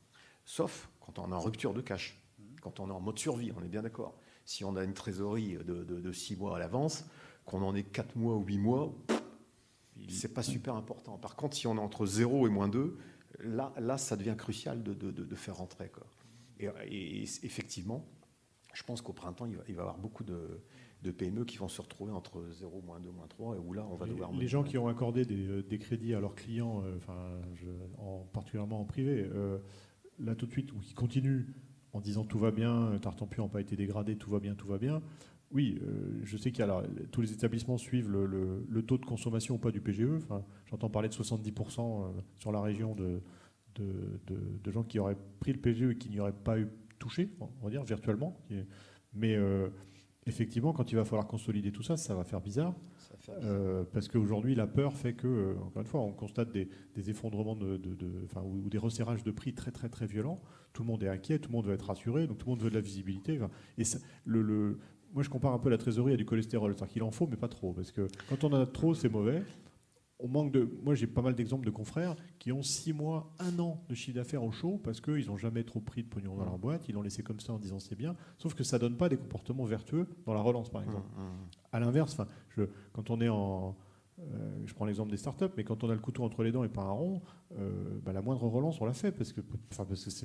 Sauf quand on est en rupture de cash, quand on est en mode survie, on est bien d'accord. Si on a une trésorerie de 6 mois à l'avance, qu'on en ait 4 mois ou 8 mois, c'est pas super important. Par contre, si on est entre 0 et -2, là ça devient crucial de faire rentrer, quoi. Et effectivement, je pense qu'au printemps, il va y avoir beaucoup de PME qui vont se retrouver entre 0, -2, -3, et où là, on va devoir... Les gens qui ont accordé des crédits à leurs clients, particulièrement en privé, là tout de suite, ou qui continuent en disant tout va bien, Tartampion n'a pas été dégradé, tout va bien. Oui, je sais qu'il y a tous les établissements suivent le taux de consommation ou pas du PGE. Enfin, j'entends parler de 70% sur la région de gens qui auraient pris le PGE et qui n'y auraient pas eu touché, on va dire, virtuellement. Mais effectivement, quand il va falloir consolider tout ça, ça va faire bizarre. Parce qu'aujourd'hui, la peur fait que, encore une fois, on constate des effondrements ou des resserrages de prix très, très, très violents. Tout le monde est inquiet, tout le monde veut être rassuré, donc tout le monde veut de la visibilité. Et ça, moi, je compare un peu la trésorerie à du cholestérol. C'est-à-dire qu'il en faut, mais pas trop. Parce que quand on en a trop, c'est mauvais. Moi, j'ai pas mal d'exemples de confrères qui ont 6 mois, 1 an de chiffre d'affaires au chaud parce qu'ils n'ont jamais trop pris de pognon dans leur boîte. Ils l'ont laissé comme ça en disant c'est bien. Sauf que ça donne pas des comportements vertueux dans la relance, par exemple. À l'inverse, quand on est je prends l'exemple des startups, mais quand on a le couteau entre les dents et pas un rond, la moindre relance, on l'a fait parce que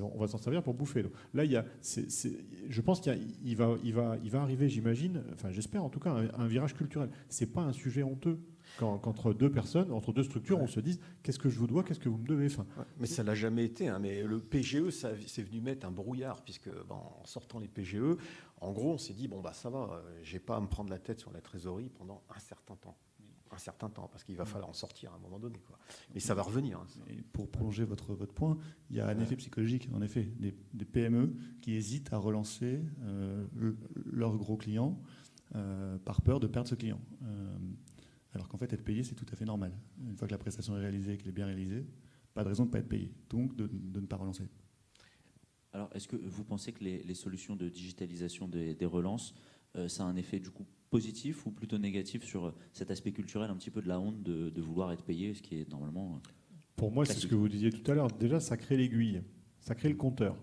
on va s'en servir pour bouffer. Donc, là, je pense qu'il va arriver, j'imagine, j'espère en tout cas, un virage culturel. C'est pas un sujet honteux. Quand entre deux personnes, entre deux structures, on se dise qu'est-ce que je vous dois, qu'est-ce que vous me devez. Mais ça l'a jamais été. Mais le PGE, c'est venu mettre un brouillard, puisque en sortant les PGE, en gros, on s'est dit ça va, j'ai pas à me prendre la tête sur la trésorerie pendant un certain temps, parce qu'il va falloir en sortir à un moment donné, quoi. Mais ça va revenir. Et pour prolonger votre point, il y a un effet psychologique, en effet, des PME qui hésitent à relancer leurs gros clients par peur de perdre ce client. Alors qu'en fait, être payé, c'est tout à fait normal. Une fois que la prestation est réalisée et qu'elle est bien réalisée, pas de raison de ne pas être payé, donc de ne pas relancer. Alors, est-ce que vous pensez que les solutions de digitalisation des relances, ça a un effet du coup positif ou plutôt négatif sur cet aspect culturel, un petit peu de la honte de vouloir être payé, ce qui est normalement... Pour moi, classique. C'est ce que vous disiez tout à l'heure. Déjà, ça crée l'aiguille, ça crée le compteur.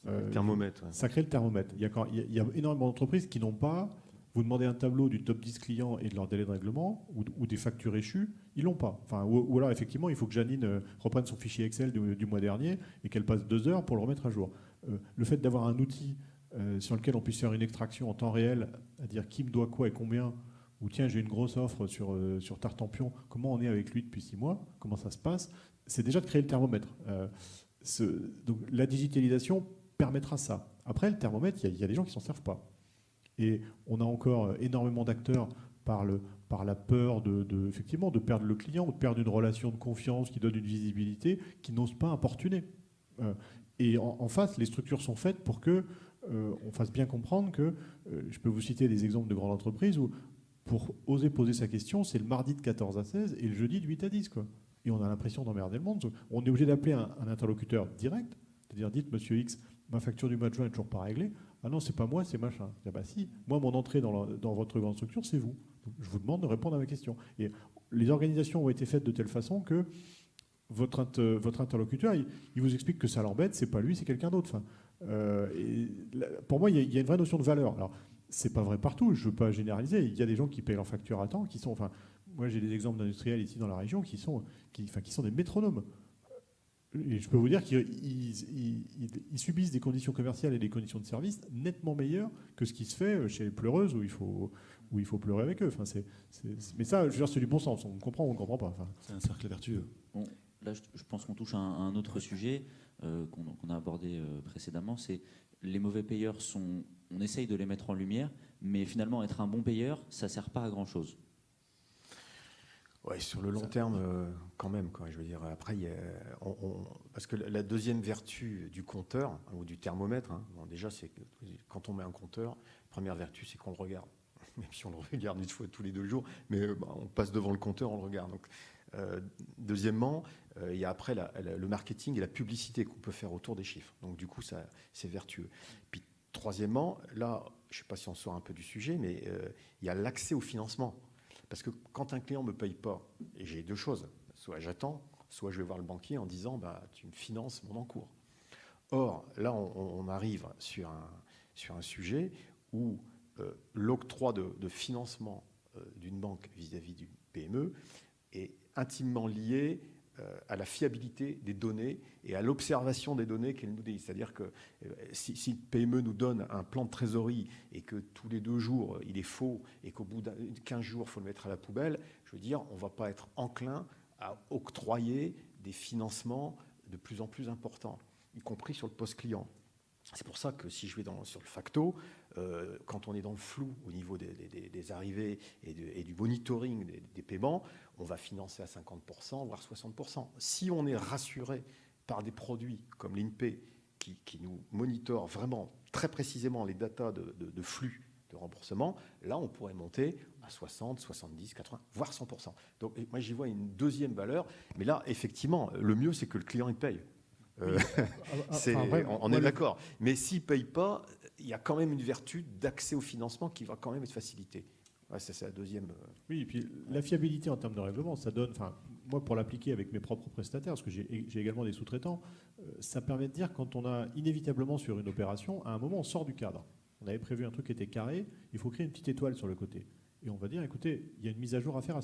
Le thermomètre. Ouais. Ça crée le thermomètre. Il y a énormément d'entreprises qui n'ont pas... Vous demandez un tableau du top 10 clients et de leur délai de règlement ou des factures échues, ils l'ont pas. Ou alors, effectivement, il faut que Janine reprenne son fichier Excel du mois dernier et qu'elle passe 2 heures pour le remettre à jour. Le fait d'avoir un outil sur lequel on puisse faire une extraction en temps réel, à dire qui me doit quoi et combien, ou tiens, j'ai une grosse offre sur Tartampion, comment on est avec lui depuis 6 mois, comment ça se passe, c'est déjà de créer le thermomètre. Donc, la digitalisation permettra ça. Après, le thermomètre, il y a des gens qui ne s'en servent pas. Et on a encore énormément d'acteurs par la peur effectivement, de perdre le client ou de perdre une relation de confiance qui donne une visibilité, qui n'osent pas importuner. Et en face, les structures sont faites pour qu'on fasse bien comprendre que, je peux vous citer des exemples de grandes entreprises où, pour oser poser sa question, c'est le mardi de 14 à 16 et le jeudi de 8 à 10. Quoi. Et on a l'impression d'emmerder le monde. On est obligé d'appeler un interlocuteur direct, c'est-à-dire dites, monsieur X, ma facture du mois de juin n'est toujours pas réglée. Ah non, c'est pas moi, c'est machin. Si, moi, mon entrée dans votre grande structure, c'est vous. Donc, je vous demande de répondre à ma question. Et les organisations ont été faites de telle façon que votre interlocuteur, il vous explique que ça l'embête, c'est pas lui, c'est quelqu'un d'autre. Pour moi, il y a une vraie notion de valeur. Alors, c'est pas vrai partout, je ne veux pas généraliser. Il y a des gens qui payent leurs factures à temps, moi j'ai des exemples d'industriels ici dans la région qui sont des métronomes. Et je peux vous dire qu'ils subissent des conditions commerciales et des conditions de service nettement meilleures que ce qui se fait chez les pleureuses où il faut pleurer avec eux. Mais ça, je veux dire, c'est du bon sens. On comprend ou on ne comprend pas. C'est un cercle vertueux. Bon, là, je pense qu'on touche à un autre sujet qu'on a abordé précédemment. C'est les mauvais payeurs on essaye de les mettre en lumière, mais finalement, être un bon payeur, ça ne sert pas à grand-chose. Ouais, sur le long terme, quand même. Je veux dire, après, parce que la deuxième vertu du compteur ou du thermomètre, déjà, c'est que quand on met un compteur, la première vertu, c'est qu'on le regarde. Même si on le regarde une fois tous les 2 jours, mais on passe devant le compteur, on le regarde. Donc, deuxièmement, il y a après le marketing et la publicité qu'on peut faire autour des chiffres. Donc, du coup, c'est vertueux. Puis, troisièmement, là, je ne sais pas si on sort un peu du sujet, mais il y a l'accès au financement. Parce que quand un client ne me paye pas, et j'ai 2 choses, soit j'attends, soit je vais voir le banquier en disant tu me finances mon encours. Or, là, on arrive sur un sujet où l'octroi de financement d'une banque vis-à-vis d'une PME est intimement lié à la fiabilité des données et à l'observation des données qu'elle nous dit. C'est-à-dire que si une PME nous donne un plan de trésorerie et que tous les 2 jours, il est faux et qu'au bout de 15 jours, il faut le mettre à la poubelle, je veux dire, on ne va pas être enclin à octroyer des financements de plus en plus importants, y compris sur le post-client. C'est pour ça que si je vais sur le facto, quand on est dans le flou au niveau des arrivées et du monitoring des paiements, on va financer à 50%, voire 60%. Si on est rassuré par des produits comme l'INPE qui nous monitorent vraiment très précisément les datas de flux de remboursement, là on pourrait monter à 60, 70, 80, voire 100%. Donc moi j'y vois une deuxième valeur, mais là effectivement le mieux c'est que le client il paye. On est d'accord. Mais s'il ne paye pas, il y a quand même une vertu d'accès au financement qui va quand même être facilitée. Ouais, c'est la deuxième. Oui, et puis la fiabilité en termes de règlement, ça donne. Moi, pour l'appliquer avec mes propres prestataires, parce que j'ai également des sous-traitants, ça permet de dire quand on a inévitablement sur une opération, à un moment, on sort du cadre. On avait prévu un truc qui était carré, il faut créer une petite étoile sur le côté. Et on va dire, écoutez, il y a une mise à jour à faire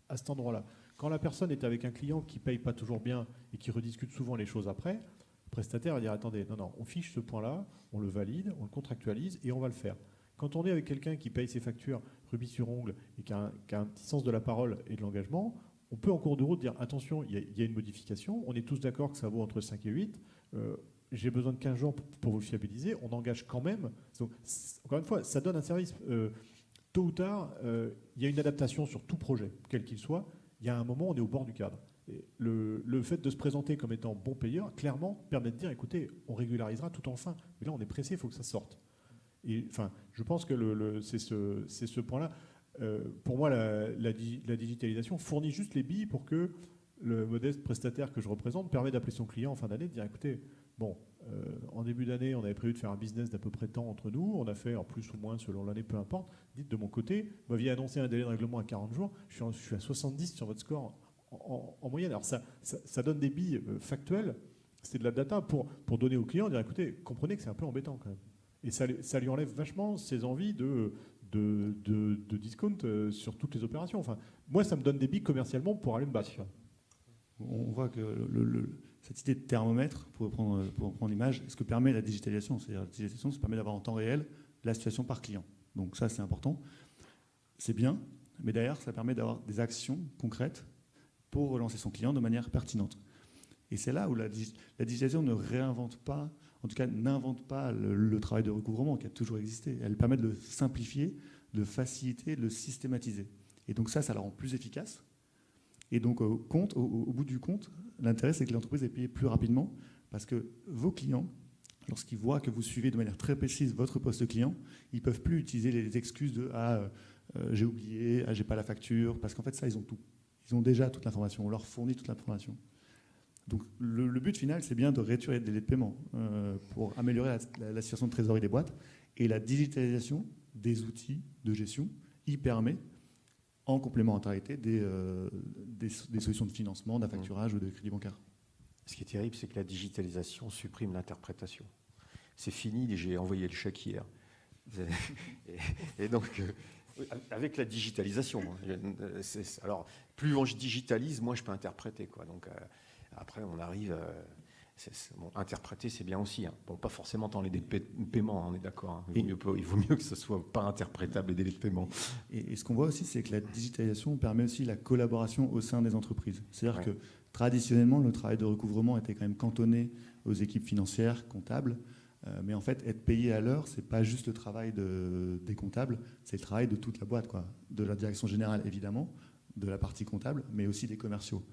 à cet endroit-là. Quand la personne est avec un client qui ne paye pas toujours bien et qui rediscute souvent les choses après, le prestataire va dire attendez, non, on fiche ce point-là, on le valide, on le contractualise et on va le faire. Quand on est avec quelqu'un qui paye ses factures rubis sur ongle et qui a un petit sens de la parole et de l'engagement, on peut en cours de route dire attention, il y a une modification, on est tous d'accord que ça vaut entre 5 et 8, j'ai besoin de 15 jours pour vous le fiabiliser, on engage quand même. Donc, encore une fois, ça donne un service. Tôt ou tard, il y a une adaptation sur tout projet, quel qu'il soit. Il y a un moment, on est au bord du cadre. Et le fait de se présenter comme étant bon payeur, clairement, permet de dire, écoutez, on régularisera tout enfin. Mais là, on est pressé, il faut que ça sorte. Et enfin, je pense que c'est ce point-là. Pour moi, la digitalisation fournit juste les billes pour que le modeste prestataire que je représente permet d'appeler son client en fin d'année, de dire, écoutez, bon, en début d'année, on avait prévu de faire un business d'à peu près tant entre nous. On a fait en plus ou moins selon l'année, peu importe. Dites de mon côté, vous m'aviez annoncé un délai de règlement à 40 jours. Je suis à 70 sur votre score en moyenne. Alors ça donne des billes factuelles. C'est de la data pour donner au client, dire écoutez, comprenez que c'est un peu embêtant quand même. Et ça lui enlève vachement ses envies de discount sur toutes les opérations. Enfin, moi, ça me donne des billes commercialement pour aller me battre. On voit que cette idée de thermomètre, pour reprendre l'image, ce que permet la digitalisation, c'est-à-dire la digitalisation, ça permet d'avoir en temps réel la situation par client. Donc ça, c'est important. C'est bien, mais derrière, ça permet d'avoir des actions concrètes pour relancer son client de manière pertinente. Et c'est là où la digitalisation ne réinvente pas, en tout cas n'invente pas le travail de recouvrement qui a toujours existé. Elle permet de le simplifier, de le faciliter, de le systématiser. Et donc ça la rend plus efficace. Et donc au bout du compte, l'intérêt c'est que l'entreprise est payée plus rapidement parce que vos clients, lorsqu'ils voient que vous suivez de manière très précise votre poste client, ils ne peuvent plus utiliser les excuses de j'ai oublié, j'ai pas la facture, parce qu'en fait ça ils ont tout. Ils ont déjà toute l'information, on leur fournit toute l'information. Donc le but final c'est bien de réduire les délais de paiement pour améliorer la situation de trésorerie des boîtes, et la digitalisation des outils de gestion y permet, en complémentarité des solutions de financement, d'affacturage ou de crédit bancaire. Ce qui est terrible, c'est que la digitalisation supprime l'interprétation. c'est fini, j'ai envoyé le chèque hier. Et donc, avec la digitalisation, alors plus on digitalise, moins je peux interpréter, quoi. Donc après, on arrive. Interpréter, c'est bien aussi. Hein. Bon, pas forcément dans les délais de paiement, on est d'accord. Hein. Il vaut mieux que ce soit pas interprétable, les délais de paiement. Et ce qu'on voit aussi, c'est que la digitalisation permet aussi la collaboration au sein des entreprises. C'est-à-dire que traditionnellement, le travail de recouvrement était quand même cantonné aux équipes financières, comptables. Mais en fait, être payé à l'heure, c'est pas juste le travail des comptables, c'est le travail de toute la boîte, quoi. De la direction générale, évidemment, de la partie comptable, mais aussi des commerciaux.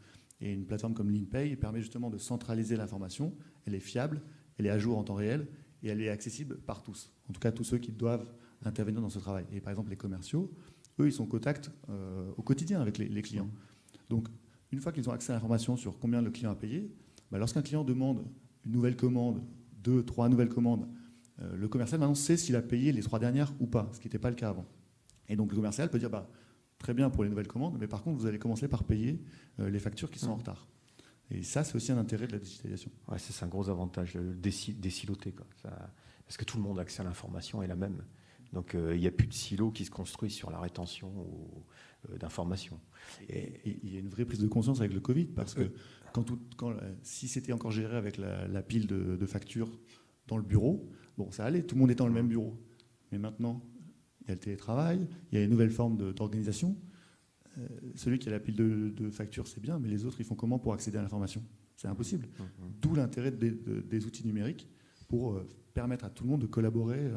Et une plateforme comme LeanPay permet justement de centraliser l'information. Elle est fiable, elle est à jour en temps réel et elle est accessible par tous. En tout cas, tous ceux qui doivent intervenir dans ce travail. Et par exemple, les commerciaux, eux, ils sont au contact au quotidien avec les clients. Donc, une fois qu'ils ont accès à l'information sur combien le client a payé, lorsqu'un client demande une nouvelle commande, 2, 3 nouvelles commandes, le commercial maintenant sait s'il a payé les 3 dernières ou pas, ce qui n'était pas le cas avant. Et donc, le commercial peut dire très bien pour les nouvelles commandes, mais par contre, vous allez commencer par payer les factures qui sont en retard. Et ça, c'est aussi un intérêt de la digitalisation. Ouais, c'est un gros avantage, des silotés, quoi. Parce que tout le monde a accès à l'information est la même. Donc, il n'y a plus de silos qui se construisent sur la rétention d'informations. Et il y a une vraie prise de conscience avec le Covid, parce que si c'était encore géré avec la pile de factures dans le bureau, bon, ça allait, tout le monde était dans le même bureau. Mais maintenant, il y a le télétravail, il y a une nouvelle forme d'organisation. Celui qui a la pile de factures, c'est bien, mais les autres, ils font comment pour accéder à l'information? C'est impossible. D'où l'intérêt des outils numériques pour permettre à tout le monde de collaborer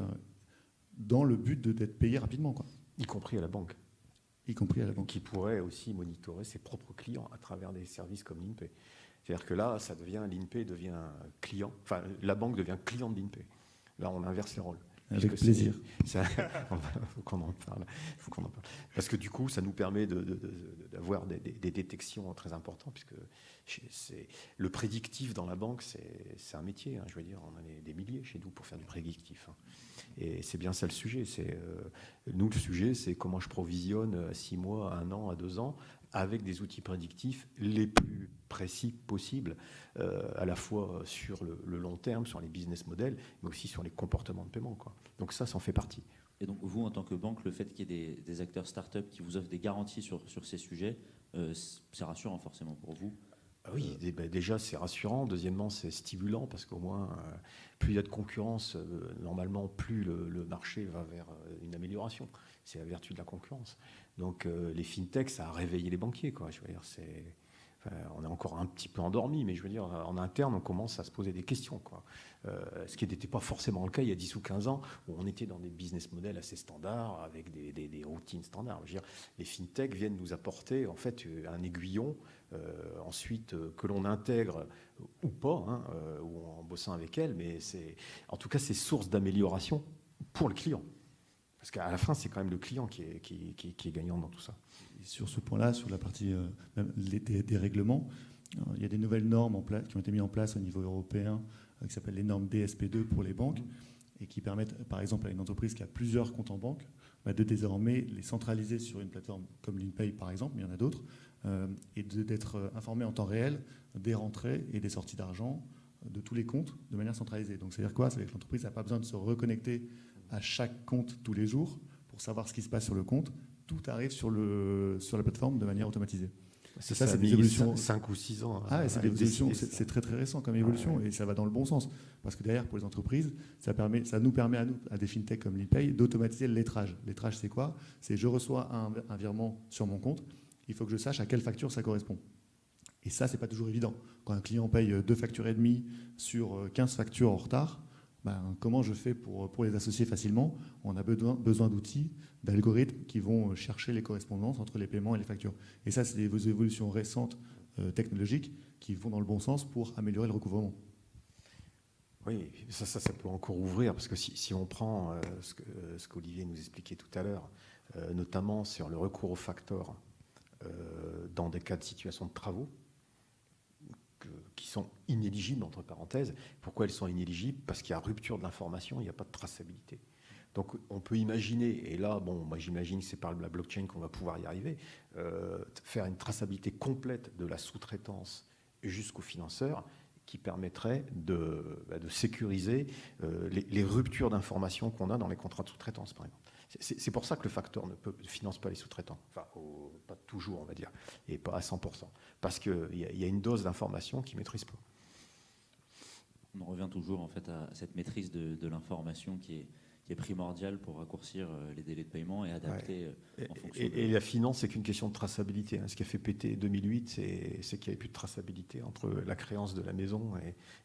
dans le but d'être payé rapidement, quoi. Y compris à la banque. Y compris à la banque. Qui pourrait aussi monitorer ses propres clients à travers des services comme l'INPE. C'est-à-dire que là, l'INPE devient client, enfin, la banque devient client de l'INPE. Là, on inverse les rôles. Avec plaisir. Faut qu'on en parle. Parce que du coup, ça nous permet d'avoir des détections très importantes, puisque le prédictif dans la banque, c'est un métier. Hein, je veux dire, on en a des milliers chez nous pour faire du prédictif. Hein. Et c'est bien ça le sujet. Nous, le sujet, c'est comment je provisionne à 6 mois, à 1 an, à 2 ans, avec des outils prédictifs les plus précis possibles, à la fois sur le long terme, sur les business models, mais aussi sur les comportements de paiement, quoi. Donc ça en fait partie. Et donc vous, en tant que banque, le fait qu'il y ait des acteurs start-up qui vous offrent des garanties sur ces sujets, c'est rassurant forcément pour vous? Oui, déjà c'est rassurant. Deuxièmement, c'est stimulant parce qu'au moins, plus il y a de concurrence, normalement, plus le marché va vers une amélioration. C'est la vertu de la concurrence. Donc les fintechs, ça a réveillé les banquiers, quoi. Je veux dire, on est encore un petit peu endormi, mais je veux dire, en interne, on commence à se poser des questions, quoi. Ce qui n'était pas forcément le cas il y a 10 ou 15 ans, où on était dans des business models assez standards, avec des routines standards. Je veux dire, les fintechs viennent nous apporter en fait un aiguillon, ensuite que l'on intègre ou pas, hein, ou en bossant avec elles, mais en tout cas, c'est source d'amélioration pour le client. Parce qu'à la fin, c'est quand même le client qui est gagnant dans tout ça. Et sur ce point-là, sur la partie des règlements, il y a des nouvelles normes qui ont été mises en place au niveau européen, qui s'appellent les normes DSP2 pour les banques, et qui permettent, par exemple, à une entreprise qui a plusieurs comptes en banque, de désormais les centraliser sur une plateforme comme LeanPay, par exemple, mais il y en a d'autres, et d'être informé en temps réel des rentrées et des sorties d'argent de tous les comptes de manière centralisée. Donc, c'est-à-dire quoi? C'est-à-dire que l'entreprise n'a pas besoin de se reconnecter à chaque compte tous les jours pour savoir ce qui se passe sur le compte. Tout arrive sur la plateforme de manière automatisée. Ça, c'est des évolutions. 5 ou 6 ans. C'est des évolutions, c'est très très récent comme évolution, et ça va dans le bon sens. Parce que derrière, pour les entreprises, ça nous permet à des fintechs comme LeanPay d'automatiser le lettrage. Le lettrage, c'est quoi? C'est je reçois un virement sur mon compte, il faut que je sache à quelle facture ça correspond. Et ça, c'est pas toujours évident. Quand un client paye 2 factures et demie sur 15 factures en retard, comment je fais pour les associer facilement? On a besoin d'outils, d'algorithmes qui vont chercher les correspondances entre les paiements et les factures. Et ça, c'est des évolutions récentes technologiques qui vont dans le bon sens pour améliorer le recouvrement. Oui, ça peut encore ouvrir, parce que si on prend ce qu'Olivier nous expliquait tout à l'heure, notamment sur le recours aux facteurs dans des cas de situation de travaux, qui sont inéligibles, entre parenthèses. Pourquoi elles sont inéligibles? Parce qu'il y a rupture de l'information, il n'y a pas de traçabilité. Donc on peut imaginer, et là, moi j'imagine que c'est par la blockchain qu'on va pouvoir y arriver, faire une traçabilité complète de la sous-traitance jusqu'au financeur, qui permettrait de sécuriser les ruptures d'informations qu'on a dans les contrats de sous-traitance, par exemple. C'est pour ça que le facteur ne finance pas les sous-traitants. Enfin, pas toujours, on va dire, et pas à 100%. Parce qu'il y a une dose d'information qu'ils ne maîtrisent pas. On en revient toujours en fait, à cette maîtrise de l'information qui est primordiale pour raccourcir les délais de paiement et adapter en fonction et la finance, c'est qu'une question de traçabilité. Ce qui a fait péter 2008, c'est qu'il n'y avait plus de traçabilité entre la créance de la maison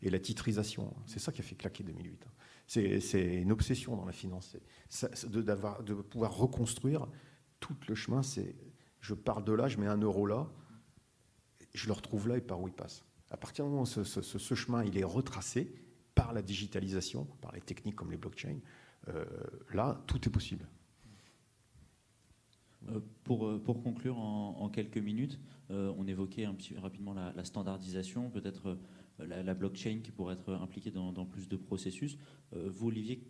et la titrisation. C'est ça qui a fait claquer 2008. C'est une obsession dans la finance, de pouvoir reconstruire tout le chemin. Je pars de là, je mets 1 euro là, je le retrouve là et par où il passe. À partir du moment où ce chemin il est retracé par la digitalisation, par les techniques comme les blockchains, là, tout est possible. Pour conclure en quelques minutes, on évoquait rapidement la standardisation, peut-être la blockchain qui pourrait être impliquée dans plus de processus. Vous, Olivier,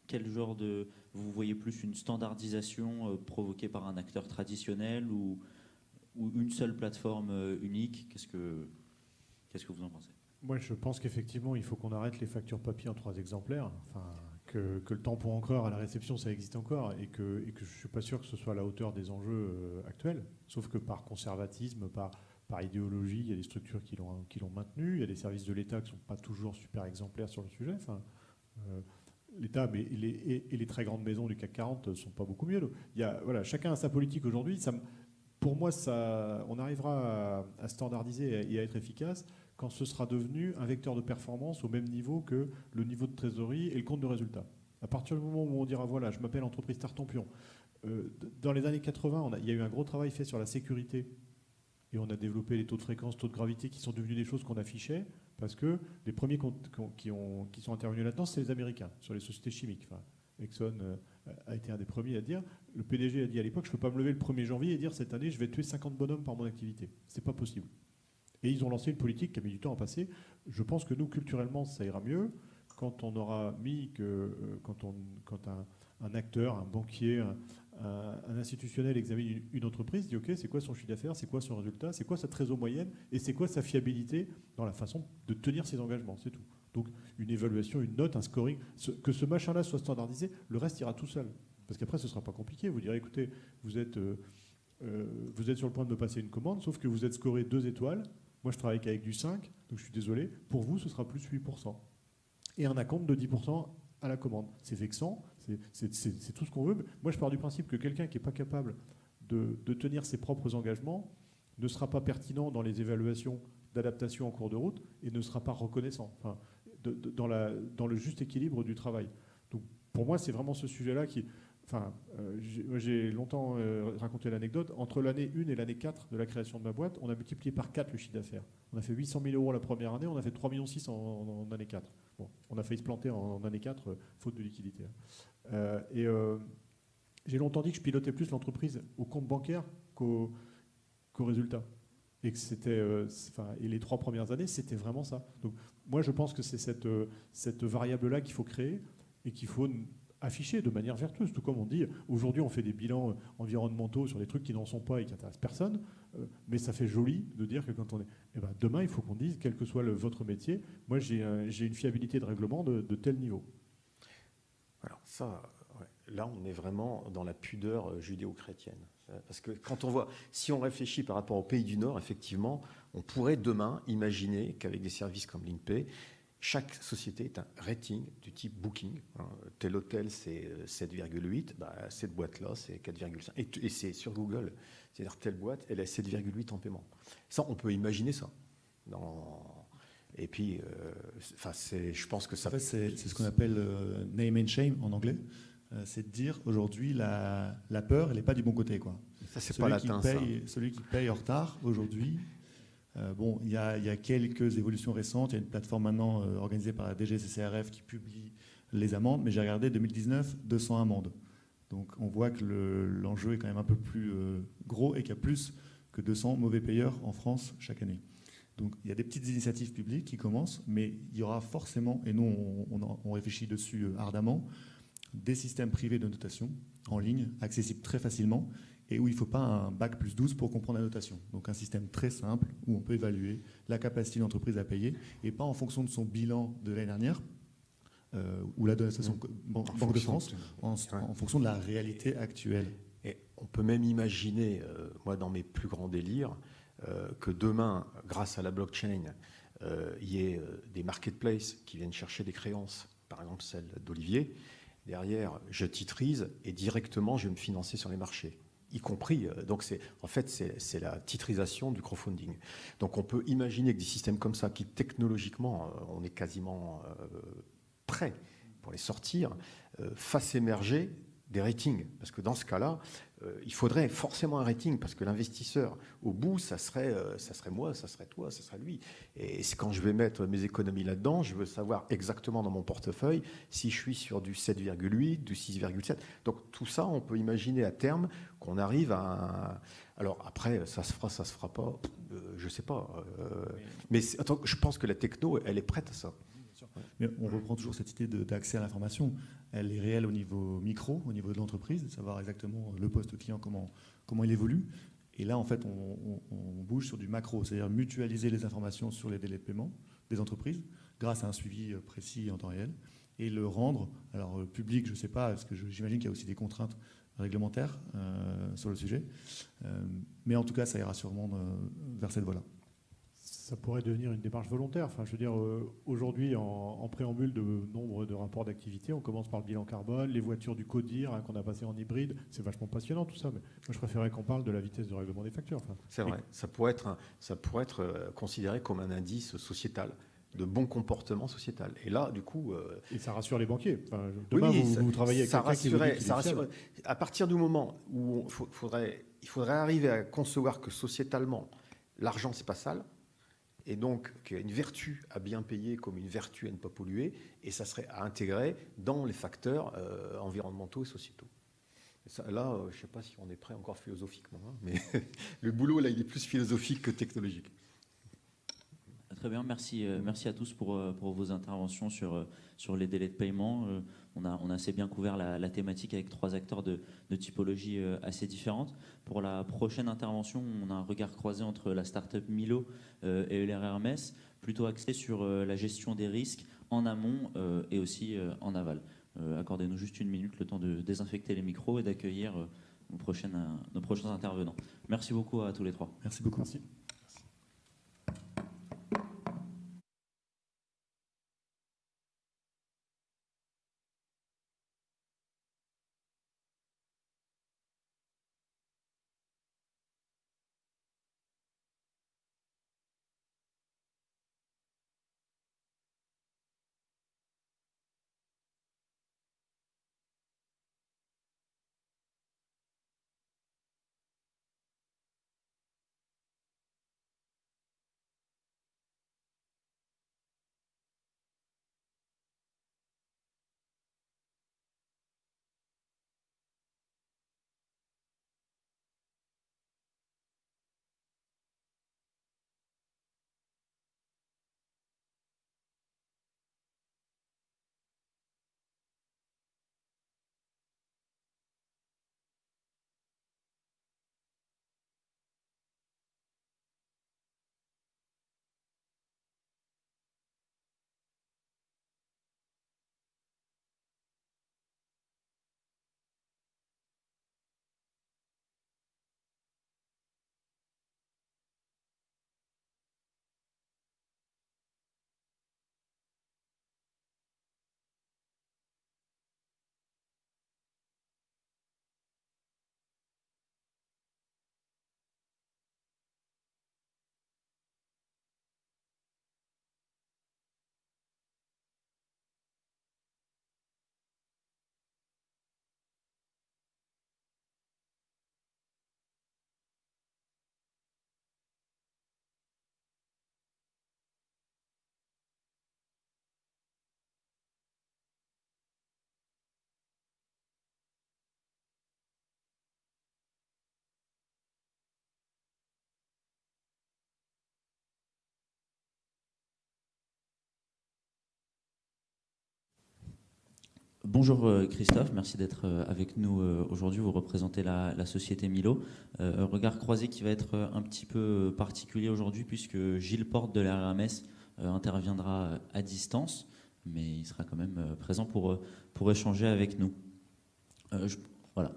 quel genre vous voyez plus une standardisation provoquée par un acteur traditionnel ou une seule plateforme unique? Qu'est-ce que vous en pensez? Moi, je pense qu'effectivement, il faut qu'on arrête les factures papier en 3 exemplaires. Enfin, que le tampon encreur à la réception, ça existe encore, et que je ne suis pas sûr que ce soit à la hauteur des enjeux actuels. Sauf que par conservatisme, par idéologie, il y a des structures qui l'ont maintenu, il y a des services de l'État qui ne sont pas toujours super exemplaires sur le sujet. Enfin, l'État et les très grandes maisons du CAC 40 ne sont pas beaucoup mieux. Voilà, chacun a sa politique aujourd'hui. Pour moi, on arrivera à standardiser et à être efficace quand ce sera devenu un vecteur de performance au même niveau que le niveau de trésorerie et le compte de résultat. À partir du moment où on dira, voilà, je m'appelle entreprise Tartampion. Dans les années 80, il y a eu un gros travail fait sur la sécurité et on a développé les taux de fréquence, taux de gravité qui sont devenus des choses qu'on affichait parce que les premiers qui sont intervenus là-dedans, c'est les Américains, sur les sociétés chimiques. Enfin, Exxon a été un des premiers à dire, le PDG a dit à l'époque, je ne peux pas me lever le 1er janvier et dire cette année, je vais tuer 50 bonhommes par mon activité. C'est pas possible. Et ils ont lancé une politique qui a mis du temps à passer. Je pense que nous, culturellement, ça ira mieux quand on aura mis quand un acteur, un banquier, un institutionnel examine une entreprise, dit OK, c'est quoi son chiffre d'affaires, c'est quoi son résultat, c'est quoi sa trésor moyenne et c'est quoi sa fiabilité dans la façon de tenir ses engagements, c'est tout. Donc une évaluation, une note, un scoring, que ce machin-là soit standardisé, le reste ira tout seul. Parce qu'après, ce ne sera pas compliqué. Vous direz, écoutez, vous êtes sur le point de me passer une commande, sauf que vous êtes scoré 2 étoiles. Moi, je travaille qu'avec du 5, donc je suis désolé. Pour vous, ce sera plus 8%. Et un acompte de 10% à la commande. C'est vexant, c'est tout ce qu'on veut. Moi, je pars du principe que quelqu'un qui n'est pas capable de tenir ses propres engagements ne sera pas pertinent dans les évaluations d'adaptation en cours de route et ne sera pas reconnaissant dans le juste équilibre du travail. Donc, pour moi, c'est vraiment ce sujet-là qui... j'ai longtemps raconté l'anecdote. Entre l'année 1 et l'année 4 de la création de ma boîte, on a multiplié par 4 le chiffre d'affaires. On a fait 800 000 euros la première année, on a fait 3,6 millions en année 4. Bon, on a failli se planter en année 4, faute de liquidité. J'ai longtemps dit que je pilotais plus l'entreprise au compte bancaire qu'au résultat. Et que et les 3 premières années, c'était vraiment ça. Donc, moi, je pense que c'est cette variable-là qu'il faut créer et qu'il faut afficher de manière vertueuse. Tout comme on dit, aujourd'hui, on fait des bilans environnementaux sur des trucs qui n'en sont pas et qui n'intéressent personne, mais ça fait joli de dire que quand on est... demain, il faut qu'on dise, quel que soit votre métier, moi, j'ai une fiabilité de règlement de tel niveau. Alors ça, là, on est vraiment dans la pudeur judéo-chrétienne. Parce que quand on voit, si on réfléchit par rapport aux pays du Nord, effectivement, on pourrait demain imaginer qu'avec des services comme l'INPE, chaque société est un rating du type Booking. Tel hôtel, c'est 7,8. Cette boîte-là, c'est 4,5. Et c'est sur Google. C'est-à-dire, telle boîte, elle est 7,8 en paiement. Ça, on peut imaginer ça. Et puis, je pense que ça... En fait, c'est ce qu'on appelle name and shame en anglais. C'est de dire, aujourd'hui, la peur, elle n'est pas du bon côté, quoi. Ça, c'est pas latin, ça. Celui qui paye en retard, aujourd'hui... il y a quelques évolutions récentes. Il y a une plateforme maintenant organisée par la DGCCRF qui publie les amendes, mais j'ai regardé 2019, 200 amendes. Donc on voit que l'enjeu est quand même un peu plus gros et qu'il y a plus que 200 mauvais payeurs en France chaque année. Donc il y a des petites initiatives publiques qui commencent, mais il y aura forcément, et nous on réfléchit dessus ardemment, des systèmes privés de notation en ligne, accessibles très facilement, et où il ne faut pas un bac plus 12 pour comprendre la notation. Donc un système très simple où on peut évaluer la capacité d'une entreprise à payer, et pas en fonction de son bilan de l'année dernière, ou la donation Banque de France, en fonction de la réalité actuelle. Et on peut même imaginer, moi dans mes plus grands délires, que demain, grâce à la blockchain, il y ait des marketplaces qui viennent chercher des créances, par exemple celle d'Olivier. Derrière, je titrise et directement, je vais me financer sur les marchés, y compris. Donc, c'est la titrisation du crowdfunding. Donc, on peut imaginer que des systèmes comme ça, qui technologiquement, on est quasiment prêt pour les sortir, fassent émerger des ratings. Parce que dans ce cas-là, il faudrait forcément un rating, parce que l'investisseur, au bout, ça serait moi, ça serait toi, ça serait lui. Et quand je vais mettre mes économies là-dedans, je veux savoir exactement dans mon portefeuille si je suis sur du 7,8, du 6,7. Donc tout ça, on peut imaginer à terme qu'on arrive à... Alors après, ça se fera pas, je sais pas. Mais je pense que la techno, elle est prête à ça. Mais on reprend toujours cette idée d'accès à l'information. Elle est réelle au niveau micro, au niveau de l'entreprise, de savoir exactement le poste client, comment il évolue. Et là, en fait, on bouge sur du macro, c'est-à-dire mutualiser les informations sur les délais de paiement des entreprises grâce à un suivi précis en temps réel et le rendre, alors public, je ne sais pas, parce que j'imagine qu'il y a aussi des contraintes réglementaires sur le sujet. Mais en tout cas, ça ira sûrement vers cette voie-là. Ça pourrait devenir une démarche volontaire. Enfin, je veux dire, aujourd'hui, en préambule de nombre de rapports d'activité, on commence par le bilan carbone, les voitures du CODIR qu'on a passé en hybride. C'est vachement passionnant tout ça, mais moi je préférais qu'on parle de la vitesse de règlement des factures. Enfin, c'est vrai, ça pourrait être considéré comme un indice sociétal, de bon comportement sociétal. Et là, du coup... Et ça rassure les banquiers. Enfin, demain, vous travaillez avec quelqu'un qui vous dit qu'il est fiable. À partir du moment où il faudrait arriver à concevoir que sociétalement, l'argent, c'est pas sale, et donc qu'il y a une vertu à bien payer comme une vertu à ne pas polluer, et ça serait à intégrer dans les facteurs environnementaux et sociétaux. Et ça, là, je ne sais pas si on est prêt encore philosophiquement, hein, mais le boulot, là, il est plus philosophique que technologique. Très bien, merci à tous pour vos interventions sur les délais de paiement. On a assez bien couvert la thématique avec 3 acteurs de typologie assez différentes. Pour la prochaine intervention, on a un regard croisé entre la start-up Milo et ELR Hermès, plutôt axé sur la gestion des risques en amont et aussi en aval. Accordez-nous juste une minute, le temps de désinfecter les micros et d'accueillir nos prochains intervenants. Merci beaucoup à tous les 3. Merci beaucoup. Merci. Bonjour Christophe, merci d'être avec nous aujourd'hui. Vous représentez la société Milo. Regard croisé qui va être un petit peu particulier aujourd'hui puisque Gilles Porte de la RMS interviendra à distance, mais il sera quand même présent pour échanger avec nous. Voilà.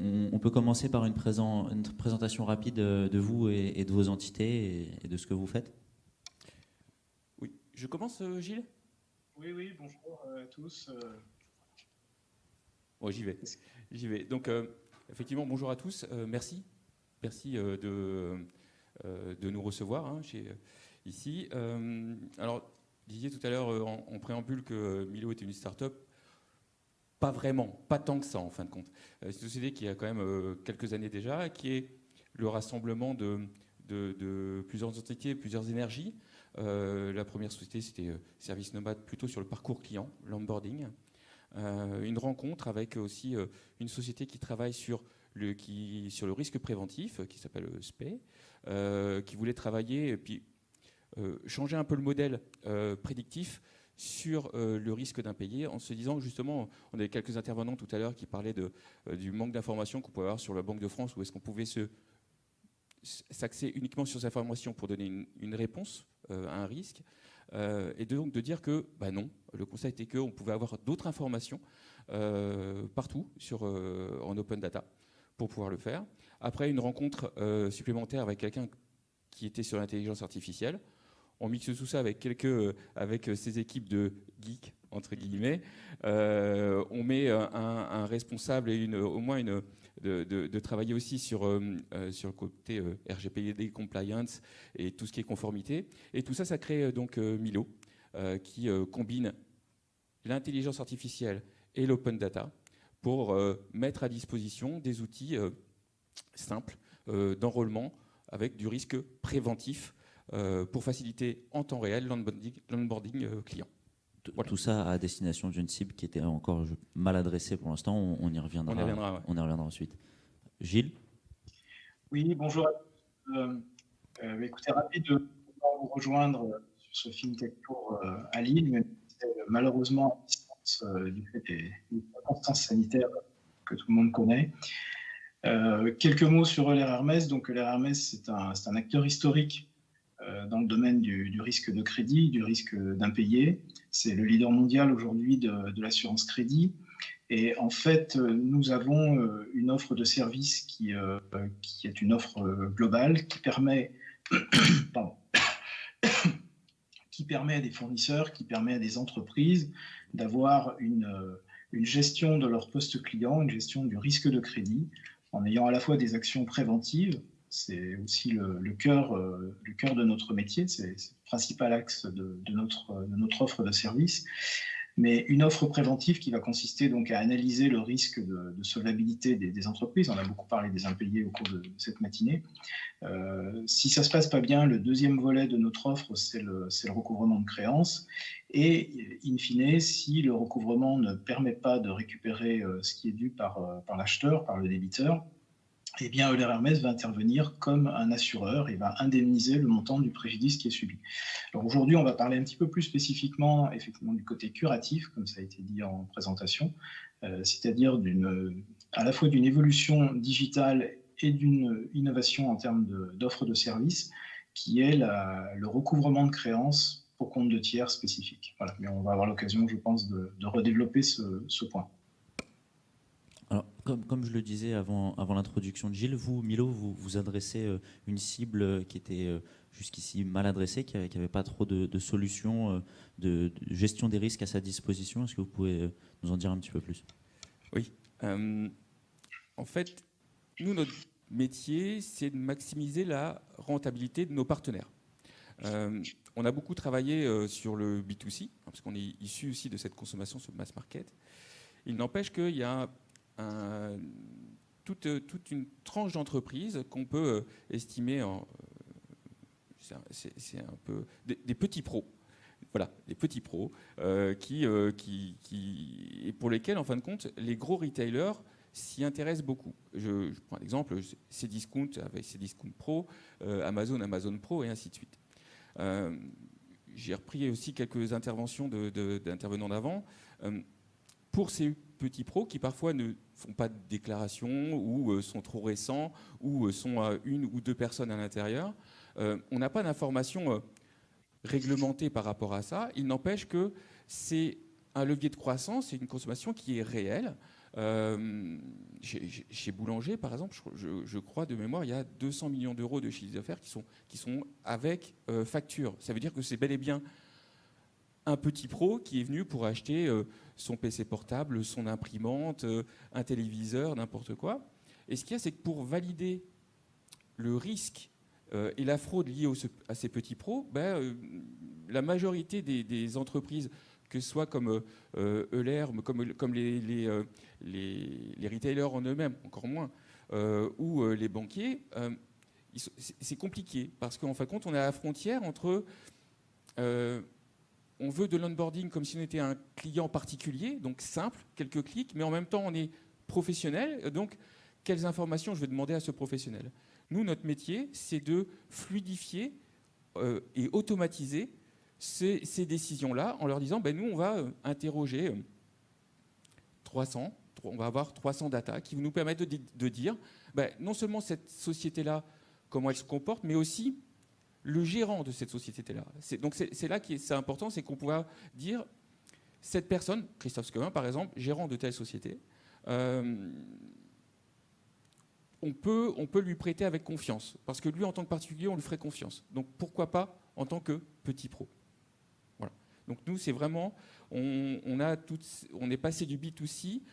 On peut commencer par une présentation rapide de vous et de vos entités et de ce que vous faites. Oui, je commence Gilles ? Oui, bonjour à tous. Bon, j'y vais. Donc, effectivement, bonjour à tous. Merci de nous recevoir ici. Alors, disiez tout à l'heure en préambule que Milo était une start-up. Pas vraiment, pas tant que ça en fin de compte. C'est une société qui a quand même quelques années déjà, qui est le rassemblement de plusieurs entités, plusieurs énergies. La première société, c'était Service Nomade, plutôt sur le parcours client, l'onboarding. Une rencontre avec aussi une société qui travaille sur le risque préventif, qui s'appelle SPE, qui voulait travailler et puis changer un peu le modèle prédictif sur le risque d'impayé, en se disant justement, on avait quelques intervenants tout à l'heure qui parlaient du manque d'informations qu'on pouvait avoir sur la Banque de France, où est-ce qu'on pouvait s'axer uniquement sur ces informations pour donner une réponse à un risque, et donc de dire que non, le constat était qu'on pouvait avoir d'autres informations partout en open data pour pouvoir le faire. Après, une rencontre supplémentaire avec quelqu'un qui était sur l'intelligence artificielle. On mixe tout ça avec ces équipes de geeks, entre guillemets. On met un responsable et de travailler aussi sur le côté RGPD compliance et tout ce qui est conformité. Et tout ça, ça crée donc Milo, qui combine l'intelligence artificielle et l'open data pour mettre à disposition des outils simples d'enrôlement avec du risque préventif pour faciliter en temps réel l'onboarding client. Voilà. Tout ça à destination d'une cible qui était encore mal adressée pour l'instant. On y reviendra. On y reviendra ensuite. Gilles ? Oui, bonjour à tous. Écoutez, ravi de pouvoir vous rejoindre sur ce FinTech Tour à Lille, mais malheureusement à distance du fait des circonstances sanitaires que tout le monde connaît. Quelques mots sur Euler Hermès. Donc, Euler Hermès, c'est un acteur historique dans le domaine du risque de crédit, du risque d'impayé. C'est le leader mondial aujourd'hui de l'assurance crédit. Et en fait, nous avons une offre de service qui est une offre globale qui permet, qui permet à des fournisseurs, qui permet à des entreprises d'avoir une gestion de leur poste client, une gestion du risque de crédit, en ayant à la fois des actions préventives. C'est aussi le cœur de notre métier, c'est le principal axe de notre offre de service. Mais une offre préventive qui va consister donc à analyser le risque de solvabilité des entreprises. On a beaucoup parlé des impayés au cours de cette matinée. Si ça ne se passe pas bien, le deuxième volet de notre offre, c'est le recouvrement de créances. Et in fine, si le recouvrement ne permet pas de récupérer ce qui est dû par l'acheteur, par le débiteur, eh bien, Euler Hermès va intervenir comme un assureur et va indemniser le montant du préjudice qui est subi. Alors aujourd'hui, on va parler un petit peu plus spécifiquement effectivement du côté curatif, comme ça a été dit en présentation, c'est-à-dire à la fois d'une évolution digitale et d'une innovation en termes d'offres de services, qui est le recouvrement de créances pour compte de tiers spécifiques. Voilà. Mais on va avoir l'occasion, je pense, de redévelopper ce point. Alors, comme je le disais avant l'introduction de Gilles, vous, Milo, vous adressez une cible qui était jusqu'ici mal adressée, qui n'avait pas trop de solutions de gestion des risques à sa disposition. Est-ce que vous pouvez nous en dire un petit peu plus ? Oui. En fait, nous, notre métier, c'est de maximiser la rentabilité de nos partenaires. On a beaucoup travaillé sur le B2C, parce qu'on est issu aussi de cette consommation sur le mass market. Il n'empêche qu'il y a toute une tranche d'entreprise qu'on peut estimer c'est un peu des petits pros. Voilà, des petits pros et pour lesquels, en fin de compte, les gros retailers s'y intéressent beaucoup. Je prends un exemple, Cdiscount avec Cdiscount Pro, Amazon Pro et ainsi de suite. J'ai repris aussi quelques interventions d'intervenants d'avant. Pour ces petits pros qui parfois ne font pas de déclaration ou sont trop récents ou sont à 1 ou 2 personnes à l'intérieur, on n'a pas d'informations réglementées par rapport à ça. Il n'empêche que c'est un levier de croissance, c'est une consommation qui est réelle. Chez Boulanger, par exemple, je crois de mémoire, il y a 200 millions d'euros de chiffre d'affaires qui sont avec facture. Ça veut dire que c'est bel et bien un petit pro qui est venu pour acheter son PC portable, son imprimante, un téléviseur, n'importe quoi. Et ce qu'il y a, c'est que pour valider le risque et la fraude liée à ces petits pros, la majorité des entreprises, que ce soit comme Euler, comme les retailers en eux-mêmes, encore moins, ou les banquiers, c'est compliqué parce qu'en fin de compte, on est à la frontière entre on veut de l'onboarding comme si on était un client particulier, donc simple, quelques clics, mais en même temps on est professionnel, donc quelles informations je vais demander à ce professionnel? Nous, notre métier, c'est de fluidifier et automatiser ces décisions-là en leur disant, nous, on va interroger 300, on va avoir 300 data qui vont nous permettre de dire non seulement cette société-là, comment elle se comporte, mais aussi le gérant de cette société-là. Donc c'est là que c'est important, c'est qu'on pourra dire, cette personne, Christophe Squemin par exemple, gérant de telle société, on peut lui prêter avec confiance, parce que lui, en tant que particulier, on lui ferait confiance. Donc pourquoi pas en tant que petit pro. Voilà. Donc nous, c'est vraiment, on est passé du B2C,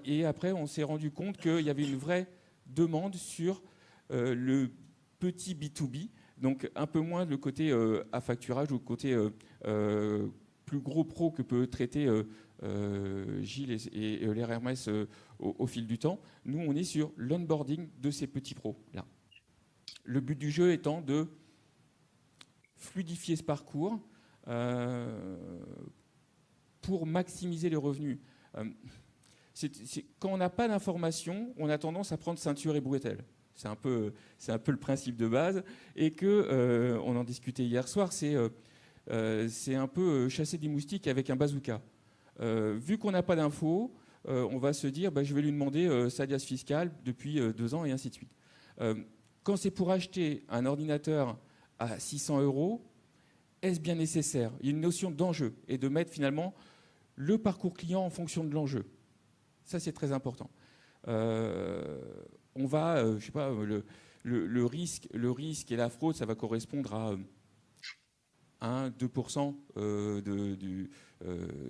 et après, on s'est rendu compte qu'il y avait une vraie demande sur le petit B2B, donc un peu moins le côté à facturage ou le côté plus gros pro que peut traiter Gilles et Euler Hermès au fil du temps. Nous, on est sur l'onboarding de ces petits pros là. Le but du jeu étant de fluidifier ce parcours pour maximiser les revenus. Quand on n'a pas d'informations, on a tendance à prendre ceinture et bretelles. C'est un peu le principe de base. Et on en discutait hier soir, c'est un peu chasser des moustiques avec un bazooka. Vu qu'on n'a pas d'infos, on va se dire je vais lui demander sa liasse fiscale depuis 2 ans et ainsi de suite. Quand c'est pour acheter un ordinateur à 600 €, est-ce bien nécessaire? Il y a une notion d'enjeu et de mettre finalement le parcours client en fonction de l'enjeu. Ça, c'est très important. On va, je sais pas, le risque et la fraude, ça va correspondre à 1-2%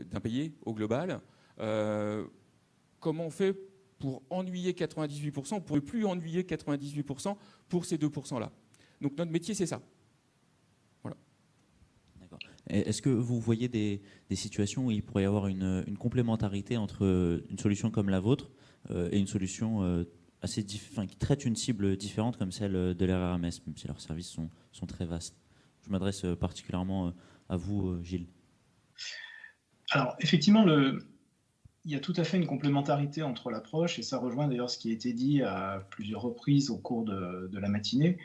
d'impayés au global. Comment on fait pour ennuyer 98%, pour ne plus ennuyer 98% pour ces 2%-là? Donc notre métier, c'est ça. Voilà. D'accord. Est-ce que vous voyez des situations où il pourrait y avoir une complémentarité entre une solution comme la vôtre et une solution qui traite une cible différente comme celle de l'RRMS, même si leurs services sont très vastes? Je m'adresse particulièrement à vous, Gilles. Alors, effectivement, il y a tout à fait une complémentarité entre l'approche, et ça rejoint d'ailleurs ce qui a été dit à plusieurs reprises au cours de la matinée.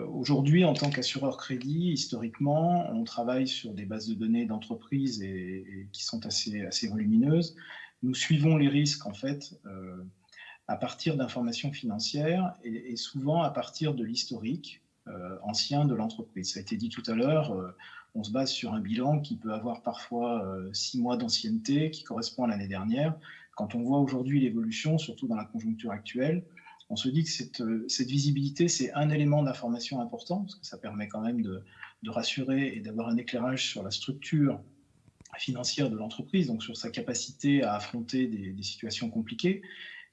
Aujourd'hui, en tant qu'assureur crédit, historiquement, on travaille sur des bases de données d'entreprises et qui sont assez volumineuses. Nous suivons les risques, en fait, à partir d'informations financières et souvent à partir de l'historique ancien de l'entreprise. Ça a été dit tout à l'heure, on se base sur un bilan qui peut avoir parfois 6 mois d'ancienneté, qui correspond à l'année dernière. Quand on voit aujourd'hui l'évolution, surtout dans la conjoncture actuelle, on se dit que cette visibilité, c'est un élément d'information important, parce que ça permet quand même de rassurer et d'avoir un éclairage sur la structure financière de l'entreprise, donc sur sa capacité à affronter des situations compliquées.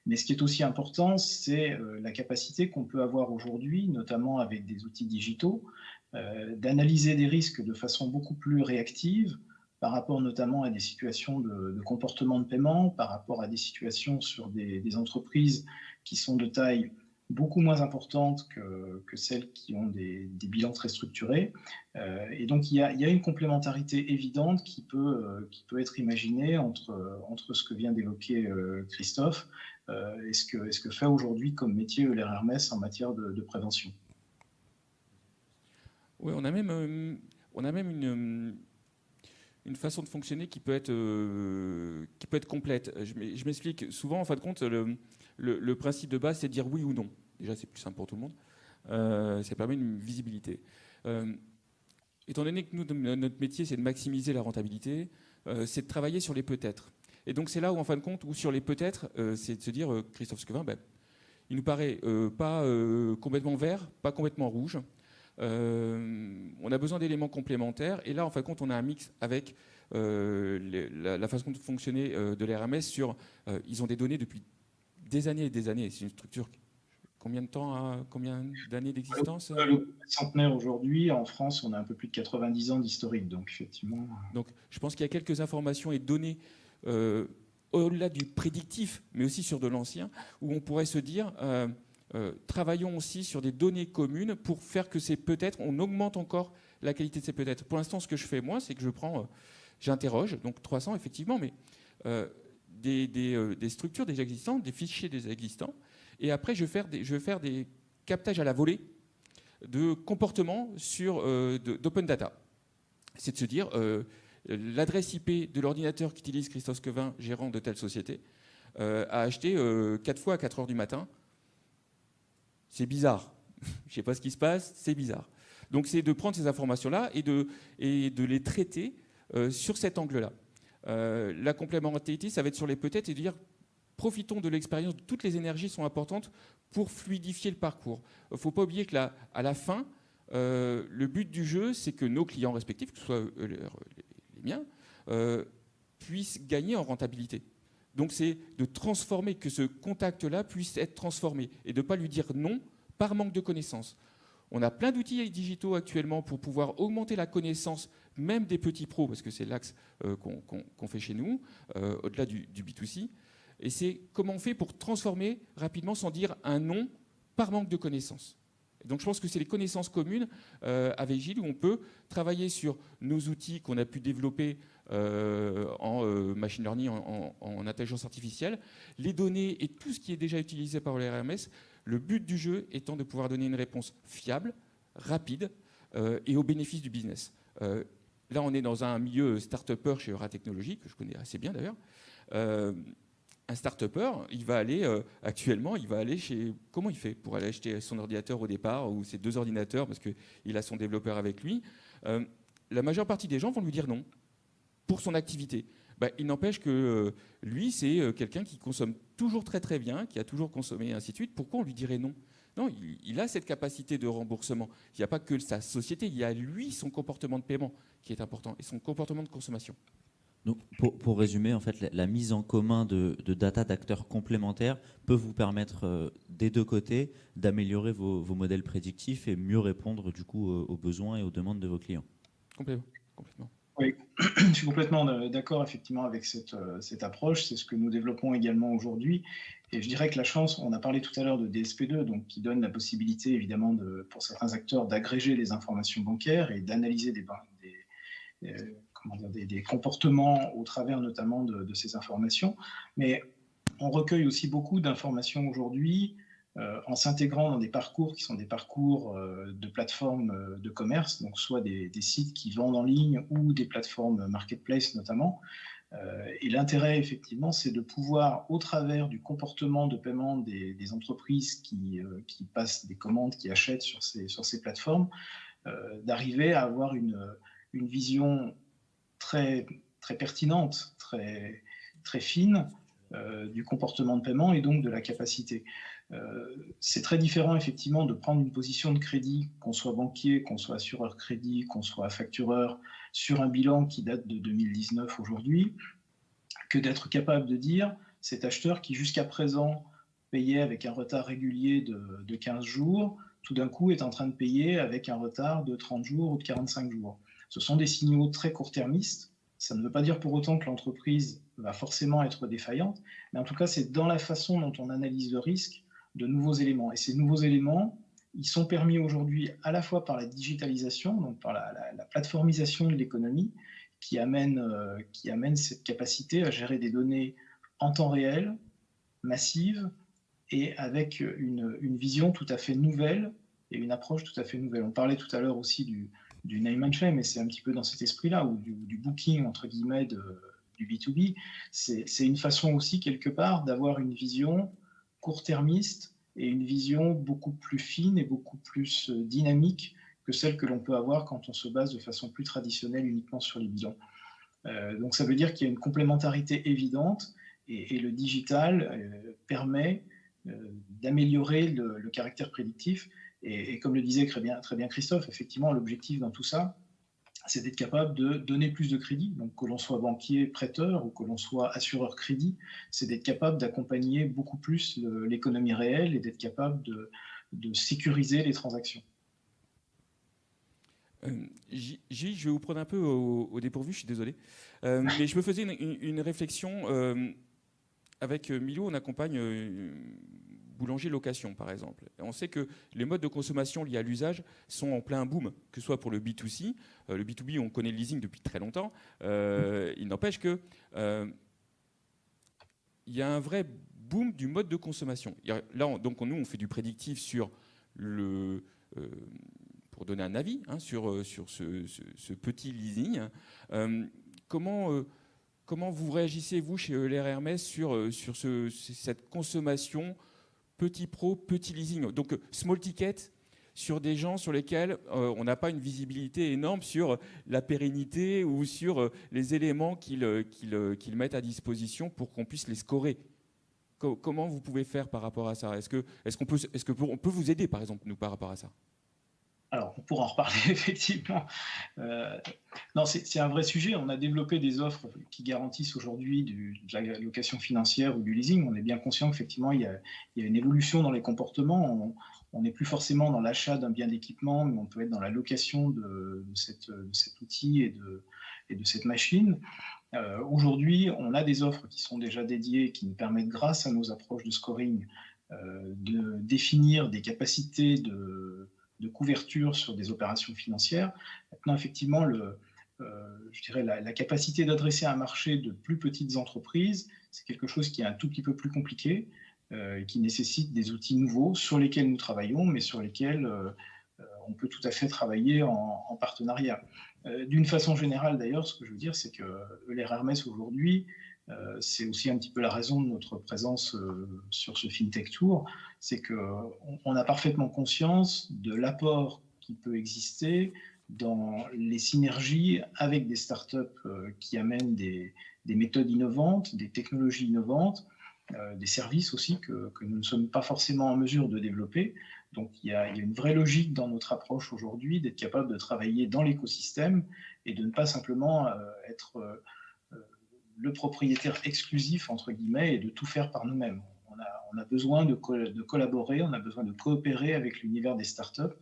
Mais ce qui est aussi important, c'est la capacité qu'on peut avoir aujourd'hui, notamment avec des outils digitaux, d'analyser des risques de façon beaucoup plus réactive par rapport notamment à des situations de comportement de paiement, par rapport à des situations sur des entreprises qui sont de taille beaucoup moins importante que celles qui ont des bilans très structurés. Et donc, il y a une complémentarité évidente qui peut être imaginée entre ce que vient d'évoquer Christophe et ce que fait aujourd'hui comme métier Euler Hermès en matière de prévention. Oui, on a même une façon de fonctionner qui peut être complète. Je m'explique. Souvent, en fin de compte, le principe de base, c'est de dire oui ou non. Déjà, c'est plus simple pour tout le monde. Ça permet une visibilité. Étant donné que notre métier, c'est de maximiser la rentabilité, c'est de travailler sur les peut-être. Et donc, c'est là où, en fin de compte, où sur les peut-être, c'est de se dire, Christophe Squevin, il nous paraît pas complètement vert, pas complètement rouge. On a besoin d'éléments complémentaires. Et là, en fin de compte, on a un mix avec la façon de fonctionner de l'RMS sur... ils ont des données depuis des années et des années. C'est une structure... Combien d'années d'existence? Le centenaire aujourd'hui, en France, on a un peu plus de 90 ans d'historique. Donc, effectivement... Donc, je pense qu'il y a quelques informations et données au-delà du prédictif, mais aussi sur de l'ancien, où on pourrait se dire... travaillons aussi sur des données communes pour faire que ces peut-être, on augmente encore la qualité de ces peut-être. Pour l'instant, ce que je fais, moi, c'est que j'interroge, donc 300 effectivement, mais des structures déjà existantes, des fichiers déjà existants, et après, je vais faire des captages à la volée de comportements d'open data. C'est de se dire, l'adresse IP de l'ordinateur qu'utilise Christophe Squevin, gérant de telle société, a acheté 4 fois à 4 heures du matin. C'est bizarre. Je ne sais pas ce qui se passe, c'est bizarre. Donc c'est de prendre ces informations-là et de les traiter sur cet angle-là. La complémentarité, ça va être sur les peut-être et de dire profitons de l'expérience, toutes les énergies sont importantes pour fluidifier le parcours. Il ne faut pas oublier qu'à la fin, le but du jeu, c'est que nos clients respectifs, que ce soit les miens, puissent gagner en rentabilité. Donc c'est de transformer, que ce contact-là puisse être transformé et de ne pas lui dire non par manque de connaissances. On a plein d'outils digitaux actuellement pour pouvoir augmenter la connaissance, même des petits pros, parce que c'est l'axe qu'on fait chez nous, au-delà du B2C. Et c'est comment on fait pour transformer rapidement sans dire un non par manque de connaissances. Et donc je pense que c'est les connaissances communes avec Gilles où on peut travailler sur nos outils qu'on a pu développer en machine learning, en intelligence artificielle, les données et tout ce qui est déjà utilisé par le RMS, le but du jeu étant de pouvoir donner une réponse fiable, rapide et au bénéfice du business. Là, on est dans un milieu start-upper chez Euratechnologies, que je connais assez bien d'ailleurs. Un start-upper, actuellement, il va aller chez... Comment il fait pour aller acheter son ordinateur au départ, ou ses 2 ordinateurs, parce qu'il a son développeur avec lui. La majeure partie des gens vont lui dire non pour son activité. Il n'empêche que lui, c'est quelqu'un qui consomme toujours très très bien, qui a toujours consommé, et ainsi de suite. Pourquoi on lui dirait non? Non, il a cette capacité de remboursement. Il n'y a pas que sa société, il y a lui, son comportement de paiement qui est important, et son comportement de consommation. Donc, pour résumer, en fait, la mise en commun de data d'acteurs complémentaires peut vous permettre, des deux côtés, d'améliorer vos modèles prédictifs et mieux répondre du coup aux besoins et aux demandes de vos clients. Complètement. Oui, je suis complètement d'accord effectivement avec cette approche. C'est ce que nous développons également aujourd'hui. Et je dirais que la chance, on a parlé tout à l'heure de DSP2, donc qui donne la possibilité évidemment pour certains acteurs d'agréger les informations bancaires et d'analyser des comportements au travers notamment de ces informations. Mais on recueille aussi beaucoup d'informations aujourd'hui en s'intégrant dans des parcours qui sont des parcours de plateformes de commerce, donc soit des sites qui vendent en ligne ou des plateformes marketplace notamment. Et l'intérêt, effectivement, c'est de pouvoir, au travers du comportement de paiement des entreprises qui passent des commandes, qui achètent sur ces plateformes, d'arriver à avoir une vision très, très pertinente, très, très fine du comportement de paiement et donc de la capacité. C'est très différent effectivement de prendre une position de crédit, qu'on soit banquier, qu'on soit assureur crédit, qu'on soit factureur, sur un bilan qui date de 2019 aujourd'hui, que d'être capable de dire cet acheteur qui jusqu'à présent payait avec un retard régulier de 15 jours, tout d'un coup est en train de payer avec un retard de 30 jours ou de 45 jours. Ce sont des signaux très court-termistes. Ça ne veut pas dire pour autant que l'entreprise va forcément être défaillante, mais en tout cas, c'est dans la façon dont on analyse le risque de nouveaux éléments. Et ces nouveaux éléments, ils sont permis aujourd'hui à la fois par la digitalisation, donc par la plateformisation de l'économie, qui amène cette capacité à gérer des données en temps réel, massives, et avec une vision tout à fait nouvelle et une approche tout à fait nouvelle. On parlait tout à l'heure aussi du name and shame, mais c'est un petit peu dans cet esprit-là, ou du booking, entre guillemets, du B2B. C'est une façon aussi, quelque part, d'avoir une vision court-termiste et une vision beaucoup plus fine et beaucoup plus dynamique que celle que l'on peut avoir quand on se base de façon plus traditionnelle uniquement sur les bilans. Donc ça veut dire qu'il y a une complémentarité évidente et le digital permet d'améliorer le caractère prédictif. Et comme le disait très bien Christophe, effectivement, l'objectif dans tout ça, c'est d'être capable de donner plus de crédit. Donc que l'on soit banquier prêteur ou que l'on soit assureur crédit, c'est d'être capable d'accompagner beaucoup plus l'économie réelle et d'être capable de sécuriser les transactions. Je vais vous prendre un peu au dépourvu, je suis désolé. Mais je me faisais une réflexion. Avec Milo, on accompagne boulanger location, par exemple. Et on sait que les modes de consommation liés à l'usage sont en plein boom, que ce soit pour le B2C. Le B2B, on connaît le leasing depuis très longtemps. Il n'empêche que il y a un vrai boom du mode de consommation. Là, donc, nous, on fait du prédictif sur pour donner un avis sur ce petit leasing. Comment vous réagissez, vous, chez Euler Hermès, sur cette consommation petit pro, petit leasing, donc small ticket, sur des gens sur lesquels on n'a pas une visibilité énorme sur la pérennité ou sur les éléments qu'ils mettent à disposition pour qu'on puisse les scorer. Comment vous pouvez faire par rapport à ça? Est-ce qu'on peut vous aider, par exemple, nous, par rapport à ça? Alors, on pourra en reparler, effectivement. Non, c'est un vrai sujet. On a développé des offres qui garantissent aujourd'hui de la location financière ou du leasing. On est bien conscient qu'effectivement, il y a une évolution dans les comportements. On n'est plus forcément dans l'achat d'un bien d'équipement, mais on peut être dans la location de cet outil et de cette machine. Aujourd'hui, on a des offres qui sont déjà dédiées, qui nous permettent, grâce à nos approches de scoring, de définir des capacités de couverture sur des opérations financières. Maintenant, effectivement, je dirais la capacité d'adresser un marché de plus petites entreprises, c'est quelque chose qui est un tout petit peu plus compliqué, qui nécessite des outils nouveaux sur lesquels nous travaillons, mais sur lesquels on peut tout à fait travailler en partenariat. D'une façon générale, d'ailleurs, ce que je veux dire, c'est que Euler Hermès, aujourd'hui, c'est aussi un petit peu la raison de notre présence sur ce FinTech Tour, c'est qu'on a parfaitement conscience de l'apport qui peut exister dans les synergies avec des startups qui amènent des méthodes innovantes, des technologies innovantes, des services aussi que nous ne sommes pas forcément en mesure de développer. Donc il y a une vraie logique dans notre approche aujourd'hui d'être capable de travailler dans l'écosystème et de ne pas simplement être le propriétaire exclusif, entre guillemets, et de tout faire par nous-mêmes. On a besoin de collaborer, on a besoin de coopérer avec l'univers des startups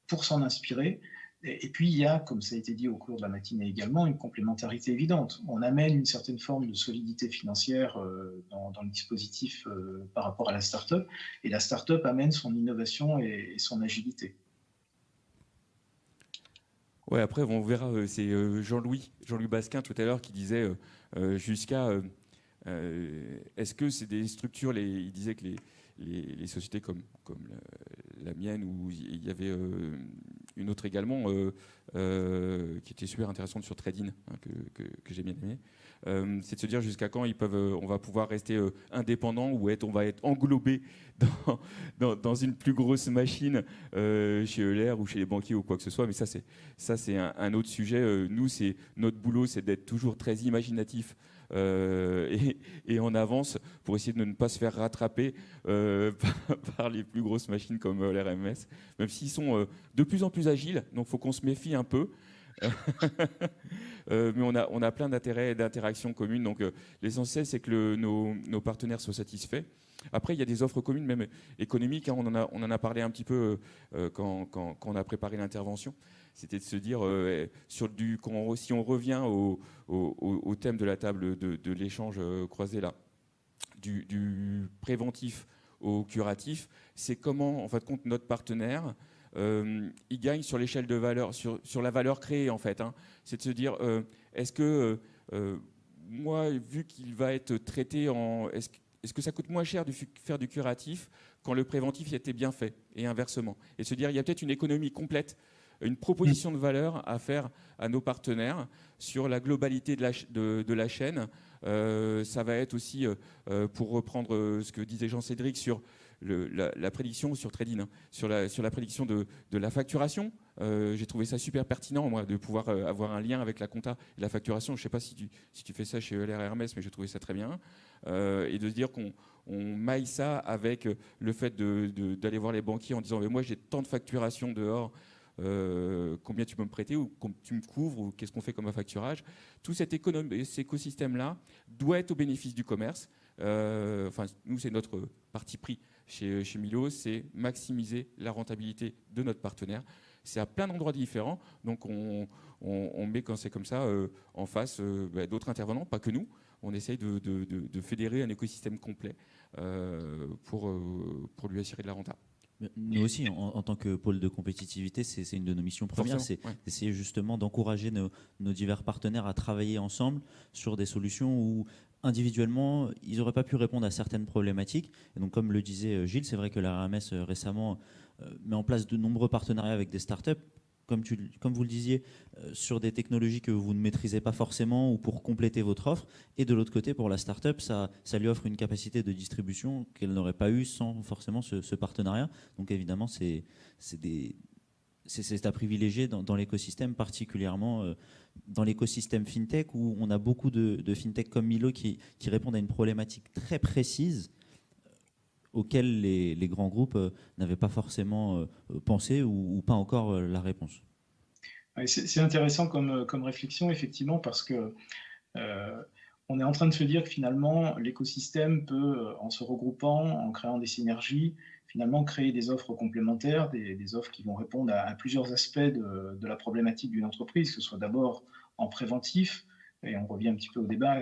pour s'en inspirer. Et puis, il y a, comme ça a été dit au cours de la matinée également, une complémentarité évidente. On amène une certaine forme de solidité financière dans le dispositif par rapport à la startup, et la startup amène son innovation et son agilité. Ouais, après, on verra, c'est Jean-Louis Basquin tout à l'heure qui disait jusqu'à... est-ce que c'est des structures, il disait que les sociétés comme la mienne, où il y avait une autre également qui était super intéressante sur Trading, que j'ai bien aimé, c'est de se dire jusqu'à quand on va pouvoir rester indépendant ou on va être englobé dans une plus grosse machine chez Euler ou chez les banquiers ou quoi que ce soit. Mais ça c'est un autre sujet. Nous, notre boulot, c'est d'être toujours très imaginatif et en avance pour essayer de ne pas se faire rattraper par les plus grosses machines comme l'RMS, même s'ils sont de plus en plus agiles, donc il faut qu'on se méfie un peu. Mais on a plein d'intérêts et d'interactions communes, donc l'essentiel c'est que nos partenaires soient satisfaits. Après, il y a des offres communes, même économiques, on en a parlé un petit peu quand on a préparé l'intervention. C'était de se dire, si on revient au thème de la table de l'échange croisé là, du préventif au curatif, c'est comment, en fait, compte notre partenaire, il gagne sur l'échelle de valeur, sur la valeur créée, en fait. C'est de se dire, est-ce que moi, vu qu'il va être traité est-ce que ça coûte moins cher de faire du curatif quand le préventif y était bien fait, et inversement. Et se dire, il y a peut-être une économie complète une proposition de valeur à faire à nos partenaires sur la globalité de la chaîne. Ça va être aussi, pour reprendre ce que disait Jean-Cédric sur la prédiction sur Tradin, sur la prédiction de la facturation. J'ai trouvé ça super pertinent, moi, de pouvoir avoir un lien avec la compta et la facturation. Je ne sais pas si tu fais ça chez ELR Hermès, mais j'ai trouvé ça très bien. Et de se dire qu'on maille ça avec le fait d'aller voir les banquiers en disant mais moi j'ai tant de facturation dehors, combien tu peux me prêter ou tu me couvres ou qu'est-ce qu'on fait comme affacturage. Tout cet écosystème-là doit être au bénéfice du commerce. Enfin, nous, c'est notre parti pris chez Milo, c'est maximiser la rentabilité de notre partenaire. C'est à plein d'endroits différents, donc on met quand c'est comme ça en face d'autres intervenants, pas que nous. On essaye de fédérer un écosystème complet pour lui assurer de la renta. Nous aussi, en tant que pôle de compétitivité, c'est une de nos missions premières, c'est d'essayer justement d'encourager nos divers partenaires à travailler ensemble sur des solutions où individuellement, ils n'auraient pas pu répondre à certaines problématiques. Et donc, comme le disait Gilles, c'est vrai que la RMS récemment met en place de nombreux partenariats avec des startups, comme vous le disiez, sur des technologies que vous ne maîtrisez pas forcément ou pour compléter votre offre. Et de l'autre côté, pour la startup, ça lui offre une capacité de distribution qu'elle n'aurait pas eu sans forcément ce partenariat. Donc évidemment, c'est à privilégier dans l'écosystème, particulièrement dans l'écosystème FinTech, où on a beaucoup de FinTech comme Milo qui répondent à une problématique très précise auxquels les grands groupes n'avaient pas forcément pensé ou pas encore la réponse. C'est intéressant comme réflexion, effectivement, parce que on est en train de se dire que finalement, l'écosystème peut, en se regroupant, en créant des synergies, finalement créer des offres complémentaires, des offres qui vont répondre à plusieurs aspects de la problématique d'une entreprise, que ce soit d'abord en préventif, et on revient un petit peu au débat,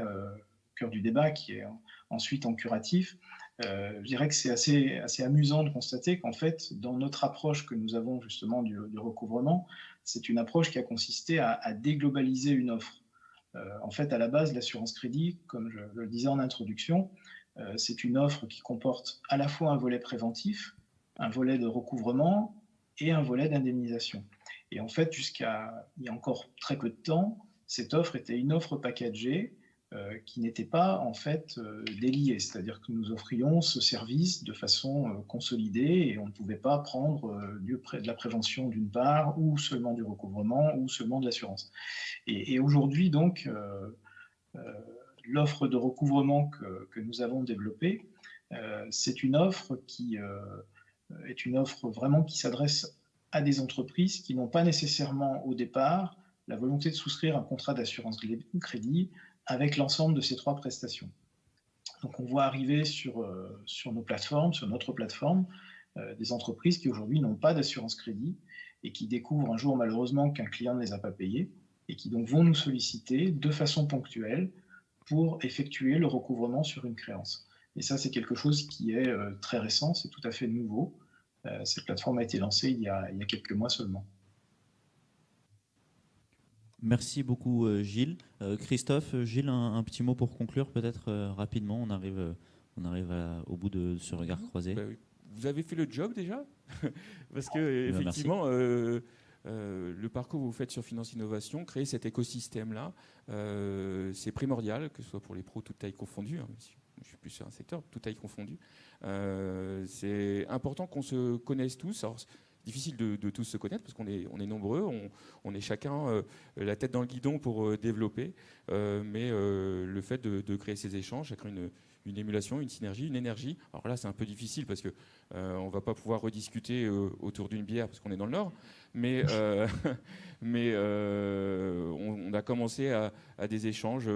cœur du débat, qui est ensuite en curatif. Je dirais que c'est assez amusant de constater qu'en fait, dans notre approche que nous avons justement du recouvrement, c'est une approche qui a consisté à déglobaliser une offre. En fait, à la base, l'assurance crédit, comme je le disais en introduction, c'est une offre qui comporte à la fois un volet préventif, un volet de recouvrement et un volet d'indemnisation. Et en fait, jusqu'à il y a encore très peu de temps, cette offre était une offre packagée qui n'était pas en fait déliée, c'est-à-dire que nous offrions ce service de façon consolidée et on ne pouvait pas prendre de la prévention d'une part ou seulement du recouvrement ou seulement de l'assurance. Et aujourd'hui donc l'offre de recouvrement que nous avons développée, c'est une offre qui est une offre vraiment qui s'adresse à des entreprises qui n'ont pas nécessairement au départ la volonté de souscrire un contrat d'assurance crédit avec l'ensemble de ces trois prestations. Donc on voit arriver sur nos plateformes, sur notre plateforme, des entreprises qui aujourd'hui n'ont pas d'assurance crédit et qui découvrent un jour malheureusement qu'un client ne les a pas payés et qui donc vont nous solliciter de façon ponctuelle pour effectuer le recouvrement sur une créance. Et ça, c'est quelque chose qui est très récent, c'est tout à fait nouveau. Cette plateforme a été lancée il y a quelques mois seulement. Merci beaucoup Gilles. Christophe, Gilles, un petit mot pour conclure peut-être rapidement, on arrive au bout de ce regard croisé. Bah oui. Vous avez fait le job déjà parce que effectivement le parcours que vous faites sur Finance Innovation, créer cet écosystème-là, c'est primordial, que ce soit pour les pros toutes tailles confondues, hein, je suis plus sur un secteur, toutes tailles confondues. C'est important qu'on se connaisse tous. Alors, difficile de tous se connaître parce qu'on est nombreux, on est chacun la tête dans le guidon pour développer, mais le fait de créer ces échanges, ça crée une émulation, une synergie, une énergie. Alors là, c'est un peu difficile parce que on va pas pouvoir rediscuter autour d'une bière parce qu'on est dans le Nord, mais on a commencé à des échanges.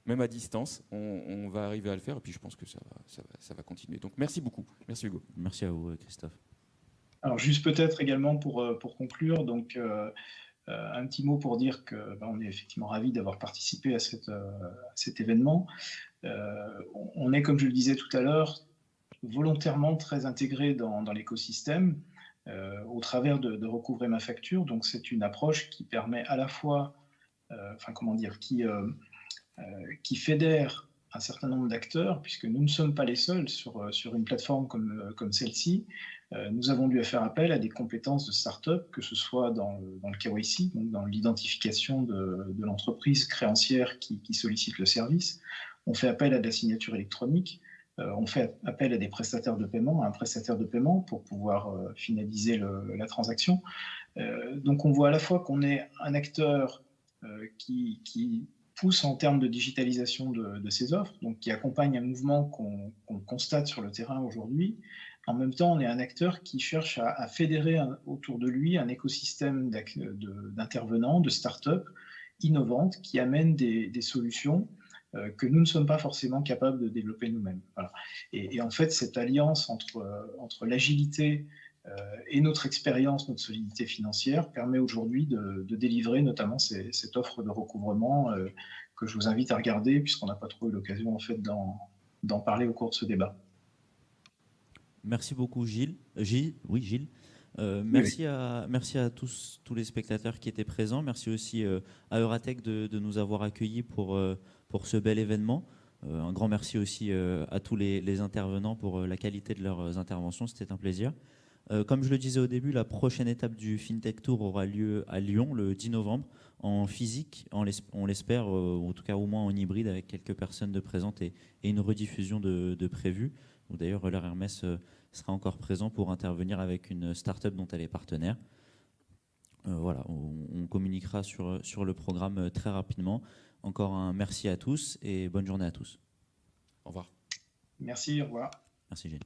Même à distance, on va arriver à le faire et puis je pense que ça va continuer. Donc merci beaucoup. Merci Hugo. Merci à vous Christophe. Alors juste peut-être également pour conclure, donc un petit mot pour dire que on est effectivement ravis d'avoir participé à cet événement. On est, comme je le disais tout à l'heure, volontairement très intégré dans l'écosystème au travers de Recouvrer ma facture. Donc c'est une approche qui permet à la fois, qui fédère un certain nombre d'acteurs, puisque nous ne sommes pas les seuls sur une plateforme comme celle-ci. Nous avons dû faire appel à des compétences de start-up, que ce soit dans le KYC, donc dans l'identification de l'entreprise créancière qui sollicite le service. On fait appel à de la signature électronique. On fait appel à des prestataires de paiement, à un prestataire de paiement pour pouvoir finaliser la transaction. Donc on voit à la fois qu'on est un acteur qui pousse en termes de digitalisation de ses offres, donc qui accompagne un mouvement qu'on constate sur le terrain aujourd'hui. En même temps, on est un acteur qui cherche à fédérer autour de lui un écosystème d'intervenants, de start-up innovantes qui amènent des solutions que nous ne sommes pas forcément capables de développer nous-mêmes. Voilà. Et en fait, cette alliance entre l'agilité et notre expérience, notre solidité financière permet aujourd'hui de délivrer notamment cette offre de recouvrement que je vous invite à regarder puisqu'on n'a pas trop eu l'occasion en fait d'en parler au cours de ce débat. Merci beaucoup Gilles. Gilles. Merci à tous les spectateurs qui étaient présents. Merci aussi à Euratech de nous avoir accueillis pour ce bel événement. Un grand merci aussi à tous les intervenants pour la qualité de leurs interventions. C'était un plaisir. Comme je le disais au début, la prochaine étape du FinTech Tour aura lieu à Lyon le 10 novembre en physique, on l'espère, en tout cas au moins en hybride avec quelques personnes de présentes et une rediffusion de prévue. D'ailleurs, l'heure Hermès sera encore présent pour intervenir avec une start-up dont elle est partenaire. Voilà, on communiquera sur le programme très rapidement. Encore un merci à tous et bonne journée à tous. Au revoir. Merci, au revoir. Merci Gilles.